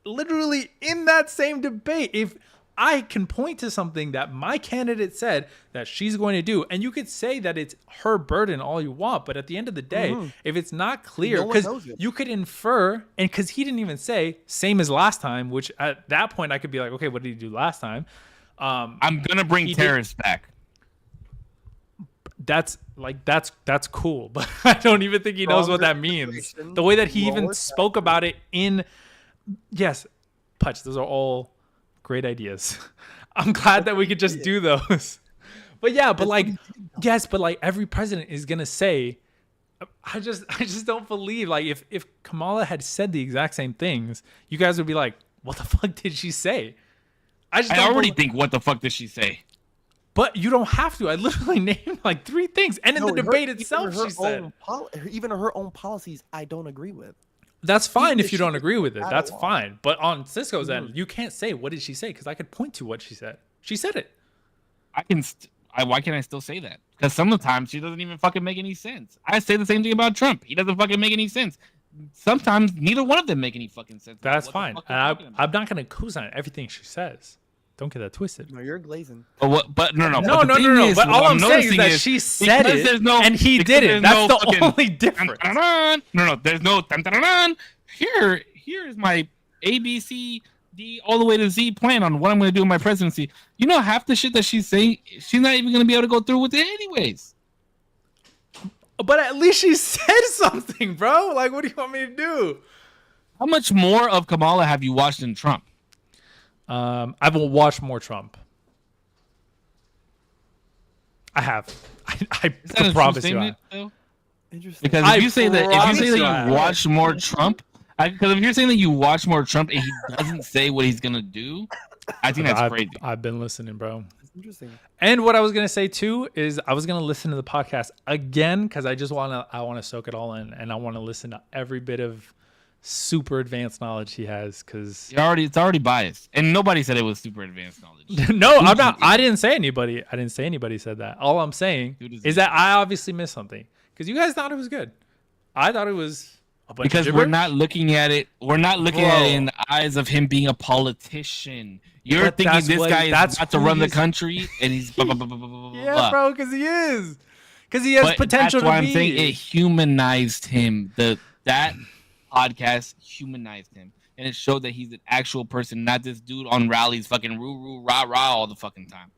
literally in that same debate, if I can point to something that my candidate said that she's going to do, and you could say that it's her burden all you want, but at the end of the day, if it's not clear, No one because knows it. you could infer, and because he didn't even say same as last time, which at that point I could be like, okay, what did he do last time? I'm gonna bring terrorists back. That's cool, but I don't even think he knows what that means. The way that he even spoke about it in, yes, Putch, those are all great ideas. I'm glad that we could just do those. But yeah, but like, yes, but like every president is gonna say, I just don't believe, like, if Kamala had said the exact same things, you guys would be like, what the fuck did she say? I already think, what the fuck did she say? But you don't have to. I literally named like 3 things, and in the debate itself, she said even her own policies, I don't agree with. That's fine if you don't agree with it. That's fine. But on Cisco's end, you can't say what did she say because I could point to what she said. She said it. I can. Why can't I still say that? Because sometimes she doesn't even fucking make any sense. I say the same thing about Trump. He doesn't fucking make any sense. Sometimes neither one of them make any fucking sense. That's fine. And I'm not gonna co-sign everything she says. Don't get that twisted. No, you're glazing. But no. But all I'm saying is that she said it and he did it. That's the only difference. No. There's no. Here is my ABC D all the way to Z plan on what I'm going to do in my presidency. You know, half the shit that she's saying, she's not even going to be able to go through with it anyways. But at least she said something, bro. Like, what do you want me to do? How much more of Kamala have you watched than Trump? I've watched more Trump. I have. I promise you. Interesting. Because if you say that you watch more Trump, because if you're saying that you watch more Trump and he doesn't say what he's gonna do, I think that's crazy. I've been listening, bro. That's interesting. And what I was gonna say too is I was gonna listen to the podcast again because I wanna soak it all in, and I want to listen to every bit of super advanced knowledge he has because it's already biased, and nobody said it was super advanced knowledge. No, I'm not. I didn't say anybody said that. All I'm saying is that I obviously missed something because you guys thought it was good. I thought it was a bunch because of we're not looking at it. We're not looking at it in the eyes of him being a politician. You're thinking this guy is about to run the country, and he's yeah, bro, because he is, because he has potential. That's why I'm saying it humanized him. That podcast humanized him, and it showed that he's an actual person, not this dude on rallies fucking roo rah rah all the fucking time.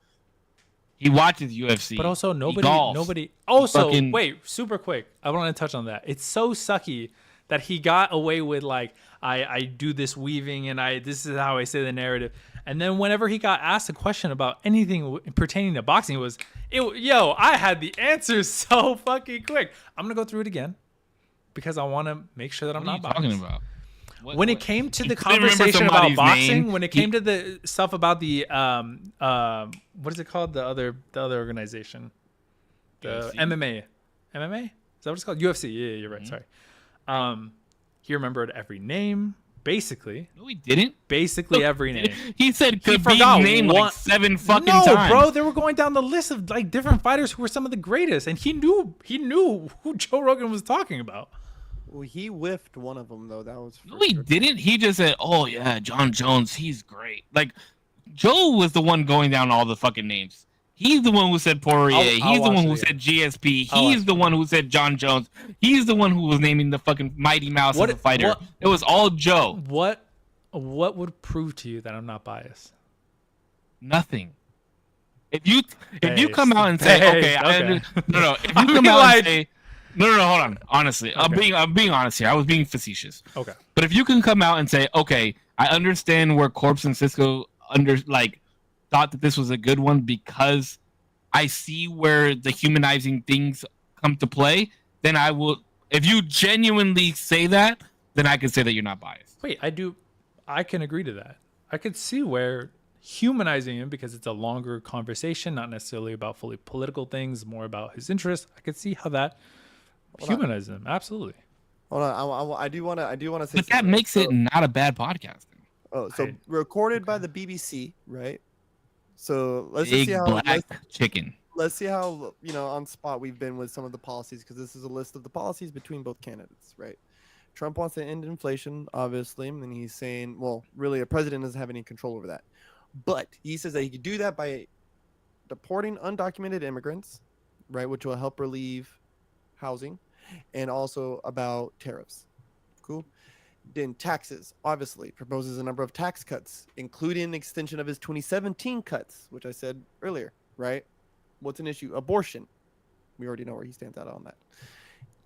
He watches UFC, but also nobody. Also, wait, super quick. I want to touch on that. It's so sucky that he got away with like I do this weaving and this is how I say the narrative, and then whenever he got asked a question about anything pertaining to boxing, I had the answers so fucking quick. I'm gonna go through it again because I want to make sure that I'm not biased. What are you talking about? When it came to the conversation about boxing, when it came to the stuff about the what is it called? The other organization, the UFC? MMA. Is that what it's called? UFC. Yeah, you're right. Mm-hmm. Sorry. He remembered every name, basically. No, he didn't. Basically every name. He said Khabib's name like 7 fucking times. No, bro, they were going down the list of like different fighters who were some of the greatest, and he knew who Joe Rogan was talking about. Well, he whiffed one of them though. That was no, he didn't. He just said, "Oh yeah, John Jones, he's great." Like Joe was the one going down all the fucking names. He's the one who said Poirier. I'll He's the watch one it who again. said GSP. I'll watch He's the it one who said John Jones. He's the one who was naming the fucking Mighty Mouse as a fighter. It was all Joe. What would prove to you that I'm not biased? Nothing. If you come out and say, okay, okay. no, if you come out and say, no, hold on. Honestly, okay. I'm being honest here. I was being facetious. Okay. But if you can come out and say, okay, I understand where Corpse and Cisco thought that this was a good one because I see where the humanizing things come to play, then I will. If you genuinely say that, then I can say that you're not biased. Wait, I can agree to that. I could see where humanizing him, because it's a longer conversation, not necessarily about fully political things, more about his interests. I could see how that humanizes him. Absolutely. Hold on, I do want to say. But that makes it not a bad podcast. Oh, so recorded by the BBC, right? So let's Big see how black chicken. Let's see how on spot we've been with some of the policies, because this is a list of the policies between both candidates, right? Trump wants to end inflation, obviously, and he's saying, well, really, a president doesn't have any control over that, but he says that he could do that by deporting undocumented immigrants, right, which will help relieve housing, and also about tariffs. Cool. Then taxes, obviously, proposes a number of tax cuts, including an extension of his 2017 cuts, which I said earlier, right? What's an issue? Abortion. We already know where he stands out on that.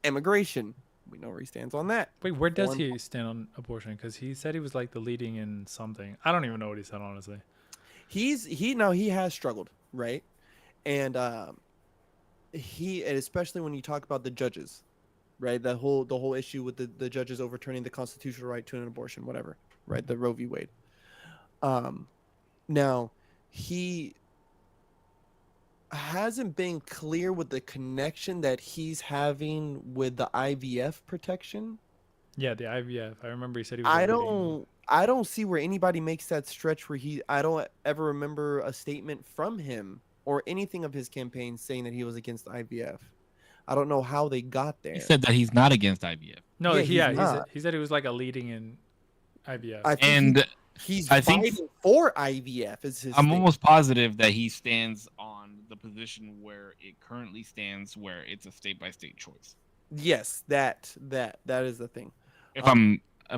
Immigration. We know where he stands on that. Wait, where does he stand on abortion? Because he said he was like the leading in something. I don't even know what he said, honestly. He has struggled, right? And especially when you talk about the judges, right? The whole issue with the judges overturning the constitutional right to an abortion, whatever, right? The Roe v. Wade. Now he hasn't been clear with the connection that he's having with the IVF protection. Yeah, the IVF. I remember he said he was. I don't see where anybody makes that stretch where I don't ever remember a statement from him or anything of his campaign saying that he was against IVF. I don't know how they got there. He said that he's not against IVF. No, he said he was like a leading in IVF. He's fighting for IVF. Is his thing. Almost positive that he stands on the position where it currently stands, where it's a state-by-state choice. Yes, that is the thing. If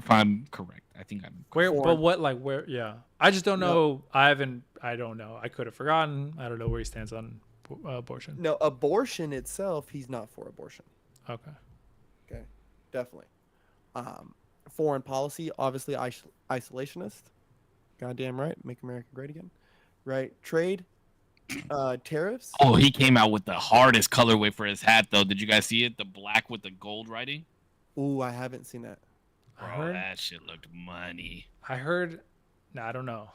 I'm correct, I think I'm correct. Where? Yeah, I just don't know. No. I don't know. I could have forgotten. I don't know where he stands on abortion. No, abortion itself, he's not for abortion. Okay, definitely. Foreign policy, obviously isolationist. Goddamn right. Make America great again. Right. Trade, tariffs. Oh, he came out with the hardest colorway for his hat, though. Did you guys see it? The black with the gold writing. Ooh, I haven't seen that. Bro, that shit looked money. I heard. No, I don't know.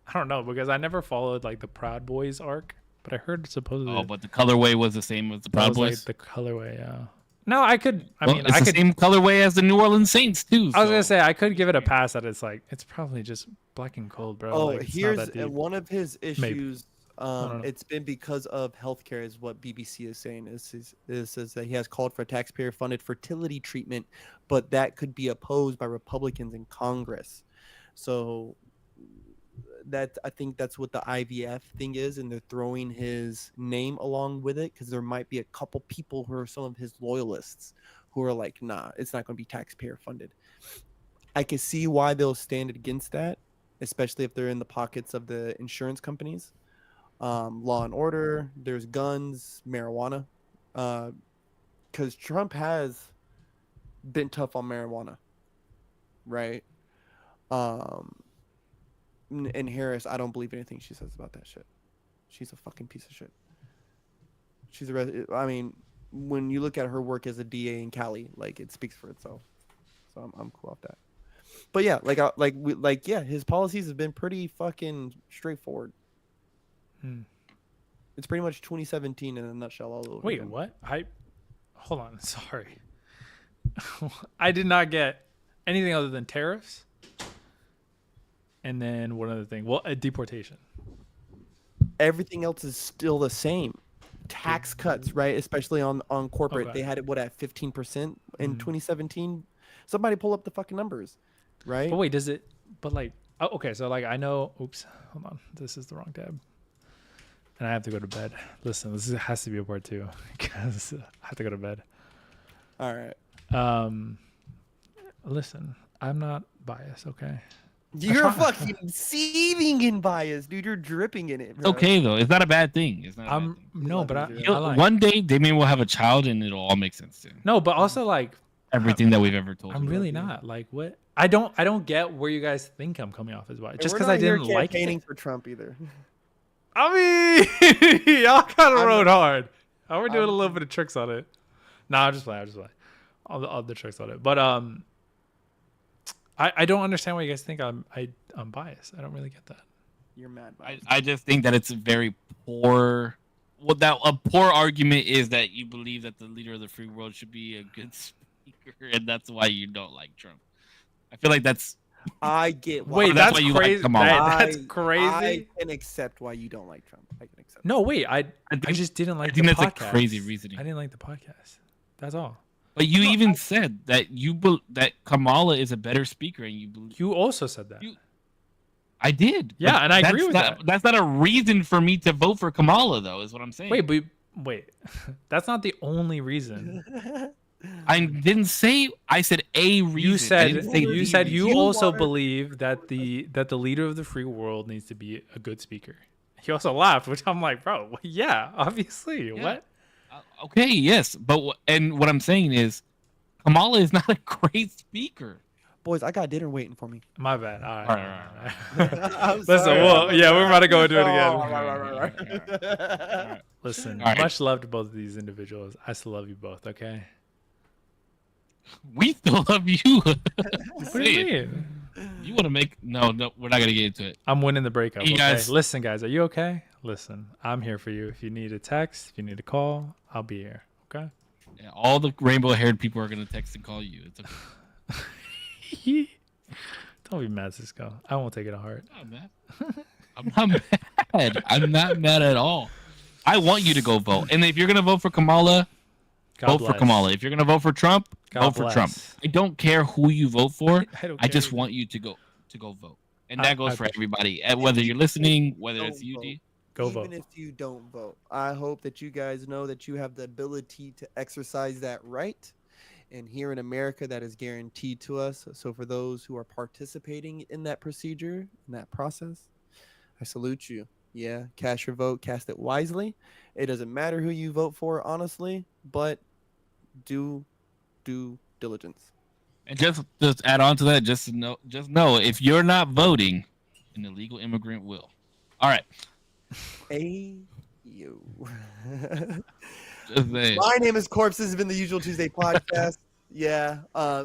I don't know, because I never followed like the Proud Boys arc, but I heard supposedly. Oh, but the colorway was the same as the Proud Boys. Like the colorway, yeah. No, I could. It's the same colorway as the New Orleans Saints too. I was gonna say I could give it a pass that it's probably just black and cold, bro. Oh, like, here's one of his issues. It's been because of healthcare, is what BBC is saying. It says that he has called for taxpayer-funded fertility treatment, but that could be opposed by Republicans in Congress. So I think that's what the IVF thing is, and they're throwing his name along with it because there might be a couple people who are some of his loyalists who are like, nah, it's not going to be taxpayer funded. I can see why they'll stand against that, especially if they're in the pockets of the insurance companies. Law and order, there's guns, marijuana, because Trump has been tough on marijuana, right? And Harris, I don't believe anything she says about that shit. She's a fucking piece of shit. I mean, when you look at her work as a DA in Cali, like, it speaks for itself. So I'm cool off that. But yeah, his policies have been pretty fucking straightforward. It's pretty much 2017 in a nutshell all over. Wait, again. what? Hold on, sorry. I did not get anything other than tariffs. And then one other thing. Well, a deportation. Everything else is still the same. Tax cuts, right? Especially on corporate. Okay. They had it, at 15% in 2017? Somebody pull up the fucking numbers, right? But wait, okay, so like I know, oops, hold on. This is the wrong tab. And I have to go to bed. Listen, this has to be a part 2 because I have to go to bed. All right. Listen, I'm not biased, okay? You're fucking seething in bias, dude. You're dripping in it, bro. Okay, though. It's not a bad thing. It's not a bad thing. No, but I like, one day Damien will have a child and it'll all make sense to him. No, but also like everything that we've ever told. I'm really not like what I don't get where you guys think I'm coming off as biased. Just because I didn't like campaigning for Trump either. I mean, y'all kind of rode hard. We're doing a little bit of tricks on it. Nah, I'm just playing. All the tricks on it. But I don't understand why you guys think I'm biased. I don't really get that. You're mad biased. I just think that it's a very poor. Well, that a poor argument is that you believe that the leader of the free world should be a good speaker, and that's why you don't like Trump. I feel like that's. I get why. Wait, that's why crazy. Like Kamala. That's crazy. I can accept why you don't like Trump. I can accept. No, wait. I just didn't like. I think the that's podcast. a crazy reasoning. I didn't like the podcast. That's all. But you even said that that Kamala is a better speaker, and you believe. You also said that. I did. Yeah, and I agree with that. That's not a reason for me to vote for Kamala, though. Is what I'm saying. Wait. That's not the only reason. I didn't say. I said a reason. You said you also believe that the leader of the free world needs to be a good speaker. He also laughed, which I'm like, bro, yeah, obviously. Yeah. What? Okay, yes, but what I'm saying is, Kamala is not a great speaker. Boys, I got dinner waiting for me. My bad. All right. Listen, we're about to go and do it again. Right. Listen, right. Much love to both of these individuals. I still love you both. Okay. We still love you. What do you mean? You want to make no, we're not gonna get into it. I'm winning the breakup. You okay? guys- Listen, guys, are you okay? Listen, I'm here for you. If you need a text, if you need a call, I'll be here. Okay. Yeah, all the rainbow-haired people are gonna text and call you. It's okay. Don't be mad, Cisco. I won't take it to heart. I'm not mad. I'm not mad at all. I want you to go vote, and if you're gonna vote for Kamala, vote for Kamala. If you're gonna vote for Trump, vote for Trump. I don't care who you vote for. I just want you to go vote, and that goes for everybody. Whether you're listening, whether it's UD. Go vote. Even if you don't vote, I hope that you guys know that you have the ability to exercise that right. And here in America, that is guaranteed to us. So for those who are participating in that procedure, in that process, I salute you. Yeah, cast your vote, cast it wisely. It doesn't matter who you vote for, honestly, but do diligence. And just add on to that, just know if you're not voting, an illegal immigrant will. All right. You. My My name is Corpse. This has been the Usual Tuesday podcast. Yeah.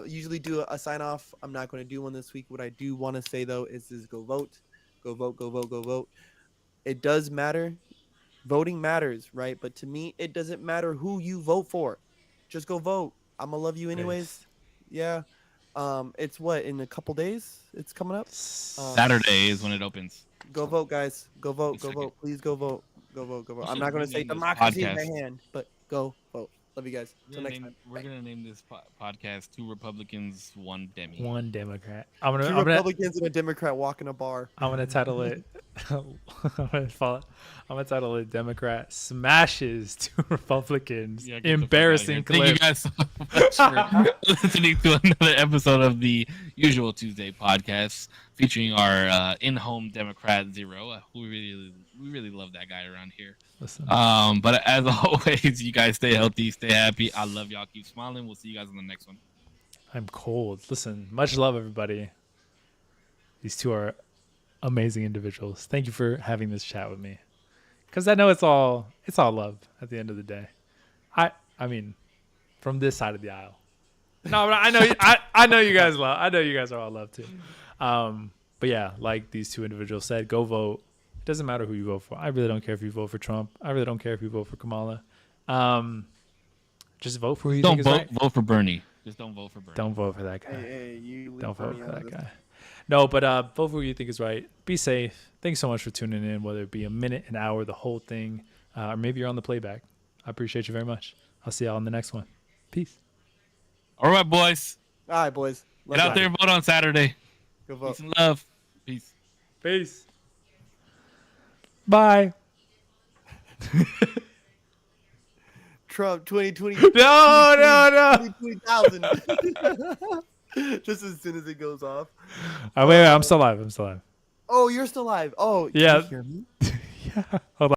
Usually do a sign off. I'm not going to do one this week. What I do want to say though is go vote. Go vote, go vote, go vote. It does matter. Voting matters, right? But to me, it doesn't matter who you vote for. Just go vote. I'm gonna love you anyways. Yeah. It's what, in a couple days? It's coming up. Saturday is when it opens. Go vote, guys. Go vote. Go vote. Please go vote. Go vote. Go vote. I'm not gonna say democracy in my hand, but go vote. Love you guys. Till next time. We're gonna name this podcast "Two Republicans, One Demi." One Democrat. Two Republicans and a Democrat walk in a bar. I'm gonna title it. I'm gonna title it "Democrat Smashes Two Republicans." Yeah, embarrassing clip. Thank you guys so much for listening to another episode of the Usual Tuesday podcast, featuring our in-home Democrat Zero. We really love that guy around here. Listen. But as always, you guys stay healthy, stay happy. I love y'all. Keep smiling. We'll see you guys on the next one. I'm cold. Listen, much love, everybody. These two are amazing individuals. Thank you for having this chat with me, because I know it's all love at the end of the day. I mean, from this side of the aisle. No, but I know I know you guys love. I know you guys are all love too. But yeah, like these two individuals said, go vote. It doesn't matter who you vote for. I really don't care if you vote for Trump. I really don't care if you vote for Kamala. Just vote for who you think is right. Vote for Bernie. Just don't vote for Bernie. Don't vote for that guy. Hey, don't vote for that guy. No, but vote for who you think is right. Be safe. Thanks so much for tuning in, whether it be a minute, an hour, the whole thing, or maybe you're on the playback. I appreciate you very much. I'll see y'all on the next one. Peace. All right, boys. All right, boys. Get out there and vote on Saturday. Go vote. Peace and love. Peace. Peace. Bye. Trump 2020. No. 20,000. Just as soon as it goes off. Wait, I'm still alive. Oh, you're still alive. Oh, Yeah. can you hear me? Yeah. Hold on.